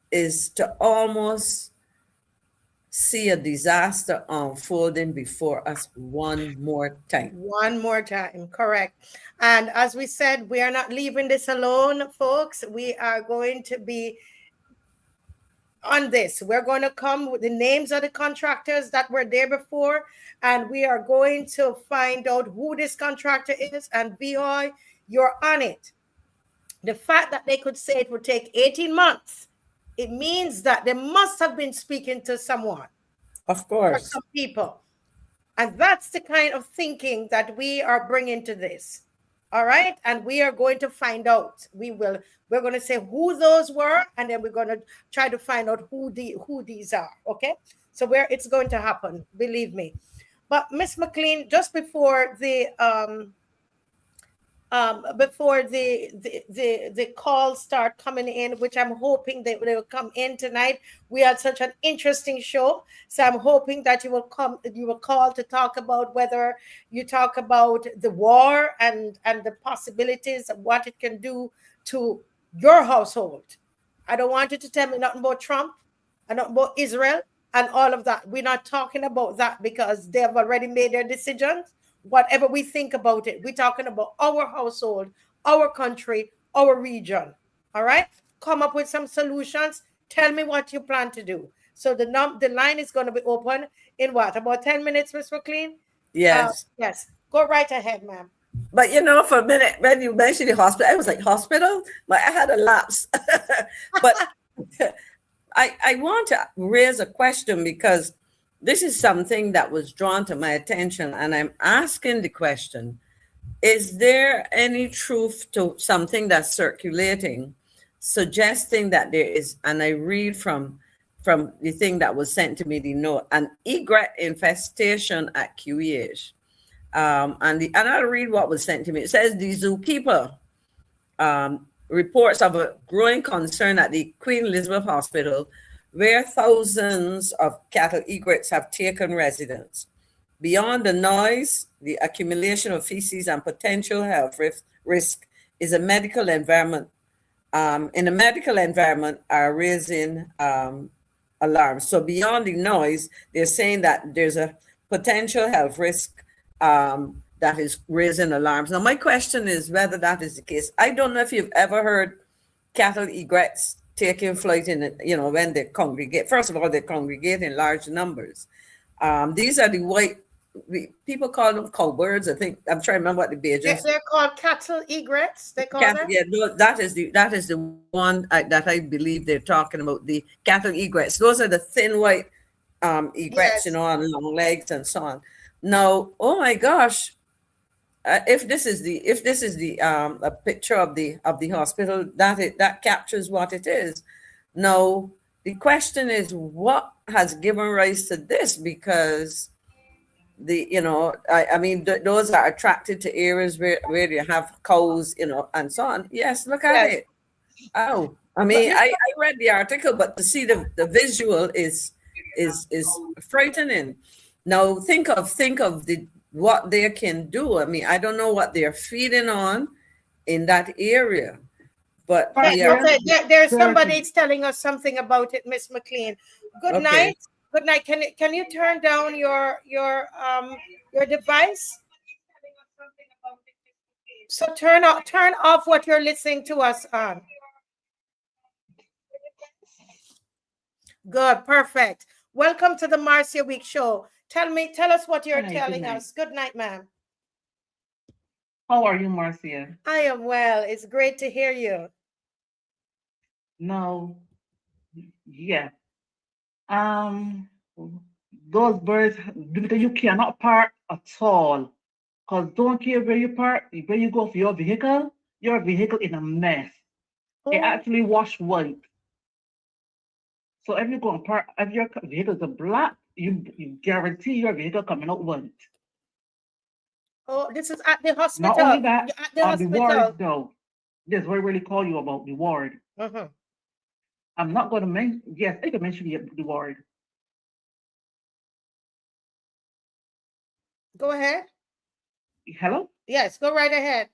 is to almost see a disaster unfolding before us one more time. One more time, correct. And as we said, we are not leaving this alone, folks. We are going to be on this. We're going to come with the names of the contractors that were there before, and we are going to find out who this contractor is. And Bihoy, you're on it. The fact that they could say it would take 18 months, it means that they must have been speaking to someone. Of course. Or some people. And that's the kind of thinking that we are bringing to this. All right. And we are going to find out. We're going to say who those were, and then we're going to try to find out who these are. Okay. So where it's going to happen, believe me. But Miss McLean, just before the before the calls start coming in, which I'm hoping they will come in tonight. We had such an interesting show, so I'm hoping that you will call to talk about whether you talk about the war and the possibilities of what it can do to your household. I don't want you to tell me nothing about Trump and nothing about Israel and all of that. We're not talking about that because they have already made their decisions. Whatever we think about it, we're talking about our household, our country, our region. All right? Come up with some solutions. Tell me what you plan to do. So the line is going to be open in what? About 10 minutes, Ms. McLean? Yes. Yes. Go right ahead, ma'am. But you know, for a minute, when you mentioned the hospital, I was like, hospital? But I had a lapse. But I want to raise a question because this is something that was drawn to my attention, and I'm asking the question, is there any truth to something that's circulating, suggesting that there is, and I read from the thing that was sent to me, the note, an egret infestation at QEH. And I'll read what was sent to me. It says the zookeeper reports of a growing concern at the Queen Elizabeth Hospital, where thousands of cattle egrets have taken residence. Beyond the noise, the accumulation of feces and potential health risk is a medical environment. In a medical environment are raising alarms. So beyond the noise, they're saying that there's a potential health risk that is raising alarms. Now, my question is whether that is the case. I don't know if you've ever heard cattle egrets taking flight in, when they congregate. First of all, they congregate in large numbers. These are the white, people call them cowbirds. I think, I'm trying to remember what the Bajans. They're called cattle egrets. They call them? Yeah, that is the one that I believe they're talking about, the cattle egrets. Those are the thin white egrets, Yes. on long legs and so on. Now, oh my gosh, if this is a picture of the hospital, that captures what it is. Now, the question is, what has given rise to this? Because those are attracted to areas where you have cows, and so on. Yes, look at it. Oh, I read the article, but to see the visual is frightening. Now think of what they can do. I don't know what they're feeding on in that area, but there's somebody telling us something about it, Miss McLean. Good night. Good night. Can you turn down your device? So turn off what you're listening to us on. Good, perfect. Welcome to the Marcia Week Show. Tell us what you're telling us. Good night, ma'am. How are you, Marcia? I am well. It's great to hear you. No, yeah. Those birds, you cannot park at all. Because don't care where you park, where you go for your vehicle in a mess. It actually wash white. So if you go and park, if your vehicles are black, you guarantee your vehicle coming out white. Oh, this is at the hospital. Not only that, at the hospital. The ward, though. This is what I really call you about the ward. Mm-hmm. I'm not going to mention, yes, I can mention the ward. Go ahead. Hello? Yes, go right ahead.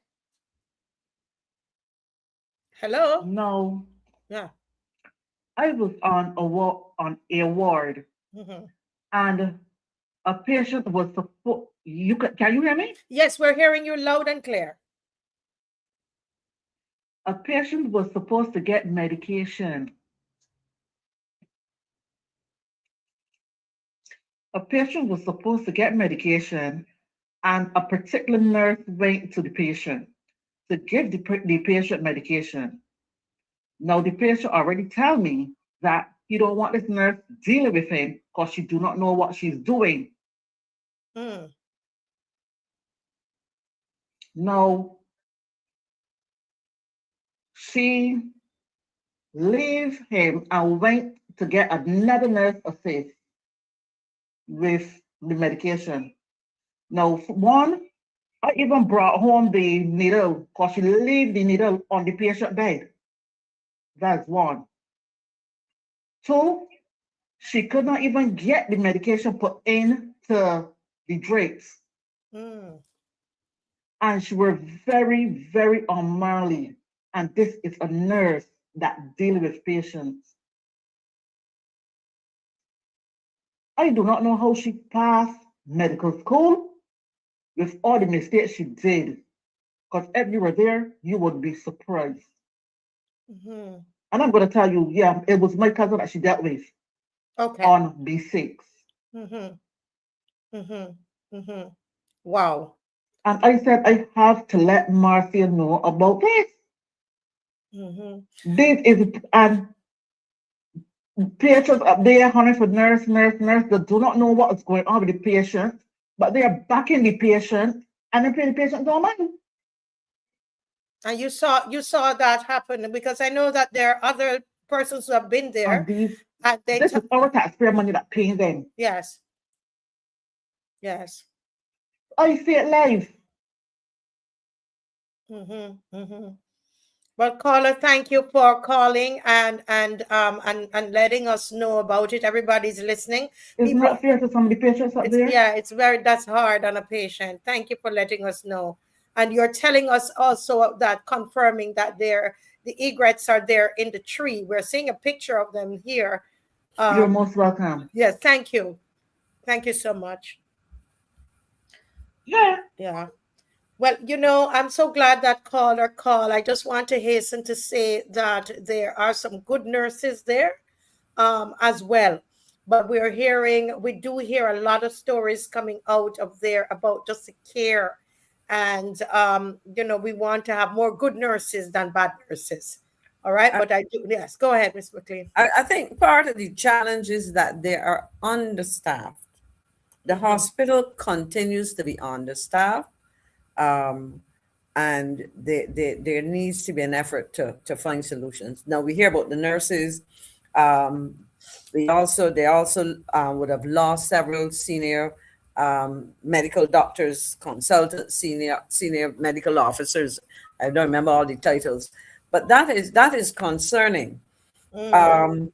Hello? No. Yeah. I was on a ward, mm-hmm. and a patient was supposed. Can you hear me? Yes, we're hearing you loud and clear. A patient was supposed to get medication. A patient was supposed to get medication, and a particular nurse went to the patient to give the patient medication. Now, the patient already tell me that he don't want this nurse dealing with him because she do not know what she's doing. No, she leave him and went to get another nurse assist with the medication. Now, one, I even brought home the needle because she leave the needle on the patient bed. That's one. Two, she could not even get the medication put into the drapes. Mm. And she were very, very unmanly. And this is a nurse that deals with patients. I do not know how she passed medical school with all the mistakes she did. Because if you were there, you would be surprised. Mm-hmm. And I'm going to tell you, yeah, it was my cousin that she dealt with Okay. on B6. Mm-hmm. Mm-hmm. Mm-hmm. Wow. And I said, I have to let Marcia know about this. Mm-hmm. This is, and patients up there, honey, for nurse, they do not know what is going on with the patient, but they are backing the patient and they pay the patient no money. And you saw that happen, because I know that there are other persons who have been there. And these, and they this is our taxpayer money that paying them. Yes. Yes. I see it live. Mm-hmm. Mm-hmm. Well, caller, thank you for calling and letting us know about it. Everybody's listening. It's not fair to some of the patients up there. Yeah, that's hard on a patient. Thank you for letting us know. And you're telling us also that, confirming that the egrets are there in the tree. We're seeing a picture of them here. You're most welcome. Yes, thank you. Thank you so much. Yeah. Yeah. Well, I'm so glad that caller called. I just want to hasten to say that there are some good nurses there as well. But we do hear a lot of stories coming out of there about just the care. And, we want to have more good nurses than bad nurses. All right. But yes, go ahead, Ms. McLean. I think part of the challenge is that they are understaffed. The hospital continues to be understaffed. And there needs to be an effort to find solutions. Now we hear about the nurses. They also would have lost several senior medical doctors, consultants, senior medical officers. I don't remember all the titles, but that is concerning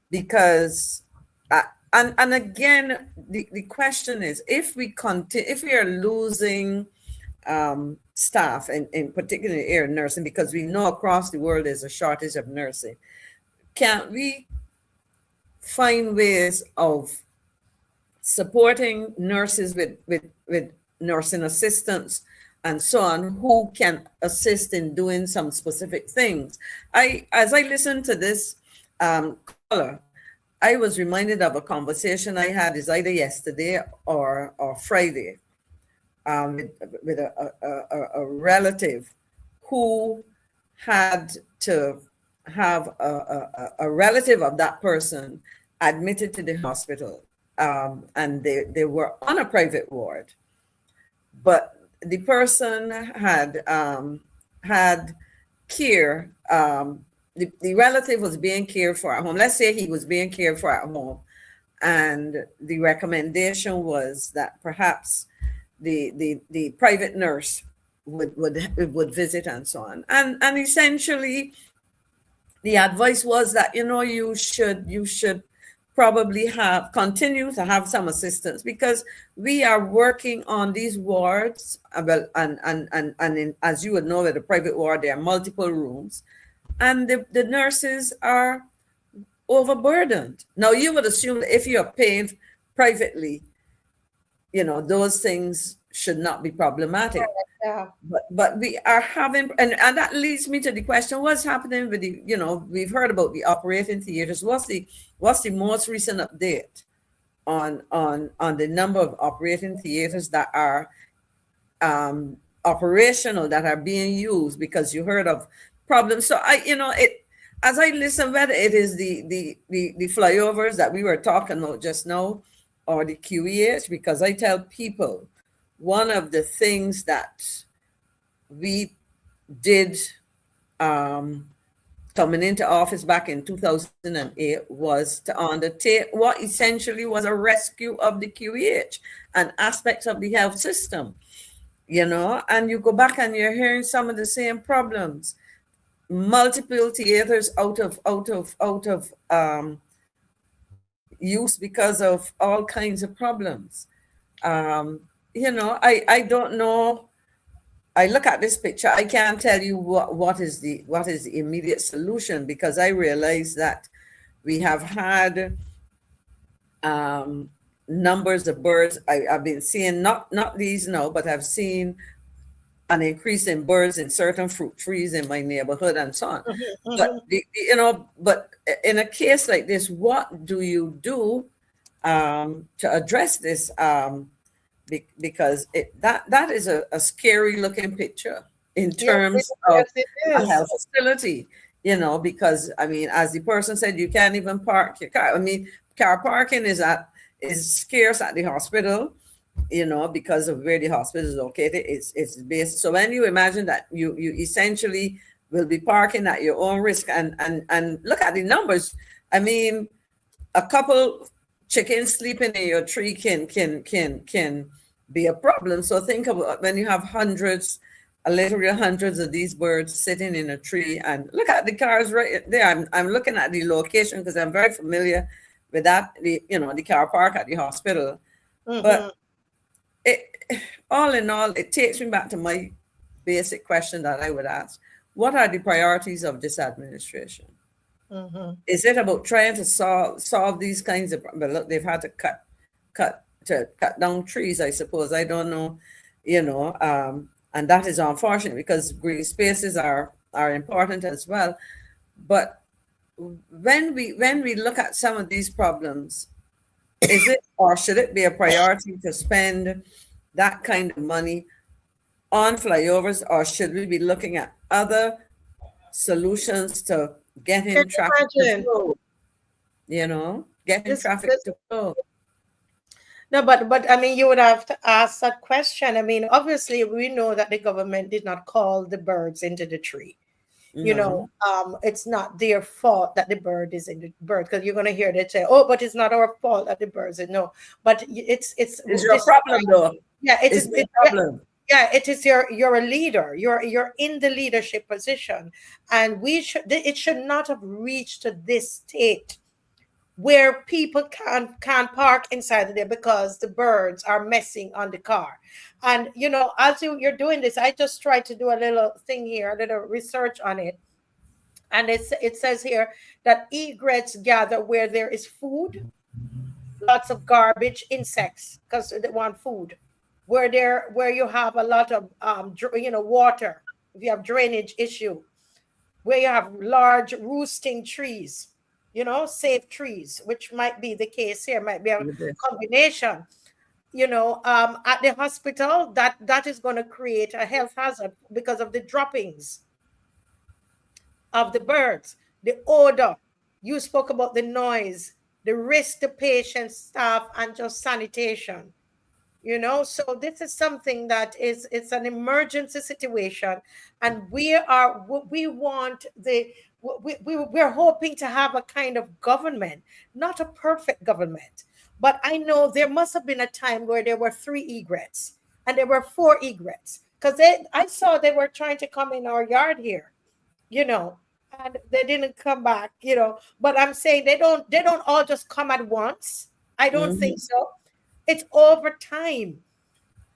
because. And again, the question is, if we are losing staff, in particular air nursing, because we know across the world there's a shortage of nursing, can't we find ways of supporting nurses with nursing assistants and so on, who can assist in doing some specific things? As I listened to this caller, I was reminded of a conversation I had, is either yesterday or Friday, with a relative who had to have a relative of that person admitted to the hospital, and they were on a private ward, but the person had care. The relative was being cared for at home. Let's say he was being cared for at home, and the recommendation was that perhaps the private nurse would visit and so on. And essentially, the advice was that you should probably continue to have some assistance, because we are working on these wards. And as you would know, at a private ward, there are multiple rooms. And the nurses are overburdened. Now, you would assume that if you are paid privately, those things should not be problematic. Yeah. But we are having, and that leads me to the question: what's happening with the? We've heard about the operating theaters. What's the most recent update on the number of operating theaters that are operational, that are being used? Because you heard of problems. So as I listen, whether it is the flyovers that we were talking about just now, or the QEH, because I tell people, one of the things that we did coming into office back in 2008 was to undertake what essentially was a rescue of the QEH and aspects of the health system. you know, and you go back and you're hearing some of the same problems. Multiple theaters out of use because of all kinds of problems. You know, I don't know. I look at this picture, I can't tell you what is the immediate solution, because I realize that we have had numbers of birds. I've been seeing not these now, but I've seen an increase in birds in certain fruit trees in my neighborhood and so on. But you know, but in a case like this, what do you do to address this? Because that is a scary looking picture in terms of a health facility, you know, because I mean, as the person said, you can't even park your car. I mean, car parking is scarce at the hospital, you know, because of where the hospital is located. It's based. So when you imagine that you essentially will be parking at your own risk, and look at the numbers. I mean, a couple chickens sleeping in your tree can be a problem. So think about when you have literally hundreds of these birds sitting in a tree, and look at the cars right there. I'm looking at the location because I'm very familiar with that, the car park at the hospital. But all in all, it takes me back to my basic question that I would ask: what are the priorities of this administration? Is it about trying to solve these kinds of? But look, they've had to cut down trees, I suppose. I don't know, you know, and that is unfortunate because green spaces are important as well. But when we look at some of these problems, is it or should it be a priority to spend that kind of money on flyovers, or should we be looking at other solutions to getting traffic to flow? You know, getting traffic to flow. No, but I mean, you would have to ask that question. I mean, obviously, we know that the government did not call the birds into the tree. You know, it's not their fault that the bird is in the bird, because you're going to hear they say, "Oh, but it's not our fault that the birds." No, but it's your problem, though. Yeah, it's a problem. Yeah, it is. You're a leader. You're in the leadership position, and it should not have reached to this state where people can't park inside of there because the birds are messing on the car. And you know, as you're doing this, I just tried to do a little thing here, a little research on it, and it says here that egrets gather where there is food, lots of garbage, insects, because they want food. Where you have a lot of water, if you have drainage issue, where you have large roosting trees, you know, safe trees, which might be the case here, might be a combination. You know, at the hospital, that is going to create a health hazard because of the droppings of the birds, the odor. You spoke about the noise, the risk to patients, staff, and just sanitation. You know, so this is something that it's an emergency situation, and we're hoping to have a kind of government, not a perfect government, but I know there must have been a time where there were 3 egrets and there were 4 egrets, because I saw they were trying to come in our yard here, you know, and they didn't come back, you know. But I'm saying they don't all just come at once. I don't think so. It's over time.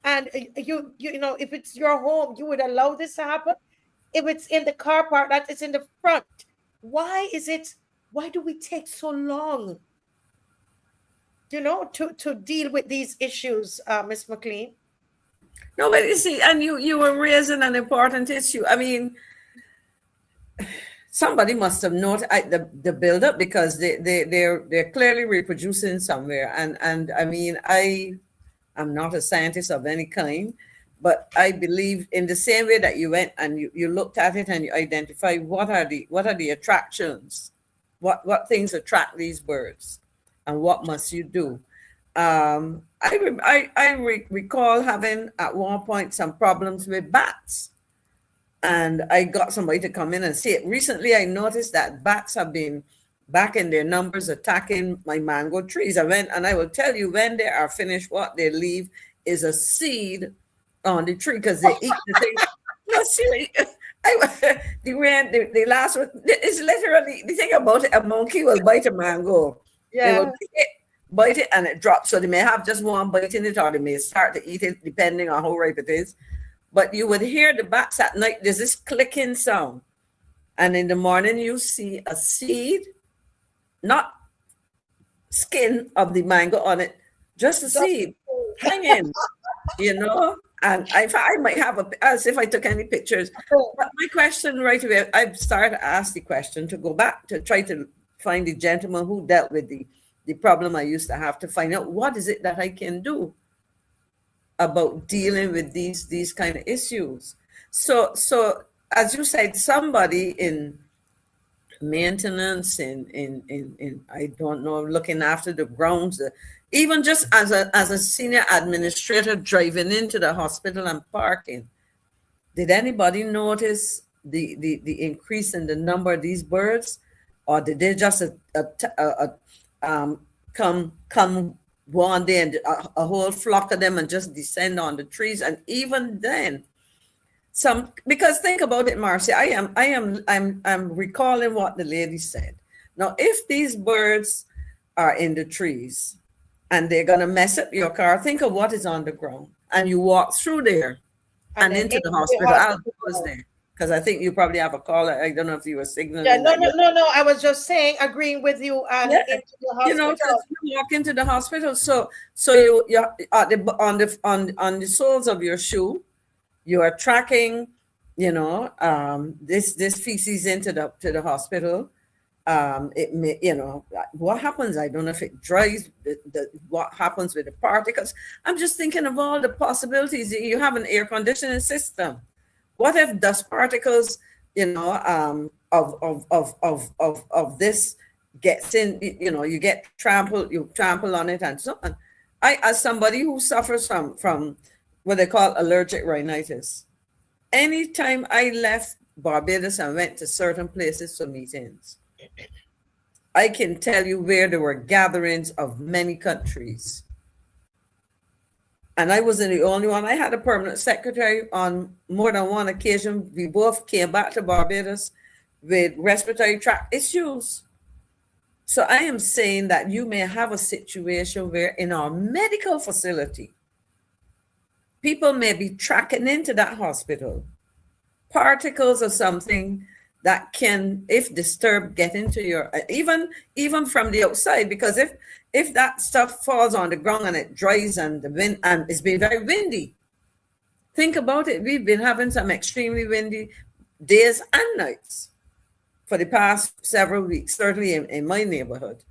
And you know, if it's your home, you would allow this to happen. If it's in the car park, that is in the front. Why do we take so long, you know, to deal with these issues, Ms. McLean? No, but you see, and you were raising an important issue. I mean, somebody must have noted the buildup, because they're clearly reproducing somewhere. And I mean, I'm not a scientist of any kind, but I believe in the same way that you went and you looked at it and you identified what are the attractions, what things attract these birds, and what must you do. I recall having at one point some problems with bats. And I got somebody to come in and see it. Recently, I noticed that bats have been back in their numbers attacking my mango trees. I went, and I will tell you, when they are finished, what they leave is a seed on the tree because they eat the thing. No, seriously. The last one is literally the thing about it. A monkey will bite a mango. They will Yeah. bite it, and it drops. So they may have just one bite in it, or they may start to eat it depending on how ripe it is. But you would hear the bats at night. There's this clicking sound, and in the morning you see a seed, not skin of the mango on it, just a seed hanging. You know. And I might have as if I took any pictures. But my question right away, I've started to ask the question to go back to try to find the gentleman who dealt with the problem I used to have, to find out what is it that I can do about dealing with these kind of issues. So as you said, somebody in maintenance, in I don't know, looking after the grounds, even just as a senior administrator driving into the hospital and parking, did anybody notice the increase in the number of these birds, or did they just come one day and a whole flock of them and just descend on the trees? And even then, because think about it, Marcia, I'm recalling what the lady said. Now, if these birds are in the trees and they're gonna mess up your car, think of what is on the ground, and you walk through there and into the hospital. I'll pause there because I think you probably have a call. I don't know if you were signaling. Yeah, no. I was just saying, agreeing with you, and into the hospital. You know, you walk into the hospital, so you on the soles of your shoe, you are tracking, you know, this feces into the hospital. It may, you know, what happens? I don't know if it dries. What happens with the particles? I'm just thinking of all the possibilities. You have an air conditioning system. What if dust particles, you know, of this gets in? You know, you trample on it and so on. I, as somebody who suffers from what they call allergic rhinitis, anytime I left Barbados and went to certain places for meetings, I can tell you where there were gatherings of many countries. And I wasn't the only one. I had a permanent secretary on more than one occasion. We both came back to Barbados with respiratory tract issues. So I am saying that you may have a situation where in our medical facility, people may be tracking into that hospital particles or something that can, if disturbed, get into your, even from the outside, because if that stuff falls on the ground and it dries and the wind, and it's been very windy. Think about it. We've been having some extremely windy days and nights for the past several weeks, certainly in my neighborhood.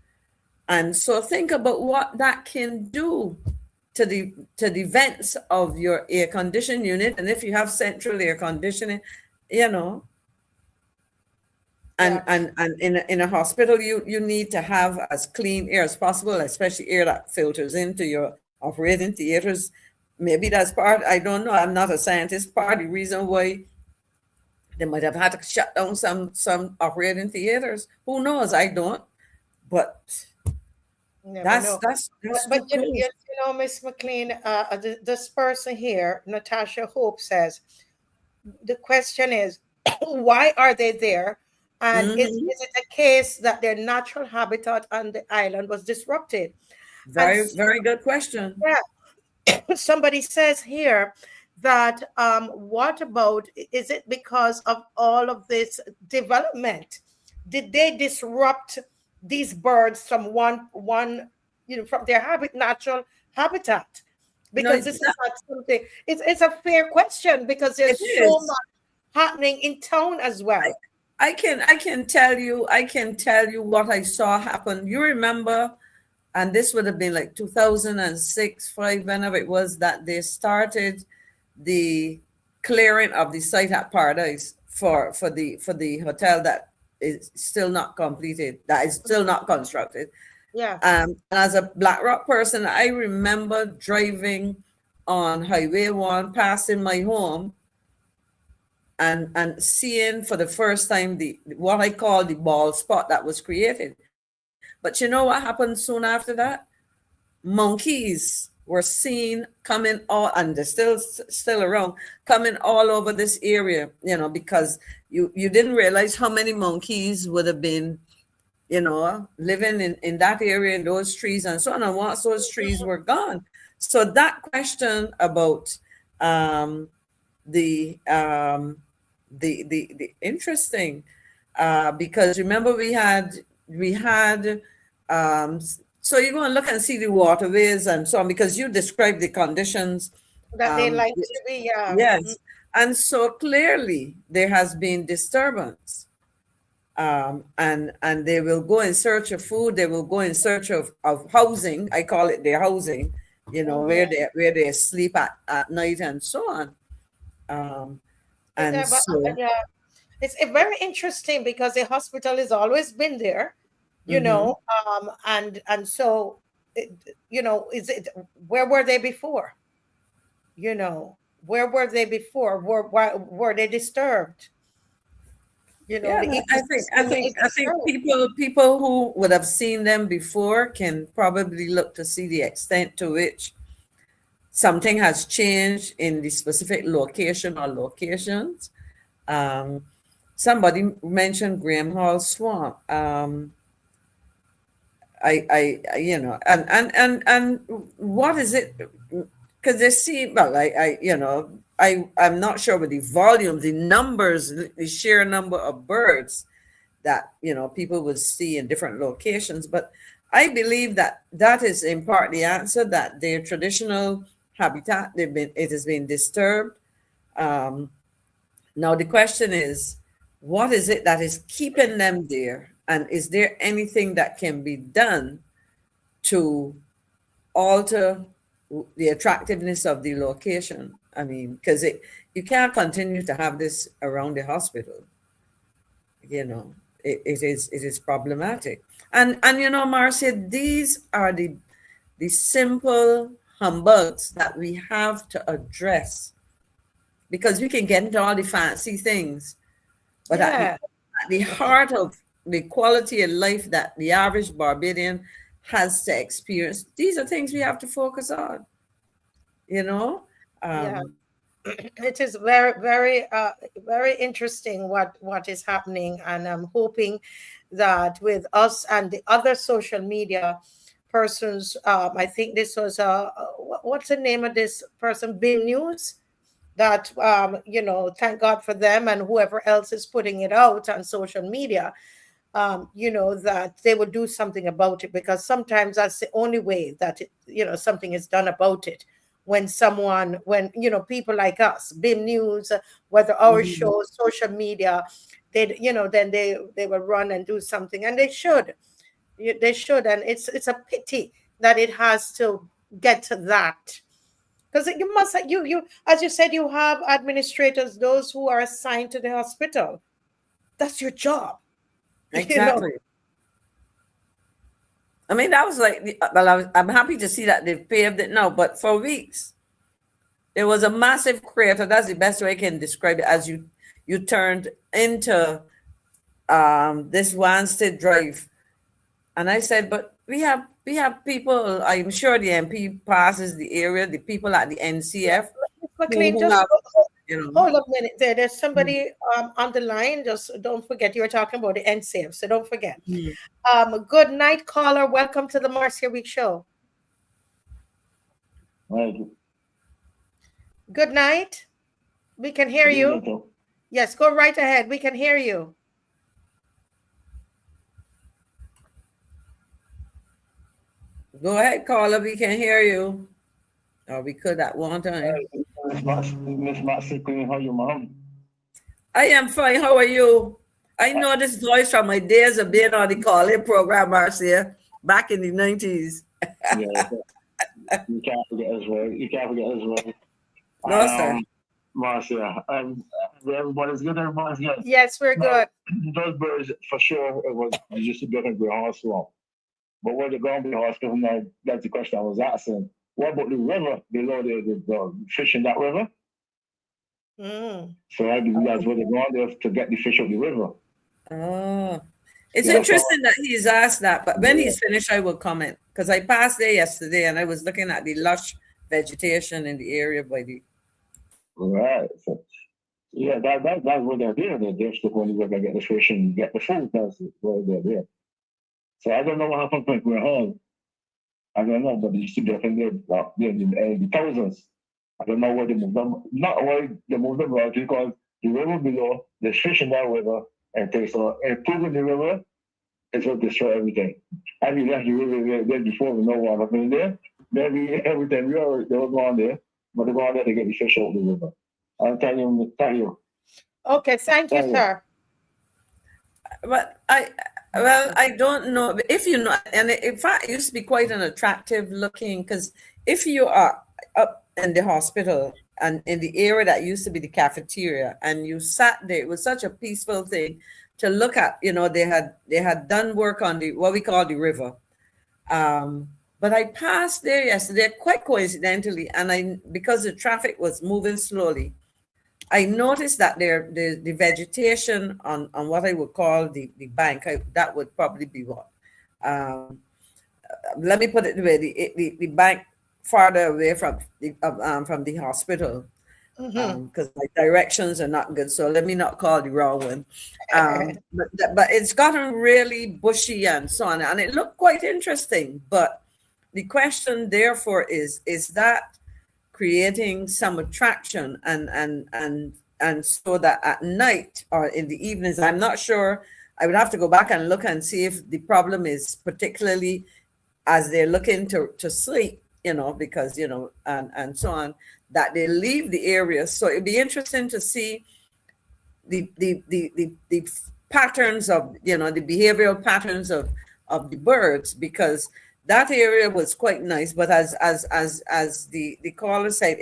And so think about what that can do to the vents of your air conditioning unit. And if you have central air conditioning, you know, and in a hospital, you need to have as clean air as possible, especially air that filters into your operating theaters. Maybe that's part, I don't know, I'm not a scientist, part of the reason why they might have had to shut down some operating theaters. Who knows? I don't. But that's but you know, Miss McLean, this person here, Natasha Hope, says the question is, why are they there? And is it a case that their natural habitat on the island was disrupted? Very good question. Yeah. Somebody says here that what about, is it because of all of this development? Did they disrupt these birds from one you know, from their natural habitat? Because this is not something, it's a fair question, because there's so much happening in town as well. I can tell you what I saw happen. You remember, and this would have been like 2006, 5, whenever it was, that they started the clearing of the site at Paradise for the hotel that is still not completed, that is still not constructed. Yeah. And as a Black Rock person, I remember driving on Highway 1, passing my home, and seeing for the first time what I call the bald spot that was created. But you know what happened soon after that? Monkeys were seen coming all, and they're still around, coming all over this area, you know, because you didn't realize how many monkeys would have been, you know, living in that area, in those trees and so on. And once those trees were gone. So that question about the interesting, because remember we had so you're going to look and see the waterways and so on, because you described the conditions. That they like to be, Yes. And so clearly there has been disturbance. And they will go in search of food. They will go in search of housing. I call it their housing, you know, where they sleep at night and so on. And so it's very interesting because the hospital has always been there, you know, and so, you know, where were they before? You know, where were they before? Were they disturbed? You know, yeah, I think people who would have seen them before can probably look to see the extent to which something has changed in the specific location or locations. Somebody mentioned Graham Hall Swamp. I you know, and what is it? Because they see, well, you know, I'm not sure with the volume, the numbers, the sheer number of birds that, you know, people would see in different locations. But I believe that is in part the answer, that their traditional habitat, it has been disturbed. Now the question is, what is it that is keeping them there? And is there anything that can be done to alter the attractiveness of the location? I mean, because you can't continue to have this around the hospital. You know, it is problematic. And you know, Marcia, these are the simple humbugs that we have to address, because we can get into all the fancy things, but at the heart of the quality of life that the average Barbadian has to experience, these are things we have to focus on, you know. It is very interesting what is happening, and I'm hoping that with us and the other social media persons, I think this was what's the name of this person, Bill News, that you know, thank God for them and whoever else is putting it out on social media, you know, that they would do something about it, because sometimes that's the only way that you know, something is done about it. When you know, people like us, BIM News, whether our show, social media, they, you know, then they will run and do something, and they should, and it's a pity that it has to get to that. Because you must, you as you said, you have administrators, those who are assigned to the hospital. That's your job. Exactly. You know? I mean, that was like, well, I'm happy to see that they've paved it now, but for weeks, there was a massive crater. That's the best way I can describe it, as you turned into this Wanstead Drive. And I said, but we have people, I'm sure the MP passes the area, the people at the NCF. McLean, who just have, you know, hold up a minute there. There's somebody on the line. Just don't forget, you were talking about the NCF, so don't forget. Good night, caller. Welcome to the Marcia Week Show. Good night. We can hear you. Yes, go right ahead. We can hear you. Go ahead, caller. We can hear you. Or we could at one time. Miss Marcia, how are you, mom? I am fine. How are you? I know this voice from my days of being on the call-in program, Marcia, back in the 90s. Yeah, you can't forget as well. You can't forget as well. No, sir. Marcia, everybody's good. Everybody's good. Yes, we're good. Those birds, for sure, it was just a different hospital. But where the Gambia hospital now, that's the question I was asking. What about the river below the fish in that river? So I believe that's where they're going there to get the fish of the river. Oh, It's Yeah, so interesting that he's asked that, but when he's finished, I will comment because I passed there yesterday and I was looking at the lush vegetation in the area by the. right. So yeah, that's what they're doing. They're just going to go get the fish and get the food. That's what they're doing. So I don't know what happened with Graham. I don't know, but you see definitely the thousands. I don't know where they moved them. Not why they moved them out because the river below, there's fish in that river, and they so improving the river, it will destroy everything. I mean, left the river there before we know what happened there. Maybe everything they were going there, but they go on there to get the fish out of the river. I'll tell you. Okay, thank you, sir. But I don't know if you know, and in fact, it used to be quite an attractive looking because if you are up in the hospital and in the area that used to be the cafeteria and you sat there, it was such a peaceful thing to look at. You know, they had done work on the what we call the river. But I passed there yesterday quite coincidentally, and because the traffic was moving slowly, I noticed that the vegetation on what I would call the bank, that would probably be what. Let me put it the way, the bank farther away from the hospital, because my directions are not good. So let me not call the wrong one. But it's gotten really bushy and so on, and it looked quite interesting. But the question therefore is that creating some attraction and so that at night or in the evenings, I'm not sure. I would have to go back and look and see if the problem is particularly as they're looking to sleep, you know, because, you know, and so on, that they leave the area. So it'd be interesting to see the patterns of, you know, the behavioral patterns of the birds, because that area was quite nice. But as the caller said,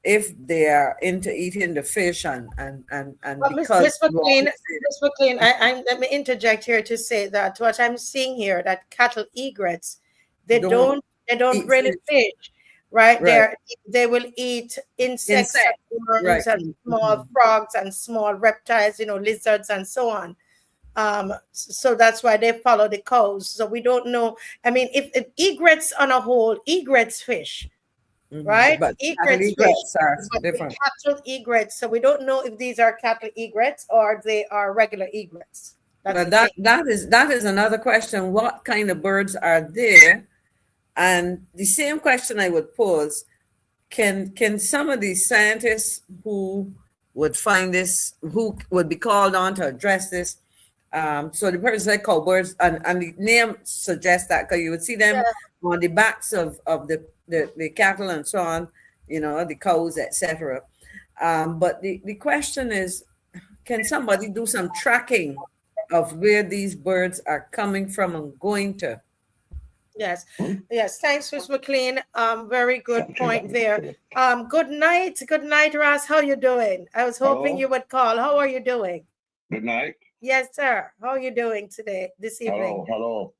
if they are into eating the fish and Well, because Miss McLean, let me interject here to say that what I'm seeing here, that cattle egrets, they don't really fish, right? They will eat insects and worms and small frogs and small reptiles, you know, lizards and so on. So that's why they follow the coast. So we don't know. I mean, if egrets on a whole, egrets fish, right? But Egrets egrets are but different. Cattle egrets. So we don't know if these are cattle egrets or they are regular egrets. But that is another question. What kind of birds are there? And the same question I would pose: Can some of these scientists who would find this, who would be called on to address this? So the person said cowbirds, and the name suggests that because you would see them on the backs of the cattle and so on, you know, the cows, etc. But the question is, can somebody do some tracking of where these birds are coming from and going to? Yes. Thanks, Ms. McLean. Very good point there. Good night, Ross. How you doing? I was hoping you would call. How are you doing? Good night. Yes, sir. How are you doing this evening? Hello.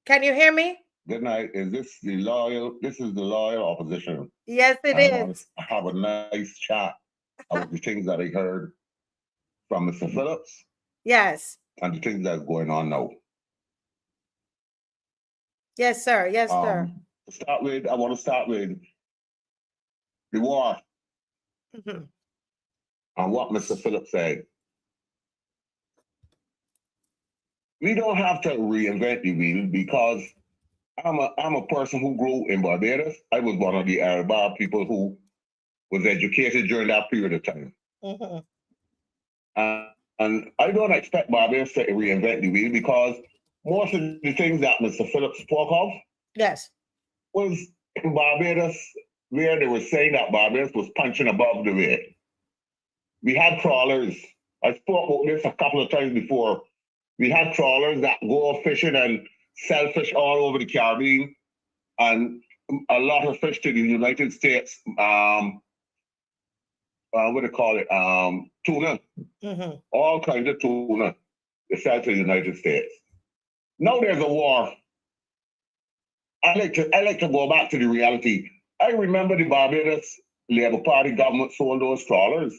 Can you hear me? Good night. This is the loyal opposition. Yes, it is. I have a nice chat about the things that I heard from Mr. Phillips. Yes. And the things that's going on now. Yes, sir. Yes, sir. I want to start with the war and what Mr. Phillips said. We don't have to reinvent the wheel because I'm a person who grew in Barbados. I was one of the Arab people who was educated during that period of time. And I don't expect Barbados to reinvent the wheel because most of the things that Mr. Phillips spoke of was in Barbados, where they were saying that Barbados was punching above the weight. We had trawlers. I spoke about this a couple of times before. We had trawlers that go fishing and sell fish all over the Caribbean, and a lot of fish to the United States. What do they call it? Tuna. All kinds of tuna. They sell to the United States. Now there's a war. I like to go back to the reality. I remember the Barbados Labour Party government sold those trawlers.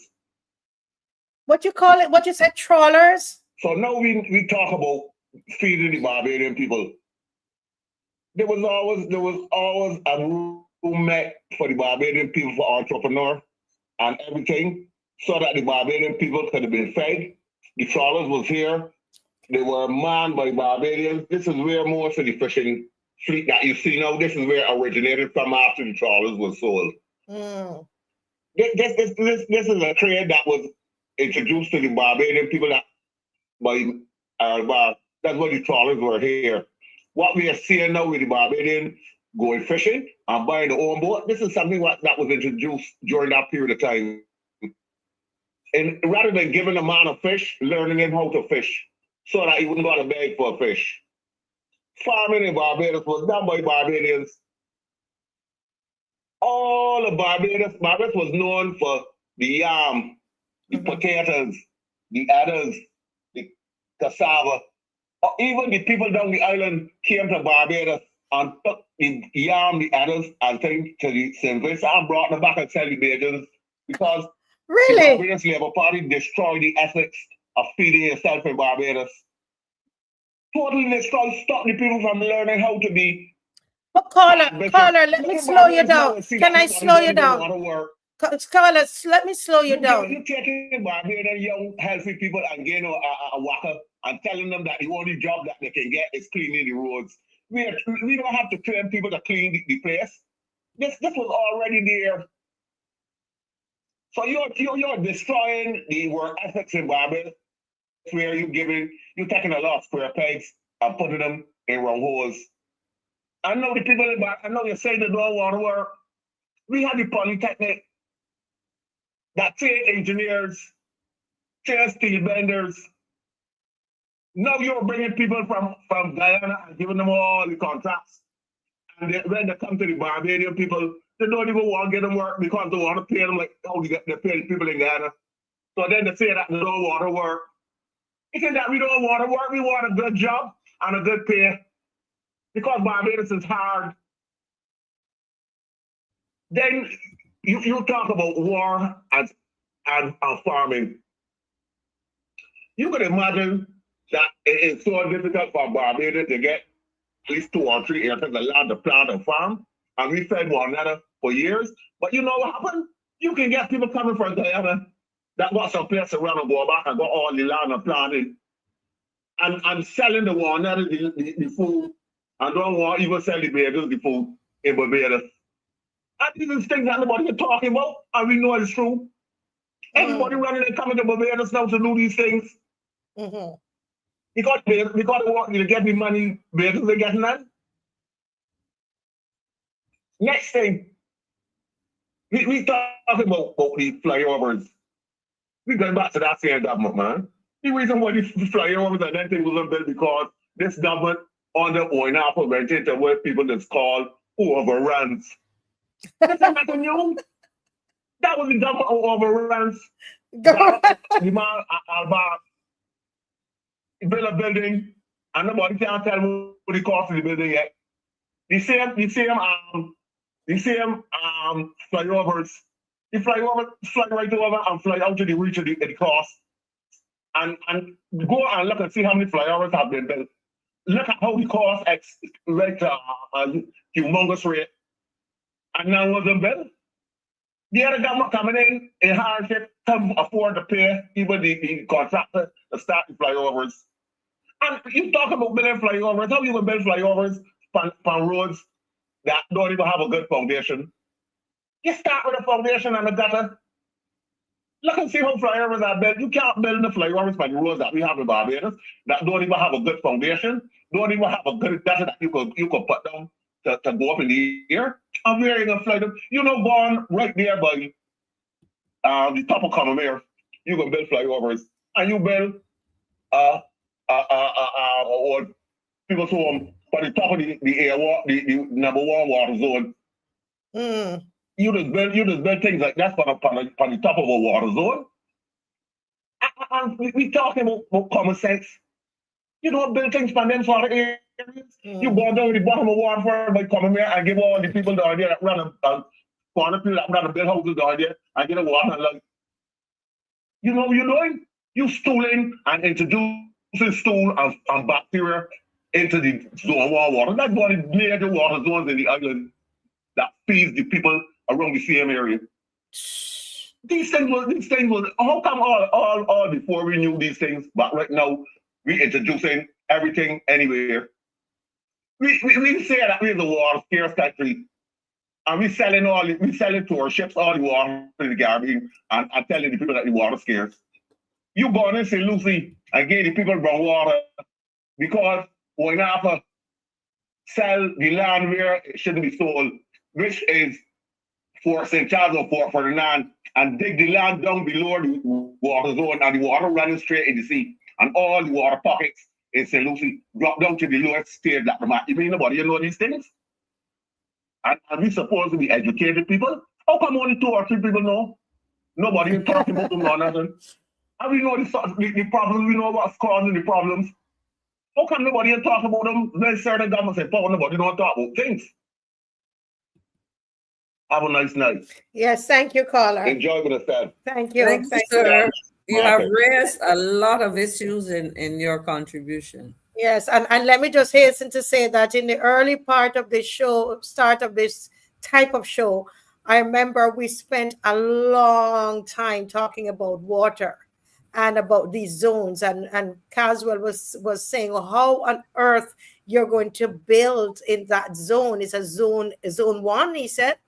What you call it? What you said, trawlers? So now we talk about feeding the Barbadian people. There was always a room met for the Barbadian people for entrepreneur and everything, so that the Barbadian people could have been fed. The trawlers was here. They were manned by Barbadians. This is where most of the fishing fleet that you see now, this is where it originated from after the trawlers was sold. This is a trade that was introduced to the Barbadian people that's why the trawlers were here. What we are seeing now with the Barbadian going fishing and buying their own boat, this is something that was introduced during that period of time. And rather than giving a man a fish, learning him how to fish so that he wouldn't go to beg for a fish. Farming in Barbados was done by Barbadians. All of Barbados was known for the yam, the potatoes, the adders, the cassava. Even the people down the island came to Barbados and took the yam, the adders, and things to the St. Vincent and brought them back and celebrated because the Barbados Labour Party destroyed the ethics of feeding yourself in Barbados. Totally destroyed, stop the people from learning how to be. But caller, let me slow you down. Can I slow you down? Caller, let me slow you down. You're taking Barbadian young, healthy people and getting a whacker and telling them that the only job that they can get is cleaning the roads. We don't have to train people to clean the place. This was already there. So you're destroying the work ethics in Barbados, where you're taking a lot of square pegs and putting them in round holes. I know the people in Barbados, I know you're saying they don't want to work. We had the Polytechnic that trained engineers, trained steel benders. Now you're bringing people from Guyana and giving them all the contracts. And when they come to the Barbadian people, they don't even want to get them work because they want to pay them like how they pay the people in Guyana. So then they say that they don't want to work. It's that we don't want to work, we want a good job and a good pay. Because Barbados is hard. Then you talk about war and farming. You can imagine that it is so difficult for Barbados to get at least 2 or 3 acres of land to plant and farm. And we fed one another for years. But you know what happened? You can get people coming from Guyana that got some place to run and go back and got all the land and planting. And selling the one another the food. And don't want even sell the bagels, the food in Barbados. And these are things that nobody is talking about, and we know it's true. Everybody running and coming to Barbados now to do these things. Because they want you to get the money, bagels, they get none. Next thing, we talking about the flyovers. We going back to that same government, man. The reason why the flyovers and that thing wasn't built because this government on the Oinapple went into what people just call overruns. That's not new. That was the government overruns. The man Alba built a building and nobody can't tell what the cost of the building yet. The same flyovers. The flyovers fly right over and fly out to the reach of the cost. And go and look and see how many flyovers have been built. Look at how the cost went to a humongous rate. And now wasn't built. The other government coming in hardship, can't afford to pay even the contractor to start the flyovers. And you talk about building flyovers, how you can build flyovers on roads that don't even have a good foundation? You start with a foundation and a gutter. Look and see how flyovers are built. You can't build the flyovers by the roads that we have in Barbados that don't even have a good foundation, don't even have a good gutter that you could put down to go up in the air. And where are you gonna fly them? You know, born right there by the top of Commermere, you can build flyovers. And you build or people's home by the top of the the number 1 water zone. You just build things like that on the top of a water zone. And we talking about common sense. You don't build things from them sort of areas. You go down to the bottom of water by coming here and give all the people down there that run people that run and build houses down there and get a water and like. You know what you're doing? You stealing and introducing stool and bacteria into the zone water. That's one of the major water zones in the island that feeds the people around the same area. These things will, how come all before we knew these things, but right now we introducing everything anywhere. We say that we're the water scarce country, and we selling to our ships all the water in the Caribbean and telling the people that the water scarce. You go in St. Lucie and give the people brown water because we're not to sell the land where it shouldn't be sold, which is for St. Charles or for Ferdinand, and dig the land down below the water zone and the water running straight in the sea. And all the water pockets in St. Lucie drop down to the lowest stage that the market. Even nobody you know these things. And we supposed to be educated people. How come only 2 or 3 people know? Nobody talking about them or nothing. And we know the problems, we know what's causing the problems. How come nobody talk about them? Then certain governments say, "Oh, nobody don't talk about things." Have a nice night. Yes, thank you, caller. Enjoy with us, Thank you. Thank you, sir. You have raised a lot of issues in your contribution. Yes, and let me just hasten to say that in the early part of the show, start of this type of show, I remember we spent a long time talking about water and about these zones, and Caswell was saying, well, how on earth you're going to build in that zone? It's a zone 1, he said.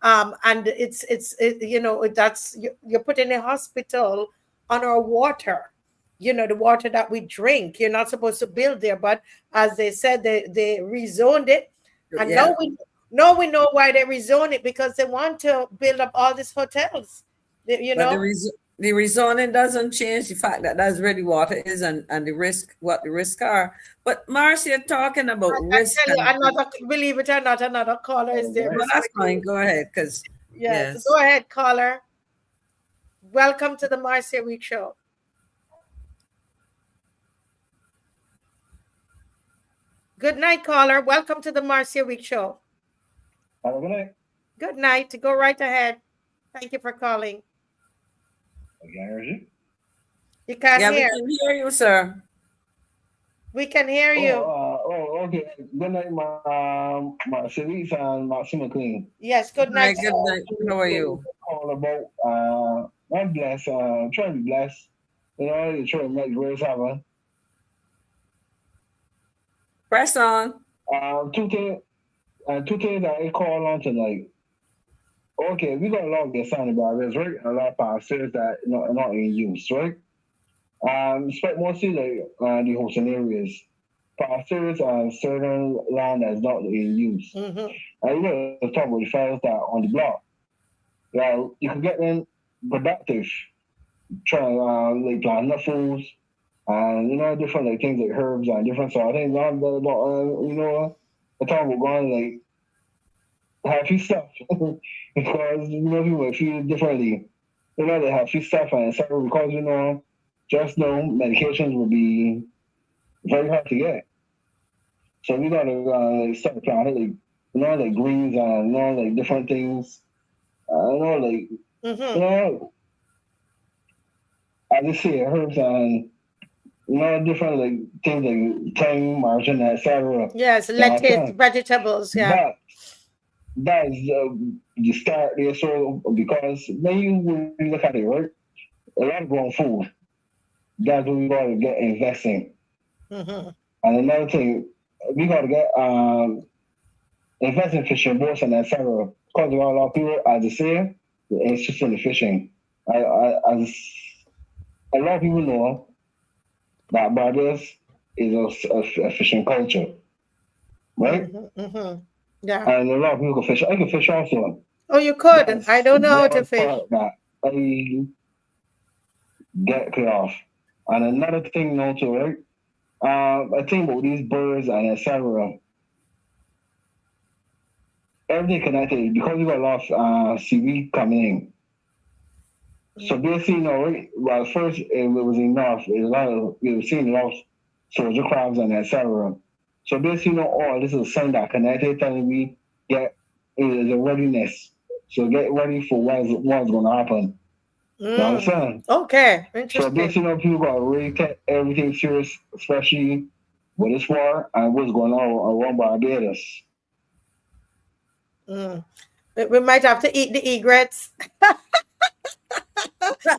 And it's you know, that's you're putting a hospital on our water, you know, the water that we drink. You're not supposed to build there, but as they said, they rezoned it, and now we know why they rezoned it, because they want to build up all these hotels. You know, the rezoning doesn't change the fact that that's where the water is and the risk, what the risks are. But Marcia, talking about risk. Believe it or not, another caller is there. Well, that's fine. Go ahead, because yes, go ahead, caller. Welcome to the Marcia Week Show. Good night, caller. Welcome to the Marcia Week Show. Have a good night. Good night. Go right ahead. Thank you for calling. I can't hear you. You can't hear. We can hear you, sir. We can hear you. Okay. Good night, my Sharice and my McLean. Yes, good night. Good night. How are you? All about I'm blessed, trying to be blessed. You know, you're trying to make grace happen. Press on. Two things that I call on tonight. Okay, we got a lot of the sound about this, right? A lot of pastors that not in use, right? Mostly like the hosting areas. Pastors and certain land that's not in use. Mm-hmm. You know, talk about the fellas that on the block. Well, you can get them productive, trying like planting the foods, and you know, different like things like herbs and different sort of things. You know, I talk about going like happy stuff because you know people feel differently. You know, they have free stuff and stuff because you know, just know medications will be very hard to get. So we gotta like start planting like you know like greens and you know like different things. You know like you know I just say herbs and you know different like things like thyme, margin, etc. Yes, lettuce, vegetables, yeah. That is the start there. So because when you look at it, right, a lot of grown food. That's what we gotta get investing. And another thing, we gotta get invest in fishing boats and etc. Because there are a lot of people, as I say, it's just in the fishing. As a lot of people know that Barbados is a fishing culture, right? Yeah. And a lot of people can fish. I can fish also. Oh, you could? I don't know how to fish. That I get clear off. And another thing now too, right? I think about these birds and etc. Everything connected because we got a lot of seaweed coming in. So basically, you know, right? Well, first it was enough. We were seeing a lot of soldier crabs and etc. So basically, you know, all this is a sign that connected and we get is a readiness. So get ready for what's going to happen. You understand? Okay, So interesting. this, people got to really take everything serious, especially with this war and what's going on around Barbados. We might have to eat the egrets.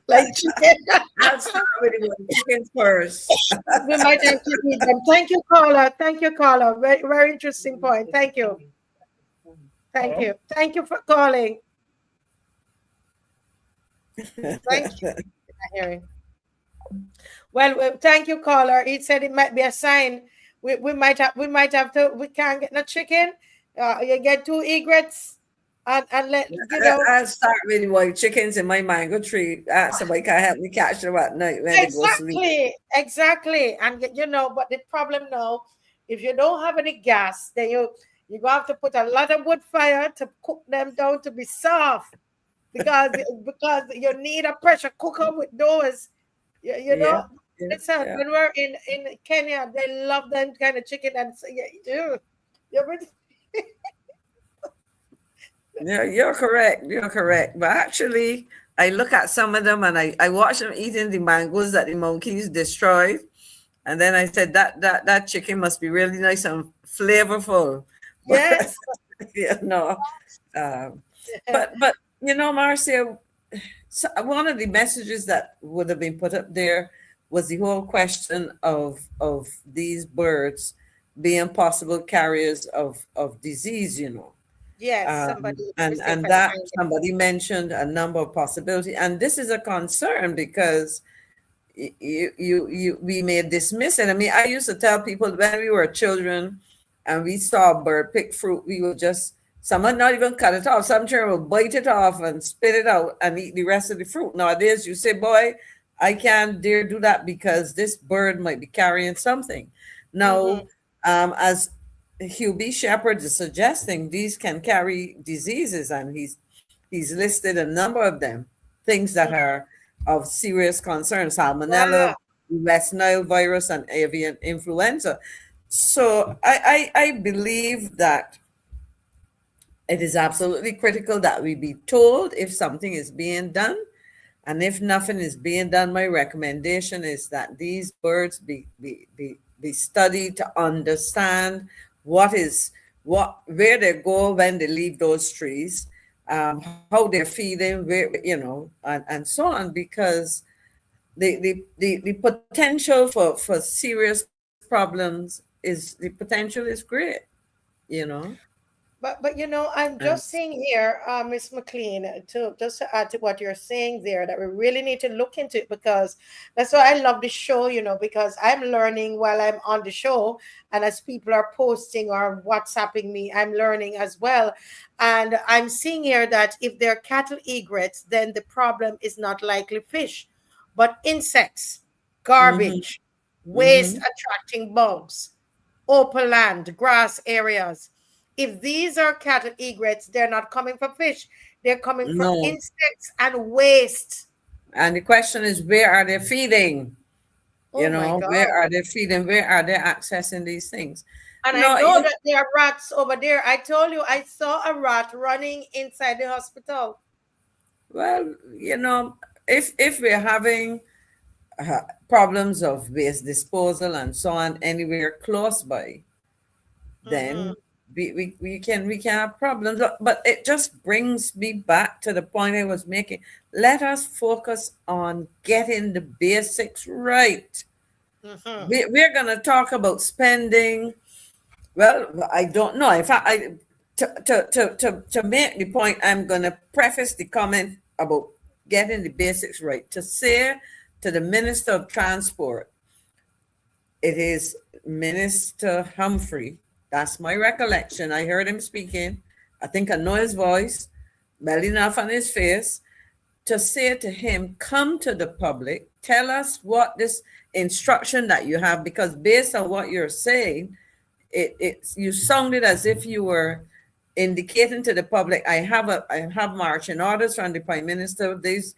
Like chicken. I'll start with the chickens first. We might have to eat them. Thank you, caller. Thank you, caller. Very, very interesting point. Thank you. Thank you. Thank you for calling. Thank you. Hearing. Well, thank you, caller. He said it might be a sign. We might have to. We can't get no chicken. You get 2 egrets, and let I'll start with the white chickens in my mango tree. Somebody can help me catch them at night when they go sleep. Exactly. And but the problem now, if you don't have any gas, then you go have to put a lot of wood fire to cook them down to be soft, because you need a pressure cooker with those. You know. Listen, when we're in Kenya, they love them kind of chicken, and so you're correct. You're correct. But actually, I look at some of them and I watch them eating the mangoes that the monkeys destroyed, and then I said that chicken must be really nice and flavorful. Yes. But Marcia, one of the messages that would have been put up there was the whole question of these birds being possible carriers of disease, Yes, somebody mentioned a number of possibilities, and this is a concern because we may dismiss it. I mean, I used to tell people when we were children and we saw a bird pick fruit, we would just, someone not even cut it off. Some children will bite it off and spit it out and eat the rest of the fruit. Nowadays, you say, boy, I can't dare do that because this bird might be carrying something. Now, as Hugh B. Shepherd is suggesting, these can carry diseases, and he's listed a number of them, things that are of serious concern: salmonella, West Nile virus, and avian influenza. So I believe that it is absolutely critical that we be told if something is being done. And if nothing is being done, my recommendation is that these birds be studied to understand where they go when they leave those trees, how they're feeding, and so on, because the potential for serious problems is great, But I'm just saying here, Ms. McLean, to add to what you're saying there, that we really need to look into it, because that's why I love the show, because I'm learning while I'm on the show, and as people are posting or WhatsApping me, I'm learning as well. And I'm seeing here that if they're cattle egrets, then the problem is not likely fish, but insects, garbage, waste attracting bugs, open land, grass areas. If these are cattle egrets, they're not coming for fish. They're coming for insects and waste. And the question is, where are they feeding? Where are they feeding? Where are they accessing these things? And I know that there are rats over there. I told you, I saw a rat running inside the hospital. Well, if we're having problems of waste disposal and so on anywhere close by, then we can have problems. But it just brings me back to the point I was making. Let us focus on getting the basics right. We're going to talk about spending. Well, I don't know. If to make the point, I'm going to preface the comment about getting the basics right. To say to the Minister of Transport, it is Minister Humphrey. That's my recollection. I heard him speaking. I think I know his voice, well enough on his face, to say to him, come to the public, tell us what this instruction that you have, because based on what you're saying, you sounded as if you were indicating to the public, I have marching orders from the Prime Minister. These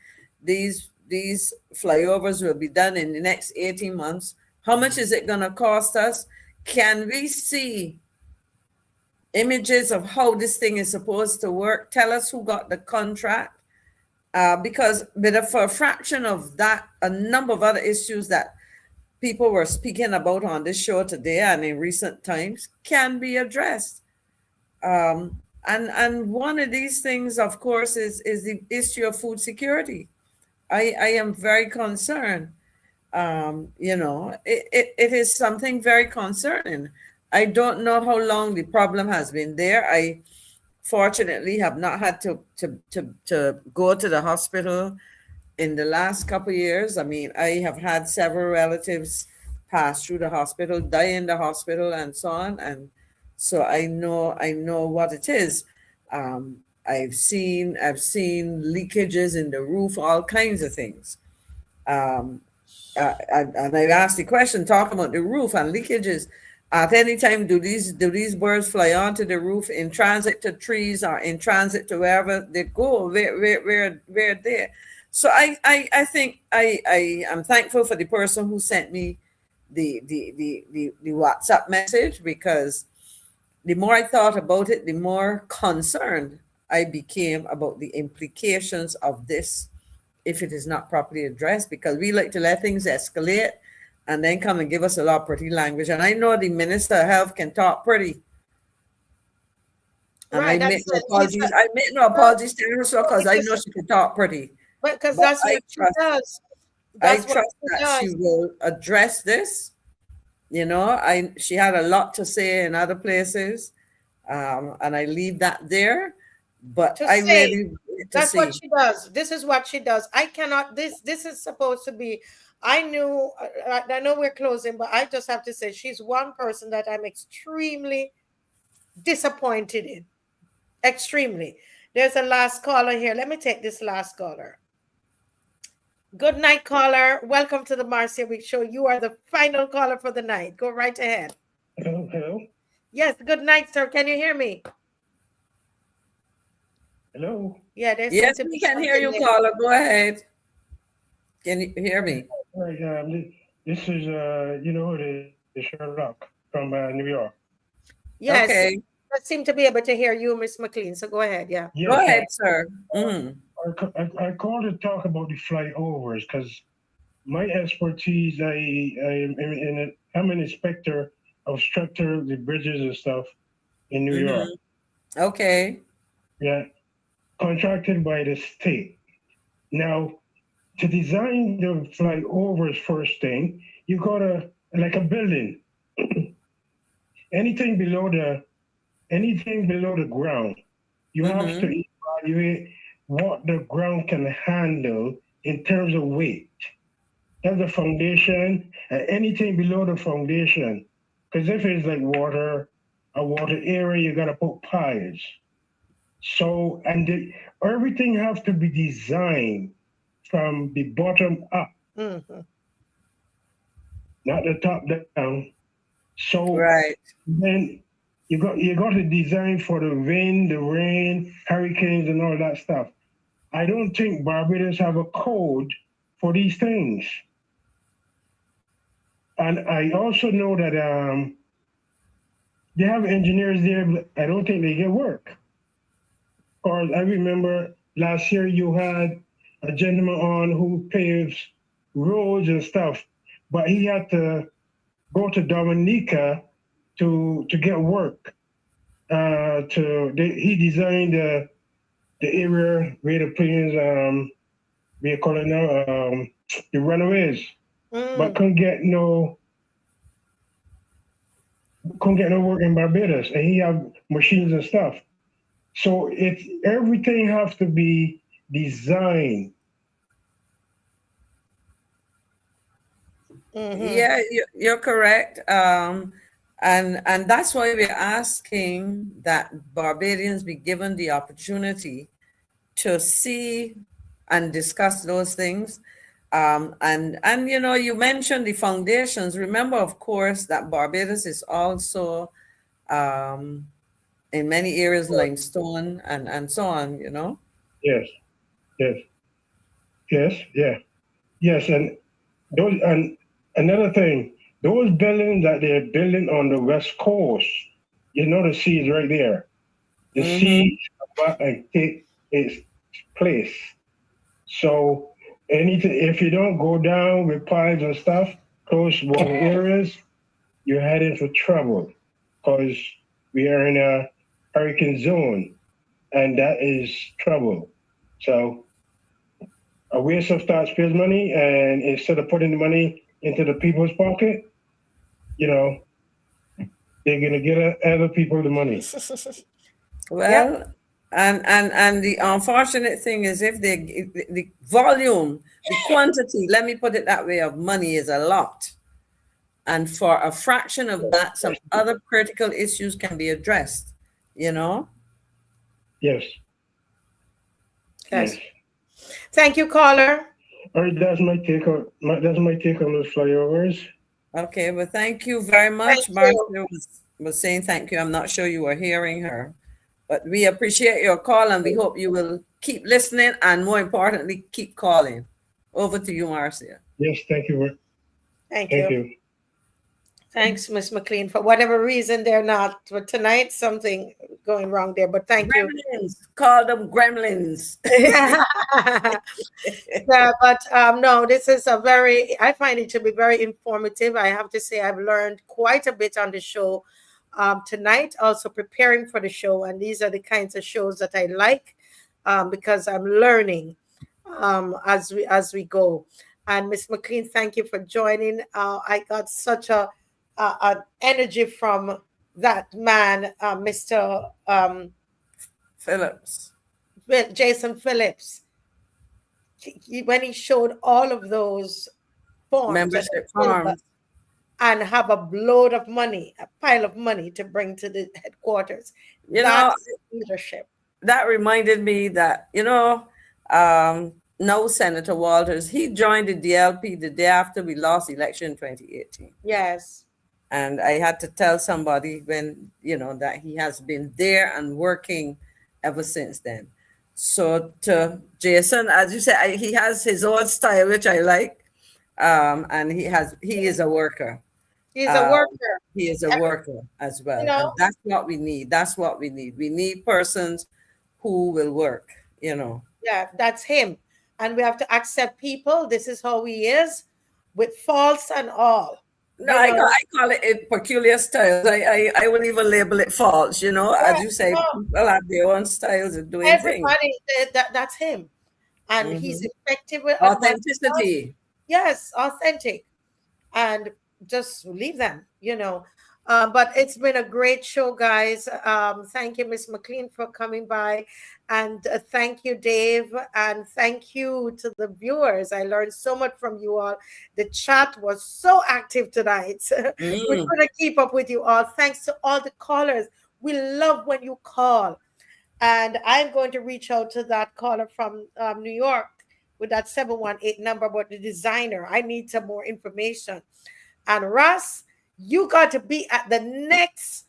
flyovers will be done in the next 18 months. How much is it going to cost us? Can we see images of how this thing is supposed to work? Tell us who got the contract. because for a fraction of that, a number of other issues that people were speaking about on this show today and in recent times can be addressed. And one of these things, of course, is the issue of food security. I am very concerned. It is something very concerning. I don't know how long the problem has been there. I fortunately have not had to go to the hospital in the last couple of years. I mean, I have had several relatives pass through the hospital, die in the hospital, and so on. And so I know what it is. I've seen leakages in the roof, all kinds of things. And I've asked the question, talking about the roof and leakages. At any time, do these birds fly onto the roof in transit to trees or in transit to wherever they go? Where there? So I think I am thankful for the person who sent me the WhatsApp message, because the more I thought about it, the more concerned I became about the implications of this if it is not properly addressed, because we like to let things escalate and then come and give us a lot of pretty language. And I know the Minister of Health can talk pretty. And right, I make no apologies. I make no apologies to her, because I know she can talk pretty. But because that's what she does. I trust that she will address this. She had a lot to say in other places, and I leave that there. But that's what she does. This is what she does. I cannot. This is supposed to be. I know we're closing, but I just have to say she's one person that I'm extremely disappointed in. Extremely. There's a last caller here. Let me take this last caller. Good night, caller. Welcome to the Marcia Week Show. You are the final caller for the night. Go right ahead. Hello. Yes. Good night, sir. Can you hear me? Hello. Yeah. Yes, we can hear you, caller. Go ahead. Can you hear me? Right. This is the Sherlock from New York. Yes. Okay. I seem to be able to hear you, Miss McLean. So go ahead. Yeah. Yes, go ahead, sir. I called to talk about the flyovers because my expertise, I'm an inspector of structure, the bridges and stuff in New York. Okay. Yeah. Contracted by the state. Now, to design the flyovers, first thing, you gotta, like a building, anything below the ground, you have to evaluate what the ground can handle in terms of weight. That's the foundation, and anything below the foundation. Because if it's like a water area, you gotta put piles. So, everything has to be designed from the bottom up, not the top down. So then you got to design for the wind, the rain, hurricanes, and all that stuff. I don't think Barbados have a code for these things. And I also know that they have engineers there, but I don't think they get work. Or I remember last year you had a gentleman on who paves roads and stuff, but he had to go to Dominica to get work. He designed the area where the planes, we call it now, the runaways, but couldn't get no work in Barbados, and he have machines and stuff. So everything has to be designed. Yeah, you're correct. And that's why we're asking that Barbadians be given the opportunity to see and discuss those things. And you mentioned the foundations. Remember, of course, that Barbados is also in many areas limestone and so on, Yes. And those, and another thing, those buildings that they're building on the West Coast, the sea is right there. The sea is about to take its place. So anything, if you don't go down with pines and stuff, close water areas, you're heading for trouble because we are in a hurricane zone, and that is trouble. So a waste of taxpayers' money, and instead of putting the money into the people's pocket, you know, they're gonna get other people the money. Well, yep. And the unfortunate thing is if the volume, the quantity, let me put it that way, of money is a lot. And for a fraction of that, some other critical issues can be addressed, you know? Yes. Yes. Thank you, caller. All right, that's my take on those flyovers. Okay, well, thank you very much. Marcia was saying thank you. I'm not sure you were hearing her, but we appreciate your call and we hope you will keep listening and, more importantly, keep calling. Over to you, Marcia. Yes, thank you. Thank you. Thanks, Miss McLean. For whatever reason, they're not. But tonight, something going wrong there. But thank you. Call them gremlins. Yeah, but no, this is I find it to be very informative. I have to say I've learned quite a bit on the show tonight, also preparing for the show. And these are the kinds of shows that I like because I'm learning as we go. And Miss McLean, thank you for joining. I got such an energy from that man, Mr. Phillips. Jason Phillips. When he showed all of those forms, membership forms, and have a load of money, a pile of money to bring to the headquarters. That's leadership. That reminded me that, no, Senator Walters, he joined the DLP the day after we lost election in 2018. Yes. And I had to tell somebody when, that he has been there and working ever since then. So to Jason, as you said, he has his own style, which I like. And he is a worker. He's a worker. He is a worker as well. And that's what we need. That's what we need. We need persons who will work, Yeah, that's him. And we have to accept people. This is how he is, with faults and all. No, I call it peculiar styles. I wouldn't even label it faults, as you say, people have their own styles of doing everybody, things. That's him. And he's effective with authenticity. Yes, authentic. And just leave them, But it's been a great show, guys. Thank you, Miss McLean, for coming by. And thank you, Dave. And thank you to the viewers. I learned so much from you all. The chat was so active tonight. We're going to keep up with you all. Thanks to all the callers. We love when you call. And I'm going to reach out to that caller from New York with that 718 number about the designer. I need some more information. And Russ, you got to be at the next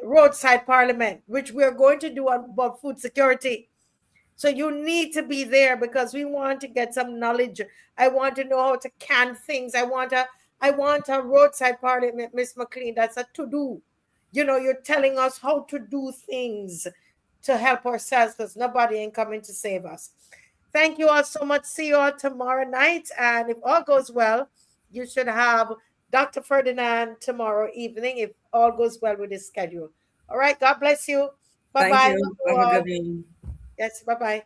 roadside parliament, which we're going to do about food security. So you need to be there because we want to get some knowledge. I want to know how to can things. I want a roadside parliament, Miss McLean. That's a to-do. You're telling us how to do things to help ourselves because nobody ain't coming to save us. Thank you all so much. See you all tomorrow night. And if all goes well, you should have Dr. Ferdinand tomorrow evening if all goes well with his schedule. All right. God bless you. Bye-bye. Thank you. Have a good evening. Yes. Bye-bye.